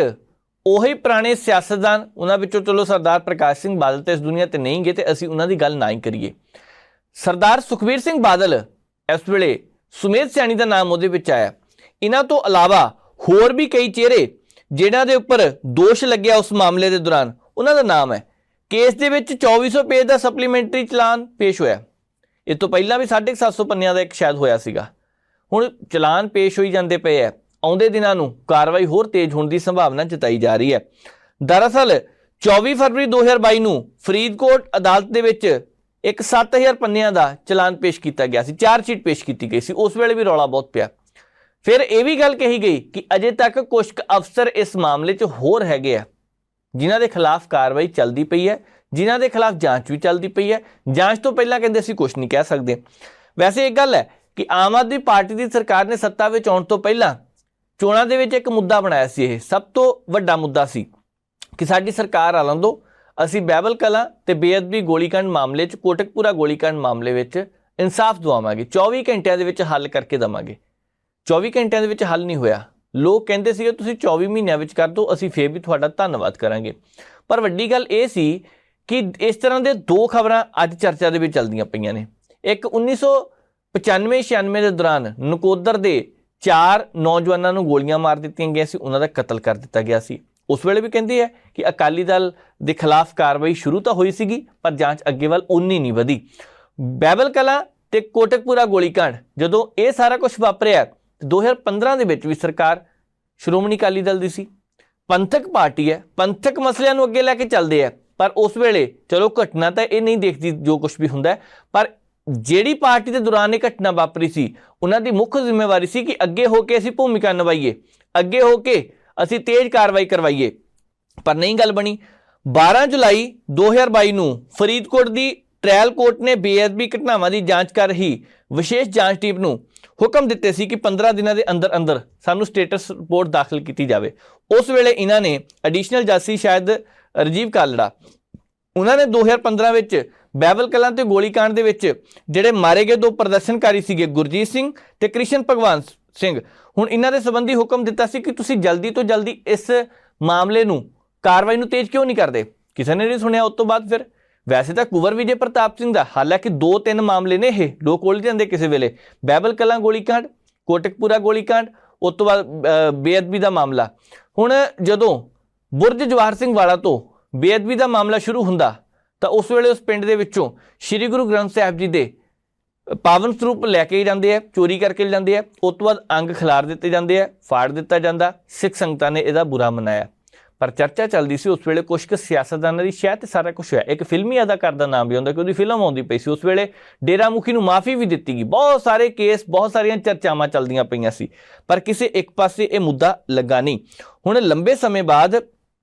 ਉਹੀ ਪੁਰਾਣੇ ਸਿਆਸਤਦਾਨ, ਉਹਨਾਂ ਵਿੱਚੋਂ ਚਲੋ ਸਰਦਾਰ ਪ੍ਰਕਾਸ਼ ਸਿੰਘ ਬਾਦਲ ਤੇ ਇਸ ਦੁਨੀਆ ਤੇ ਨਹੀਂ ਗਏ ਤੇ ਅਸੀਂ ਉਹਨਾਂ ਦੀ ਗੱਲ ਨਾ ਹੀ ਕਰੀਏ। ਸਰਦਾਰ ਸੁਖਬੀਰ ਸਿੰਘ ਬਾਦਲ, ਇਸ ਵੇਲੇ ਸੁਮੇਧ ਸਿਆਣੀ ਦਾ ਨਾਮ ਉਹਦੇ ਵਿੱਚ ਆਇਆ। ਇਹਨਾਂ ਤੋਂ ਇਲਾਵਾ ਹੋਰ ਵੀ ਕਈ ਚਿਹਰੇ ਜਿਨ੍ਹਾਂ ਦੇ ਉੱਪਰ ਦੋਸ਼ ਲੱਗਿਆ ਉਸ ਮਾਮਲੇ ਦੇ ਦੌਰਾਨ, ਉਹਨਾਂ ਦਾ ਨਾਮ ਹੈ। ਕੇਸ ਦੇ ਵਿੱਚ 2400 ਪੇਜ ਦਾ ਸਪਲੀਮੈਂਟਰੀ ਚਲਾਨ ਪੇਸ਼ ਹੋਇਆ। ਇਹ ਤੋਂ ਪਹਿਲਾਂ ਵੀ 750 ਪੰਨਿਆਂ ਦਾ ਇੱਕ ਸ਼ਾਇਦ ਹੋਇਆ ਸੀਗਾ। ਹੁਣ ਚਲਾਨ ਪੇਸ਼ ਹੋਈ ਜਾਂਦੇ ਪਏ ਹੈ। ਆਉਂਦੇ ਦਿਨਾਂ ਨੂੰ ਕਾਰਵਾਈ ਹੋਰ ਤੇਜ਼ ਹੋਣ ਦੀ ਸੰਭਾਵਨਾ ਜਤਾਈ ਜਾ ਰਹੀ ਹੈ। ਦਰਅਸਲ 24 ਫਰਵਰੀ 2022 ਨੂੰ ਫਰੀਦਕੋਟ ਅਦਾਲਤ ਦੇ ਵਿੱਚ ਇੱਕ 7000 ਪੰਨਿਆਂ ਦਾ ਚਲਾਨ ਪੇਸ਼ ਕੀਤਾ ਗਿਆ ਸੀ, ਚਾਰਜ ਸ਼ੀਟ ਪੇਸ਼ ਕੀਤੀ ਗਈ ਸੀ। ਉਸ ਵੇਲੇ ਵੀ ਰੌਲਾ ਬਹੁਤ ਪਿਆ। ਫਿਰ ਇਹ ਵੀ ਗੱਲ ਕਹੀ ਗਈ ਕਿ ਅਜੇ ਤੱਕ ਕੁਝ ਅਫਸਰ ਇਸ ਮਾਮਲੇ 'ਚ ਹੋਰ ਹੈਗੇ ਆ ਜਿਨ੍ਹਾਂ ਦੇ ਖਿਲਾਫ ਕਾਰਵਾਈ ਚੱਲਦੀ ਪਈ ਹੈ, ਜਿਨ੍ਹਾਂ ਦੇ ਖਿਲਾਫ ਜਾਂਚ ਵੀ ਚੱਲਦੀ ਪਈ ਹੈ। ਜਾਂਚ ਤੋਂ ਪਹਿਲਾਂ ਕਹਿੰਦੇ ਅਸੀਂ ਕੁਝ ਨਹੀਂ ਕਹਿ ਸਕਦੇ। ਵੈਸੇ ਇੱਕ ਗੱਲ ਹੈ ਕਿ ਆਮ ਆਦਮੀ ਪਾਰਟੀ ਦੀ ਸਰਕਾਰ ਨੇ ਸੱਤਾ ਵਿੱਚ ਆਉਣ ਤੋਂ ਪਹਿਲਾਂ ਚੋਣਾਂ ਦੇ ਵਿੱਚ ਇੱਕ ਮੁੱਦਾ ਬਣਾਇਆ ਸੀ। ਇਹ ਸਭ ਤੋਂ ਵੱਡਾ ਮੁੱਦਾ ਸੀ ਕਿ ਸਾਡੀ ਸਰਕਾਰ ਆਉਣ ਦਿਓ, ਅਸੀਂ ਬਹਿਬਲ ਕਲਾਂ ਤੇ ਬੇਅਦਬੀ ਗੋਲੀकांड ਮਾਮਲੇ 'ਚ, ਕੋਟਕਪੂਰਾ ਗੋਲੀकांड ਮਾਮਲੇ ਵਿੱਚ ਇਨਸਾਫ ਦਿਵਾਵਾਂਗੇ, 24 ਘੰਟਿਆਂ ਦੇ ਵਿੱਚ ਹੱਲ ਕਰਕੇ ਦੇਵਾਂਗੇ। 24 ਘੰਟਿਆਂ ਦੇ ਵਿੱਚ ਹੱਲ ਨਹੀਂ ਹੋਇਆ। ਲੋਕ ਕਹਿੰਦੇ ਸੀਗੇ ਤੁਸੀਂ 24 ਮਹੀਨਿਆਂ ਵਿੱਚ ਕਰ ਦਿਓ, ਅਸੀਂ ਫੇਰ ਵੀ ਤੁਹਾਡਾ ਧੰਨਵਾਦ ਕਰਾਂਗੇ। ਪਰ ਵੱਡੀ ਗੱਲ ਇਹ ਸੀ ਕਿ ਇਸ ਤਰ੍ਹਾਂ ਦੇ ਦੋ ਖਬਰਾਂ ਅੱਜ ਚਰਚਾ ਦੇ ਵਿੱਚ ਚੱਲਦੀਆਂ ਪਈਆਂ ਨੇ। ਇੱਕ 1995-96 ਦੇ ਦੌਰਾਨ ਨਕੋਦਰ ਦੇ 4 ਨੌਜਵਾਨਾਂ ਨੂੰ ਗੋਲੀਆਂ ਮਾਰ ਦਿੱਤੀਆਂ ਗਈਆਂ ਸੀ, ਉਹਨਾਂ ਦਾ ਕਤਲ ਕਰ ਦਿੱਤਾ ਗਿਆ ਸੀ। ਉਸ ਵੇਲੇ ਵੀ ਕਹਿੰਦੇ ਹੈ ਕਿ ਅਕਾਲੀ ਦਲ ਦੇ ਖਿਲਾਫ ਕਾਰਵਾਈ ਸ਼ੁਰੂ ਤਾਂ ਹੋਈ ਸੀਗੀ ਪਰ ਜਾਂਚ ਅੱਗੇ ਵੱਲ ਉਨੀ ਨਹੀਂ ਵਧੀ। ਬਹਿਬਲ ਕਲਾਂ ਤੇ ਕੋਟਕਪੂਰਾ ਗੋਲੀकांड ਜਦੋਂ ਇਹ ਸਾਰਾ ਕੁਝ ਵਾਪਰਿਆ 2015 ਦੇ ਵਿੱਚ ਵੀ ਸਰਕਾਰ ਸ਼੍ਰੋਮਣੀ ਅਕਾਲੀ ਦਲ ਦੀ ਸੀ, ਪੰਥਕ ਪਾਰਟੀ ਹੈ, ਪੰਥਕ ਮਸਲਿਆਂ ਨੂੰ ਅੱਗੇ ਲੈ ਕੇ ਚੱਲਦੇ ਆ। ਪਰ ਉਸ ਵੇਲੇ ਚਲੋ ਘਟਨਾ ਤਾਂ ਇਹ ਨਹੀਂ ਦੇਖਦੀ ਜੋ ਕੁਝ ਵੀ ਹੁੰਦਾ, ਪਰ ਜਿਹੜੀ ਪਾਰਟੀ ਦੇ ਦੌਰਾਨ ਇਹ ਘਟਨਾ ਵਾਪਰੀ ਸੀ ਉਹਨਾਂ ਦੀ ਮੁੱਖ ਜ਼ਿੰਮੇਵਾਰੀ ਸੀ ਕਿ ਅੱਗੇ ਹੋ ਕੇ ਅਸੀਂ ਭੂਮਿਕਾ ਨਿਭਾਈਏ, ਅੱਗੇ ਹੋ ਕੇ ਅਸੀਂ ਤੇਜ਼ ਕਾਰਵਾਈ ਕਰਵਾਈਏ। ਪਰ ਨਹੀਂ ਗੱਲ ਬਣੀ। 12 ਜੁਲਾਈ 2022 ਨੂੰ ਫਰੀਦਕੋਟ ਦੀ ਟ੍ਰਾਇਲ ਕੋਰਟ ਨੇ ਬੇਅਦਬੀ ਘਟਨਾਵਾਂ ਦੀ ਜਾਂਚ ਕਰ ਰਹੀ ਵਿਸ਼ੇਸ਼ ਜਾਂਚ ਟੀਮ ਨੂੰ ਹੁਕਮ ਦਿੱਤੇ ਸੀ ਕਿ 15 ਦਿਨਾਂ ਦੇ ਅੰਦਰ ਅੰਦਰ ਸਾਨੂੰ ਸਟੇਟਸ ਰਿਪੋਰਟ ਦਾਖਲ ਕੀਤੀ ਜਾਵੇ। ਉਸ ਵੇਲੇ ਇਹਨਾਂ ਨੇ ਐਡੀਸ਼ਨਲ ਜੱਜ ਸੀ ਸ਼ਾਇਦ ਰਾਜੀਵ ਕਾਲੜਾ, ਉਹਨਾਂ ਨੇ 2015 ਵਿੱਚ ਬਹਿਬਲ ਕਲਾਂ ਤੇ ਗੋਲੀकांड ਦੇ ਵਿੱਚ ਜਿਹੜੇ ਮਾਰੇ ਗਏ 2 ਪ੍ਰਦਰਸ਼ਨਕਾਰੀ ਸੀਗੇ ਗੁਰਜੀਤ ਸਿੰਘ ਤੇ ਕ੍ਰਿਸ਼ਨ ਭਗਵਾਨ ਸਿੰਘ, ਹੁਣ ਇਹਨਾਂ ਦੇ ਸੰਬੰਧੀ ਹੁਕਮ ਦਿੱਤਾ ਸੀ ਕਿ ਤੁਸੀਂ ਜਲਦੀ ਤੋਂ ਜਲਦੀ ਇਸ ਮਾਮਲੇ ਨੂੰ ਕਾਰਵਾਈ ਨੂੰ ਤੇਜ਼ ਕਿਉਂ ਨਹੀਂ ਕਰਦੇ। ਕਿਸੇ ਨੇ ਨਹੀਂ ਸੁਣਿਆ। ਉਸ ਤੋਂ ਬਾਅਦ ਫਿਰ ਵੈਸੇ ਤਾਂ ਕੁੰਵਰ ਵਿਜੇ ਪ੍ਰਤਾਪ ਸਿੰਘ ਦਾ ਹਾਲਾਂਕਿ 2-3 ਮਾਮਲੇ ਨੇ, ਇਹ ਲੋਕ ਉਲਝ ਜਾਂਦੇ ਕਿਸੇ ਵੇਲੇ, ਬਹਿਬਲ ਕਲਾਂ ਗੋਲੀकांड, ਕੋਟਕਪੂਰਾ ਗੋਲੀकांड, ਉਸ ਤੋਂ ਬਾਅਦ ਬੇਅਦਬੀ ਦਾ ਮਾਮਲਾ। ਹੁਣ ਜਦੋਂ ਬੁਰਜ ਜਵਾਹਰ ਸਿੰਘ ਵਾਲਾ ਤੋਂ ਬੇਅਦਬੀ ਦਾ ਮਾਮਲਾ ਸ਼ੁਰੂ ਹੁੰਦਾ ਤਾਂ ਉਸ ਵੇਲੇ ਉਸ ਪਿੰਡ ਦੇ ਵਿੱਚੋਂ ਸ਼੍ਰੀ ਗੁਰੂ ਗ੍ਰੰਥ ਸਾਹਿਬ ਜੀ ਦੇ ਪਾਵਨ ਸਰੂਪ ਲੈ ਕੇ ਜਾਂਦੇ ਆ, ਚੋਰੀ ਕਰਕੇ ਜਾਂਦੇ ਆ। ਉਸ ਤੋਂ ਬਾਅਦ ਅੰਗ ਖਿਲਾਰ ਦਿੱਤੇ ਜਾਂਦੇ ਆ, ਫਾੜ ਦਿੱਤਾ ਜਾਂਦਾ। ਸਿੱਖ ਸੰਗਤਾਂ ਨੇ ਇਹਦਾ ਬੁਰਾ ਮਨਾਇਆ। ਪਰ ਚਰਚਾ ਚੱਲਦੀ ਸੀ ਉਸ ਵੇਲੇ ਕੁਝ ਕੁ ਸਿਆਸਤਦਾਨਾਂ ਦੀ ਸ਼ਾਇਦ ਤੇ ਸਾਰਾ ਕੁਝ ਹੋਇਆ। ਇੱਕ ਫਿਲਮੀ ਅਦਾਕਾਰ ਦਾ ਨਾਮ ਵੀ ਆਉਂਦਾ ਕਿ ਉਹਦੀ ਫਿਲਮ ਆਉਂਦੀ ਪਈ ਸੀ। ਉਸ ਵੇਲੇ ਡੇਰਾ ਮੁਖੀ ਨੂੰ ਮਾਫੀ ਵੀ ਦਿੱਤੀ ਗਈ। ਬਹੁਤ ਸਾਰੇ ਕੇਸ, ਬਹੁਤ ਸਾਰੀਆਂ ਚਰਚਾਵਾਂ ਚੱਲਦੀਆਂ ਪਈਆਂ ਸੀ, ਪਰ ਕਿਸੇ ਇੱਕ ਪਾਸੇ ਇਹ ਮੁੱਦਾ ਲੱਗਾ ਨਹੀਂ। ਹੁਣ ਲੰਬੇ ਸਮੇਂ ਬਾਅਦ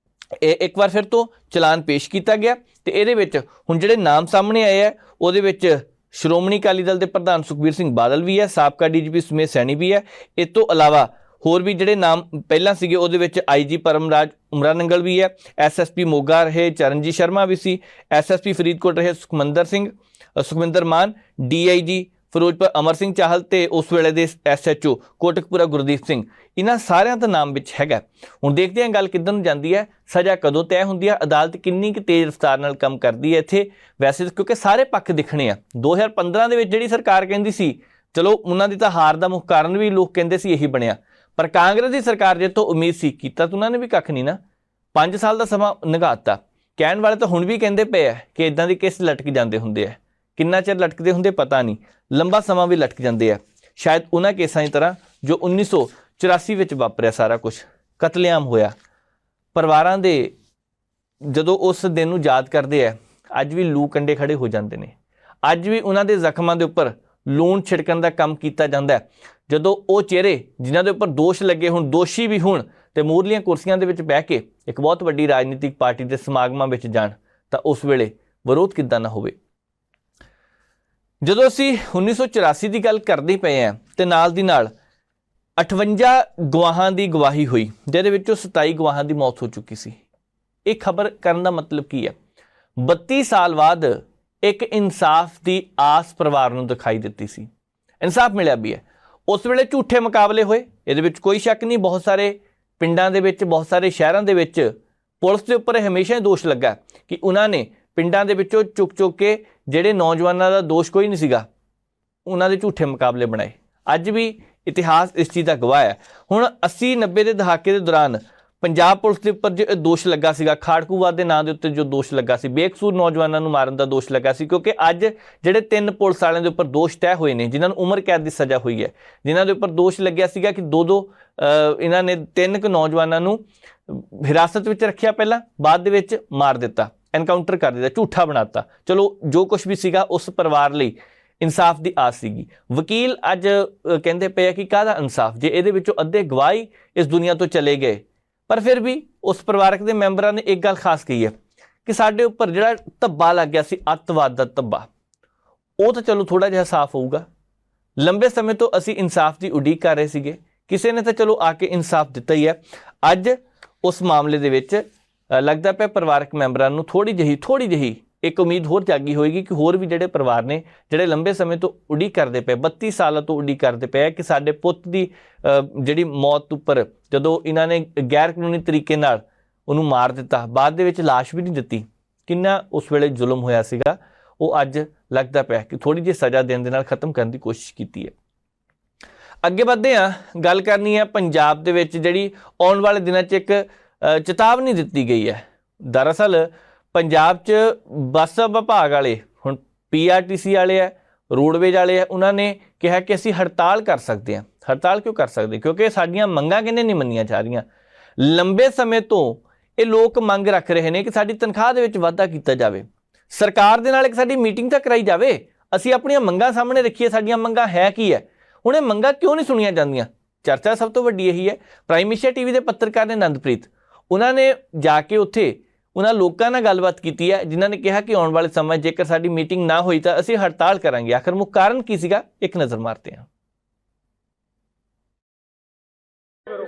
ਇਹ ਇੱਕ ਵਾਰ ਫਿਰ ਤੋਂ ਚਲਾਨ ਪੇਸ਼ ਕੀਤਾ ਗਿਆ ਤੇ ਇਹਦੇ ਵਿੱਚ ਹੁਣ ਜਿਹੜੇ ਨਾਮ ਸਾਹਮਣੇ ਆਏ ਆ ਉਹਦੇ ਵਿੱਚ ਸ਼੍ਰੋਮਣੀ ਅਕਾਲੀ ਦਲ ਦੇ ਪ੍ਰਧਾਨ ਸੁਖਬੀਰ ਸਿੰਘ ਬਾਦਲ ਵੀ ਹੈ, ਸਾਬਕਾ ਡੀਜੀਪੀ ਸੁਮੇਧ ਸੈਣੀ ਵੀ ਹੈ। ਇਸ ਤੋਂ ਇਲਾਵਾ ਹੋਰ ਵੀ ਜਿਹੜੇ ਨਾਮ ਪਹਿਲਾਂ ਸੀਗੇ ਉਹਦੇ ਵਿੱਚ ਆਈਜੀ ਪਰਮਰਾਜ ਉਮਰਾ ਨੰਗਲ ਵੀ ਹੈ, ਐਸਐਸਪੀ ਮੋਗਾ ਰਹੇ ਚਰਨਜੀਤ ਸ਼ਰਮਾ ਵੀ ਸੀ, ਐਸਐਸਪੀ ਫਰੀਦਕੋਟ ਰਹੇ ਸੁਖਮਿੰਦਰ ਮਾਨ, ਡੀਆਈਜੀ ਫਿਰੋਜ਼ਪੁਰ ਅਮਰ ਸਿੰਘ ਚਾਹਲ ਤੇ ਉਸ ਵੇਲੇ ਦੇ ਐਸਐਚਓ ਕੋਟਕਪੂਰਾ ਗੁਰਦੀਪ ਸਿੰਘ, ਇਹਨਾਂ ਸਾਰਿਆਂ ਦਾ ਨਾਮ ਵਿੱਚ ਹੈਗਾ। ਹੁਣ ਦੇਖਦੇ ਹਾਂ ਗੱਲ ਕਿੱਧਰ ਨੂੰ ਜਾਂਦੀ ਹੈ, ਸਜ਼ਾ ਕਦੋਂ ਤੈਅ ਹੁੰਦੀ ਹੈ, ਅਦਾਲਤ ਕਿੰਨੀ ਕੁ ਤੇਜ਼ ਰਫ਼ਤਾਰ ਨਾਲ ਕੰਮ ਕਰਦੀ ਹੈ ਇੱਥੇ। ਵੈਸੇ ਕਿਉਂਕਿ ਸਾਰੇ ਪੱਖ ਦਿਖਣੇ ਆ। 2015 ਦੇ ਵਿੱਚ ਜਿਹੜੀ ਸਰਕਾਰ ਕਹਿੰਦੀ ਸੀ, ਚਲੋ ਉਹਨਾਂ ਦੀ ਤਾਂ ਹਾਰ ਦਾ ਮੁੱਖ ਕਾਰਨ ਵੀ ਲੋਕ ਕਹਿੰਦੇ ਸੀ ਇਹੀ ਬਣਿਆ, ਪਰ ਕਾਂਗਰਸ ਦੀ ਸਰਕਾਰ ਜੇ ਤੋਂ ਉਮੀਦ ਸੀ ਕੀਤਾ ਤਾਂ ਉਹਨਾਂ ਨੇ ਵੀ ਕੱਖ ਨਹੀਂ ਨਾ। 5 ਸਾਲ ਦਾ ਸਮਾਂ ਨਿਗਾਤਾ। ਕਹਿਣ ਵਾਲੇ ਤਾਂ ਹੁਣ ਵੀ ਕਹਿੰਦੇ ਪਏ ਆ ਕਿ ਇਦਾਂ ਦੀ ਕੇਸ ਲਟਕ ਜਾਂਦੇ ਹੁੰਦੇ ਆ। ਕਿੰਨਾ ਚਿਰ ਲਟਕਦੇ ਹੁੰਦੇ ਪਤਾ ਨਹੀਂ, ਲੰਬਾ ਸਮਾਂ ਵੀ ਲਟਕ ਜਾਂਦੇ ਆ। ਸ਼ਾਇਦ ਉਹਨਾਂ ਕੇਸਾਂ ਦੀ ਤਰ੍ਹਾਂ ਜੋ 1984 ਵਿੱਚ ਵਾਪਰਿਆ ਸਾਰਾ ਕੁਝ, ਕਤਲੇਆਮ ਹੋਇਆ। ਪਰਿਵਾਰਾਂ ਦੇ ਜਦੋਂ ਉਸ ਦਿਨ ਨੂੰ ਯਾਦ ਕਰਦੇ ਆ, ਅੱਜ ਵੀ ਲੂ ਕੰਡੇ ਖੜੇ ਹੋ ਜਾਂਦੇ ਨੇ। ਅੱਜ ਵੀ ਉਹਨਾਂ ਦੇ ਜ਼ਖਮਾਂ ਦੇ ਉੱਪਰ ਲੂਣ ਛਿੜਕਣ ਦਾ ਕੰਮ ਕੀਤਾ ਜਾਂਦਾ ਹੈ। ਜਦੋਂ ਉਹ ਚਿਹਰੇ ਜਿਨ੍ਹਾਂ ਦੇ ਉੱਪਰ ਦੋਸ਼ ਲੱਗੇ ਹੁਣ, ਦੋਸ਼ੀ ਵੀ ਹੁਣ ਤੇ ਮੂਹਰਲੀਆਂ ਕੁਰਸੀਆਂ ਦੇ ਵਿੱਚ ਬਹਿ ਕੇ ਇੱਕ ਬਹੁਤ ਵੱਡੀ ਰਾਜਨੀਤਿਕ ਪਾਰਟੀ ਦੇ ਸਮਾਗਮਾਂ ਵਿੱਚ ਜਾਣ ਤਾਂ ਉਸ ਵੇਲੇ ਵਿਰੋਧ ਕਿੱਦਾਂ ਨਾ ਹੋਵੇ। ਜਦੋਂ ਅਸੀਂ 1984 ਦੀ ਗੱਲ ਕਰਦੇ ਪਏ ਹਾਂ ਤੇ ਨਾਲ ਦੀ ਨਾਲ 58 ਗਵਾਹਾਂ ਦੀ ਗਵਾਹੀ ਹੋਈ, ਜਿਹਦੇ ਵਿੱਚੋਂ 27 ਗਵਾਹਾਂ ਦੀ ਮੌਤ ਹੋ ਚੁੱਕੀ ਸੀ। ਇਹ ਖਬਰ ਕਰਨ ਦਾ ਮਤਲਬ ਕੀ ਹੈ? 32 ਸਾਲ ਬਾਅਦ ਇੱਕ ਇਨਸਾਫ ਦੀ ਆਸ ਪਰਿਵਾਰ ਨੂੰ ਦਿਖਾਈ ਦਿੱਤੀ ਸੀ। ਇਨਸਾਫ ਮਿਲਿਆ ਵੀ ਹੈ। ਉਸ ਵੇਲੇ ਝੂਠੇ ਮੁਕਾਬਲੇ ਹੋਏ, ਇਹਦੇ ਵਿੱਚ ਕੋਈ ਸ਼ੱਕ ਨਹੀਂ। ਬਹੁਤ ਸਾਰੇ ਪਿੰਡਾਂ ਦੇ ਵਿੱਚ, ਬਹੁਤ ਸਾਰੇ ਸ਼ਹਿਰਾਂ ਦੇ ਵਿੱਚ ਪੁਲਿਸ ਦੇ ਉੱਪਰ ਹਮੇਸ਼ਾ ਹੀ ਦੋਸ਼ ਲੱਗਾ ਕਿ ਉਹਨਾਂ ਨੇ ਪਿੰਡਾਂ ਦੇ ਵਿੱਚੋਂ ਚੁੱਕ ਕੇ ਜਿਹੜੇ ਨੌਜਵਾਨਾਂ ਦਾ ਦੋਸ਼ ਕੋਈ ਨਹੀਂ ਸੀਗਾ, ਉਹਨਾਂ ਦੇ ਝੂਠੇ ਮੁਕਾਬਲੇ ਬਣਾਏ। ਅੱਜ ਵੀ ਇਤਿਹਾਸ ਇਸ ਚੀਜ਼ ਦਾ ਗਵਾਹ ਹੈ। ਹੁਣ 80-90 ਦੇ ਦਹਾਕੇ ਦੇ ਦੌਰਾਨ ਪੰਜਾਬ ਪੁਲਿਸ ਦੇ ਉੱਪਰ ਜੋ ਦੋਸ਼ ਲੱਗਾ ਸੀਗਾ, ਖਾੜਕੂਵਾਦ ਦੇ ਨਾਂ ਦੇ ਉੱਤੇ ਜੋ ਦੋਸ਼ ਲੱਗਾ ਸੀ, ਬੇਕਸੂਰ ਨੌਜਵਾਨਾਂ ਨੂੰ ਮਾਰਨ ਦਾ ਦੋਸ਼ ਲੱਗਾ ਸੀ, ਕਿਉਂਕਿ ਅੱਜ ਜਿਹੜੇ 3 ਪੁਲਿਸ ਵਾਲਿਆਂ ਦੇ ਉੱਪਰ ਦੋਸ਼ ਤੈਅ ਹੋਏ ਨੇ, ਜਿਨ੍ਹਾਂ ਨੂੰ ਉਮਰ ਕੈਦ ਦੀ ਸਜ਼ਾ ਹੋਈ ਹੈ, ਜਿਨ੍ਹਾਂ ਦੇ ਉੱਪਰ ਦੋਸ਼ ਲੱਗਿਆ ਸੀਗਾ ਕਿ ਇਹਨਾਂ ਨੇ 3 ਨੌਜਵਾਨਾਂ ਨੂੰ ਹਿਰਾਸਤ ਵਿੱਚ ਰੱਖਿਆ, ਪਹਿਲਾਂ ਬਾਅਦ ਦੇ ਵਿੱਚ ਮਾਰ ਦਿੱਤਾ, ਐਨਕਾਊਂਟਰ ਕਰ ਦਿੱਤਾ, ਝੂਠਾ ਬਣਾਤਾ। ਚਲੋ ਜੋ ਕੁਝ ਵੀ ਸੀਗਾ ਉਸ ਪਰਿਵਾਰ ਲਈ ਇਨਸਾਫ ਦੀ ਆਸ ਸੀਗੀ। ਵਕੀਲ ਅੱਜ ਕਹਿੰਦੇ ਪਏ ਆ ਕਿ ਕਾਹਦਾ ਇਨਸਾਫ, ਜੇ ਇਹਦੇ ਵਿੱਚੋਂ ਅੱਧੇ ਗਵਾਹੀ ਇਸ ਦੁਨੀਆ ਤੋਂ ਚਲੇ ਗਏ। ਪਰ ਫਿਰ ਵੀ ਉਸ ਪਰਿਵਾਰਕ ਦੇ ਮੈਂਬਰਾਂ ਨੇ ਇੱਕ ਗੱਲ ਖਾਸ ਕਹੀ ਹੈ ਕਿ ਸਾਡੇ ਉੱਪਰ ਜਿਹੜਾ ਧੱਬਾ ਲੱਗ ਗਿਆ ਸੀ, ਅੱਤਵਾਦ ਦਾ ਧੱਬਾ, ਉਹ ਤਾਂ ਚਲੋ ਥੋੜ੍ਹਾ ਜਿਹਾ ਸਾਫ਼ ਹੋਊਗਾ। ਲੰਬੇ ਸਮੇਂ ਤੋਂ ਅਸੀਂ ਇਨਸਾਫ ਦੀ ਉਡੀਕ ਕਰ ਰਹੇ ਸੀਗੇ, ਕਿਸੇ ਨੇ ਤਾਂ ਚਲੋ ਆ ਕੇ ਇਨਸਾਫ ਦਿੱਤਾ ਹੀ ਹੈ। ਅੱਜ ਉਸ ਮਾਮਲੇ ਦੇ ਵਿੱਚ ਲੱਗਦਾ ਪਿਆ ਪਰਿਵਾਰਕ ਮੈਂਬਰਾਂ ਨੂੰ ਥੋੜ੍ਹੀ ਜਿਹੀ ਇੱਕ ਉਮੀਦ ਹੋਰ ਜਾਗੀ ਹੋਏਗੀ ਕਿ ਹੋਰ ਵੀ ਜਿਹੜੇ ਪਰਿਵਾਰ ਨੇ, ਜਿਹੜੇ ਲੰਬੇ ਸਮੇਂ ਤੋਂ ਉਡੀਕ ਕਰਦੇ ਪਏ, 32 ਸਾਲਾਂ ਤੋਂ ਉਡੀਕ ਕਰਦੇ ਪਏ ਕਿ ਸਾਡੇ ਪੁੱਤ ਦੀ ਜਿਹੜੀ ਮੌਤ ਉੱਪਰ ਜਦੋਂ ਇਹਨਾਂ ਨੇ ਗੈਰ ਕਾਨੂੰਨੀ ਤਰੀਕੇ ਨਾਲ ਉਹਨੂੰ ਮਾਰ ਦਿੱਤਾ, ਬਾਅਦ ਦੇ ਵਿੱਚ ਲਾਸ਼ ਵੀ ਨਹੀਂ ਦਿੱਤੀ। ਕਿੰਨਾ ਉਸ ਵੇਲੇ ਜ਼ੁਲਮ ਹੋਇਆ ਸੀਗਾ, ਉਹ ਅੱਜ ਲੱਗਦਾ ਪਿਆ ਕਿ ਥੋੜ੍ਹੀ ਜਿਹੀ ਸਜ਼ਾ ਦੇਣ ਦੇ ਨਾਲ ਖਤਮ ਕਰਨ ਦੀ ਕੋਸ਼ਿਸ਼ ਕੀਤੀ ਹੈ। ਅੱਗੇ ਵੱਧਦੇ ਹਾਂ, ਗੱਲ ਕਰਨੀ ਹੈ ਪੰਜਾਬ ਦੇ ਵਿੱਚ ਜਿਹੜੀ ਆਉਣ ਵਾਲੇ ਦਿਨਾਂ 'ਚ ਇੱਕ ਚੇਤਾਵਨੀ ਦਿੱਤੀ ਗਈ ਹੈ। ਦਰਅਸਲ ਪੰਜਾਬ 'ਚ ਬੱਸ ਵਿਭਾਗ ਵਾਲੇ, ਹੁਣ PRTC ਵਾਲੇ ਹੈ, ਰੋਡਵੇਜ਼ ਵਾਲੇ ਹੈ, ਉਹਨਾਂ ਨੇ ਕਿਹਾ ਕਿ ਅਸੀਂ ਹੜਤਾਲ ਕਰ ਸਕਦੇ ਹਾਂ। ਹੜਤਾਲ ਕਿਉਂ ਕਰ ਸਕਦੇ? ਕਿਉਂਕਿ ਸਾਡੀਆਂ ਮੰਗਾਂ ਕਹਿੰਦੇ ਨਹੀਂ ਮੰਨੀਆਂ ਜਾ ਰਹੀਆਂ। ਲੰਬੇ ਸਮੇਂ ਤੋਂ ਇਹ ਲੋਕ ਮੰਗ ਰੱਖ ਰਹੇ ਨੇ ਕਿ ਸਾਡੀ ਤਨਖਾਹ ਦੇ ਵਿੱਚ ਵਾਧਾ ਕੀਤਾ ਜਾਵੇ, ਸਰਕਾਰ ਦੇ ਨਾਲ ਇੱਕ ਸਾਡੀ ਮੀਟਿੰਗ ਤਾਂ ਕਰਾਈ ਜਾਵੇ, ਅਸੀਂ ਆਪਣੀਆਂ ਮੰਗਾਂ ਸਾਹਮਣੇ ਰੱਖੀਏ, ਸਾਡੀਆਂ ਮੰਗਾਂ ਹੈ ਕੀ ਹੈ। ਹੁਣ ਇਹ ਮੰਗਾਂ ਕਿਉਂ ਨਹੀਂ ਸੁਣੀਆਂ ਜਾਂਦੀਆਂ? ਚਰਚਾ ਸਭ ਤੋਂ ਵੱਡੀ ਇਹੀ ਹੈ। ਪ੍ਰਾਈਮ ਏਸ਼ੀਆ TV ਦੇ ਪੱਤਰਕਾਰ ਨੇ ਨੰਦਪ੍ਰੀਤ, ਉਹਨਾਂ ਨੇ ਜਾ ਕੇ ਉੱਥੇ ਉਹਨਾਂ ਲੋਕਾਂ ਨਾਲ ਗੱਲਬਾਤ ਕੀਤੀ ਹੈ ਜਿਨ੍ਹਾਂ ਨੇ ਕਿਹਾ ਕਿ ਆਉਣ ਵਾਲੇ ਸਮੇਂ ਜੇਕਰ ਸਾਡੀ ਮੀਟਿੰਗ ਨਾ ਹੋਈ ਤਾਂ ਅਸੀਂ ਹੜਤਾਲ ਕਰਾਂਗੇ। ਆਖਰ ਮੁੱਖ ਕਾਰਨ ਕੀ ਸੀਗਾ, ਇੱਕ ਨਜ਼ਰ ਮਾਰਦੇ ਹਾਂ।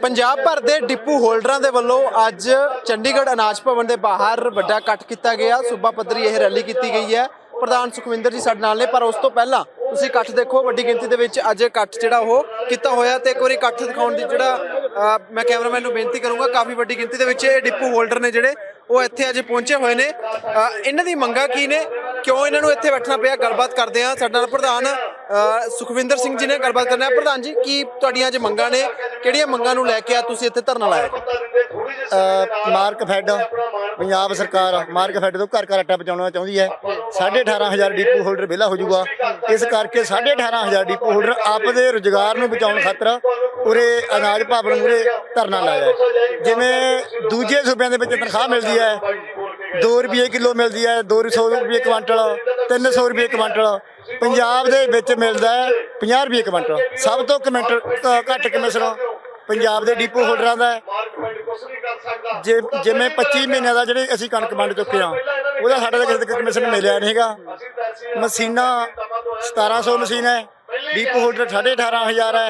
ਪੰਜਾਬ ਭਰ ਦੇ ਡਿਪੂ ਹੋਲਡਰਾਂ ਦੇ ਵੱਲੋਂ ਅੱਜ ਚੰਡੀਗੜ੍ਹ ਅਨਾਜ ਭਵਨ ਦੇ ਬਾਹਰ ਵੱਡਾ ਇਕੱਠ ਕੀਤਾ ਗਿਆ। ਸੂਬਾ ਪੱਧਰੀ ਇਹ ਰੈਲੀ ਕੀਤੀ ਗਈ ਹੈ। ਪ੍ਰਧਾਨ ਸੁਖਵਿੰਦਰ ਜੀ ਸਾਡੇ ਨਾਲ ਨੇ, ਪਰ ਉਸ ਤੋਂ ਪਹਿਲਾਂ ਤੁਸੀਂ ਇਕੱਠ ਦੇਖੋ, ਵੱਡੀ ਗਿਣਤੀ ਦੇ ਵਿੱਚ ਅੱਜ ਇਕੱਠ ਜਿਹੜਾ ਉਹ ਕੀਤਾ ਹੋਇਆ। ਤੇ ਇੱਕ ਵਾਰੀ ਇਕੱਠ ਦਿਖਾਉਣ ਦੀ ਜਿਹੜਾ ਮੈਂ ਕੈਮਰਾਮੈਨ ਨੂੰ ਬੇਨਤੀ ਕਰੂੰਗਾ, ਕਾਫੀ ਵੱਡੀ ਗਿਣਤੀ ਦੇ ਵਿੱਚ ਇਹ ਡਿਪੂ ਹੋਲਡਰ ਨੇ ਜਿਹੜੇ ਉਹ ਇੱਥੇ ਅੱਜ ਪਹੁੰਚੇ ਹੋਏ ਨੇ। ਇਹਨਾਂ ਦੀ ਮੰਗਾਂ ਕੀ ਨੇ, ਕਿਉਂ ਇਹਨਾਂ ਨੂੰ ਇੱਥੇ ਬੈਠਣਾ ਪਿਆ, ਗੱਲਬਾਤ ਕਰਦੇ ਹਾਂ। ਸਾਡੇ ਨਾਲ ਪ੍ਰਧਾਨ ਸੁਖਵਿੰਦਰ ਸਿੰਘ ਜੀ ਨੇ ਗੱਲਬਾਤ ਕਰਨਾ ਹੈ। ਪ੍ਰਧਾਨ ਜੀ, ਕੀ ਤੁਹਾਡੀਆਂ ਅੱਜ ਮੰਗਾਂ ਨੇ, ਕਿਹੜੀਆਂ ਮੰਗਾਂ ਨੂੰ ਲੈ ਕੇ ਤੁਸੀਂ ਇੱਥੇ ਧਰਨਾ ਲਾਇਆ? ਮਾਰਕਫੈਡ ਪੰਜਾਬ ਸਰਕਾਰ ਮਾਰਕਫੈਡ ਤੋਂ ਘਰ ਘਰ ਆਟਾ ਪਹੁੰਚਾਉਣਾ ਚਾਹੁੰਦੀ ਹੈ। 18,500 ਡਿਪੂ ਹੋਲਡਰ ਵਿਹਲਾ ਹੋ ਜਾਊਗਾ। ਇਸ ਕਰਕੇ 18,500 ਡਿਪੂ ਹੋਲਡਰ ਆਪਦੇ ਰੁਜ਼ਗਾਰ ਨੂੰ ਬਚਾਉਣ ਖਾਤਰ ਉਰੇ ਅਨਾਜ ਭਵਨ ਮੂਹਰੇ ਧਰਨਾ ਲਾਇਆ। ਜਿਵੇਂ ਦੂਜੇ ਸੂਬਿਆਂ ਦੇ ਵਿੱਚ ਤਨਖਾਹ ਮਿਲਦੀ ਹੈ, 2 ਰੁਪਏ ਕਿਲੋ ਮਿਲਦੀ ਹੈ, 200 ਰੁਪਏ ਕੁਆਂਟਲ, 300 ਰੁਪਏ ਕੁਆਂਟਲ, ਪੰਜਾਬ ਦੇ ਵਿੱਚ ਮਿਲਦਾ ਹੈ 50 ਰੁਪਏ ਕੁਆਂਟਲ। ਸਭ ਤੋਂ ਘੱਟ ਕਮਿਸ਼ਨ ਪੰਜਾਬ ਦੇ ਡਿਪੂ ਹੋਲਡਰਾਂ ਦਾ। ਜਿਵੇਂ 25 ਮਹੀਨਿਆਂ ਦਾ ਜਿਹੜੇ ਅਸੀਂ ਕਣਕ ਵੰਡ ਚੁੱਕੇ ਹਾਂ, ਉਹਦਾ ਸਾਡੇ ਤਾਂ ਕਿਸੇ ਕਮਿਸ਼ਨ ਮਿਲਿਆ ਨਹੀਂ ਹੈਗਾ। ਮਸ਼ੀਨਾਂ 1700 ਮਸ਼ੀਨ ਹੈ, ਡਿਪੂ ਹੋਲਡਰ 18,500 ਹੈ।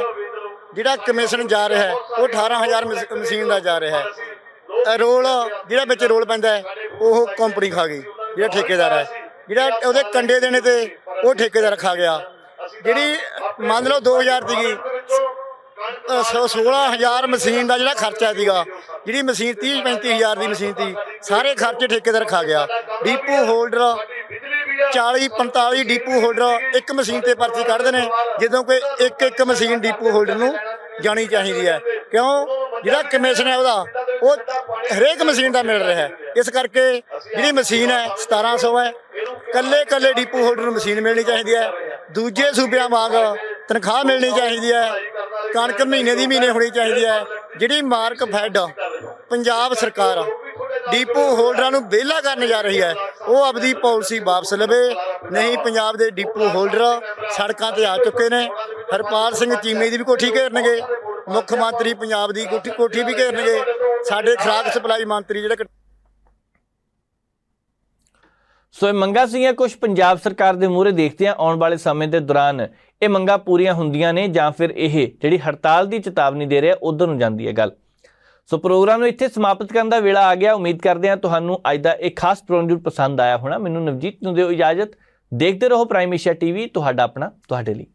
ਜਿਹੜਾ ਕਮਿਸ਼ਨ ਜਾ ਰਿਹਾ ਹੈ ਉਹ 18,000 ਮਸ਼ੀਨ ਦਾ ਜਾ ਰਿਹਾ ਹੈ। ਰੋਲ ਜਿਹੜਾ ਵਿੱਚ ਰੋਲ ਪੈਂਦਾ ਹੈ ਉਹ ਕੰਪਨੀ ਖਾ ਗਈ, ਜਿਹੜਾ ਠੇਕੇਦਾਰ ਹੈ। ਜਿਹੜਾ ਉਹਦੇ ਕੰਡੇ ਦੇਣੇ ਤੇ ਉਹ ਠੇਕੇਦਾਰ ਖਾ ਗਿਆ। ਜਿਹੜੀ ਮੰਨ ਲਓ 2000 ਸੀਗੀ, 16,000 ਮਸ਼ੀਨ ਦਾ ਜਿਹੜਾ ਖਰਚਾ ਸੀਗਾ, ਜਿਹੜੀ ਮਸ਼ੀਨ 30-35 ਦੀ ਮਸ਼ੀਨ ਸੀ, ਸਾਰੇ ਖਰਚੇ ਠੇਕੇਦਾਰ ਖਾ ਗਿਆ। ਡਿਪੂ ਹੋਲਡਰ 40-45 ਡਿਪੂ ਹੋਲਡਰ ਇੱਕ ਮਸ਼ੀਨ ਤੇ ਪਰਚੀ ਕੱਢਦੇ ਨੇ, ਜਦੋਂ ਕਿ ਇੱਕ ਮਸ਼ੀਨ ਡਿਪੂ ਹੋਲਡਰ ਨੂੰ ਜਾਣੀ ਚਾਹੀਦੀ ਹੈ। ਕਿਉਂ? ਜਿਹੜਾ ਕਮਿਸ਼ਨ ਹੈ ਉਹਦਾ ਉਹ ਹਰੇਕ ਮਸ਼ੀਨ ਦਾ ਮਿਲ ਰਿਹਾ ਹੈ। ਇਸ ਕਰਕੇ ਜਿਹੜੀ ਮਸ਼ੀਨ ਹੈ 1700 ਹੈ। ਕੱਲੇ ਡਿਪੂ ਹੋਲਡਰ ਨੂੰ ਮਸ਼ੀਨ ਮਿਲਣੀ ਚਾਹੀਦੀ ਹੈ। ਦੂਜੇ ਸੂਬਿਆਂ ਵਾਂਗ ਤਨਖਾਹ ਮਿਲਣੀ ਚਾਹੀਦੀ ਹੈ। ਕਣਕ ਮਹੀਨੇ ਦੀ ਮਹੀਨੇ ਹੋਣੀ ਚਾਹੀਦੀ ਹੈ। ਜਿਹੜੀ ਮਾਰਕਫੈਡ ਪੰਜਾਬ ਸਰਕਾਰ ਡਿਪੂ ਹੋਲਡਰਾਂ ਨੂੰ ਵਿਹਲਾ ਕਰਨ ਜਾ ਰਹੀ ਹੈ, ਉਹ ਆਪਦੀ ਪਾਲਿਸੀ ਵਾਪਸ ਲਵੇ। ਨਹੀਂ, ਪੰਜਾਬ ਦੇ ਡਿਪੂ ਹੋਲਡਰ ਸੜਕਾਂ ਤੇ ਆ ਚੁੱਕੇ ਨੇ। ਹਰਪਾਲ ਸਿੰਘ ਚੀਮੇ ਦੀ ਵੀ ਕੋਠੀ ਘੇਰਨਗੇ, ਮੁੱਖ ਮੰਤਰੀ ਪੰਜਾਬ ਦੀ ਕੋਠੀ ਵੀ ਘੇਰਨਗੇ। ਸਾਡੇ ਖੁਰਾਕ ਸਪਲਾਈ ਮੰਤਰੀ ਜਿਹੜੇ ਸੋ ਇਹ ਮੰਗਾਂ ਸੀਗੀਆਂ ਕੁਝ ਪੰਜਾਬ ਸਰਕਾਰ ਦੇ ਮੂਹਰੇ। ਦੇਖਦੇ ਹਾਂ ਆਉਣ ਵਾਲੇ ਸਮੇਂ ਦੇ ਦੌਰਾਨ ਇਹ ਮੰਗਾਂ ਪੂਰੀਆਂ ਹੁੰਦੀਆਂ ਨੇ ਜਾਂ ਫਿਰ ਇਹ ਜਿਹੜੀ ਹੜਤਾਲ ਦੀ ਚੇਤਾਵਨੀ ਦੇ ਰਿਹਾ ਉਧਰ ਨੂੰ ਜਾਂਦੀ ਹੈ ਗੱਲ। ਸੋ ਪ੍ਰੋਗਰਾਮ ਨੂੰ ਇੱਥੇ ਸਮਾਪਤ ਕਰਨ ਦਾ ਵੇਲਾ ਆ ਗਿਆ। ਉਮੀਦ ਕਰਦੇ ਹਾਂ ਤੁਹਾਨੂੰ ਅੱਜ ਦਾ ਇਹ ਖਾਸ ਪ੍ਰੋਗਰਾਮ ਜ਼ਰੂਰ ਪਸੰਦ ਆਇਆ ਹੋਣਾ। ਮੈਨੂੰ ਨਵਜੀਤ ਨੂੰ ਦਿਓ ਇਜਾਜ਼ਤ। ਦੇਖਦੇ ਰਹੋ ਪ੍ਰਾਈਮ ਏਸ਼ੀਆ TV, ਤੁਹਾਡਾ ਆਪਣਾ, ਤੁਹਾਡੇ ਲਈ।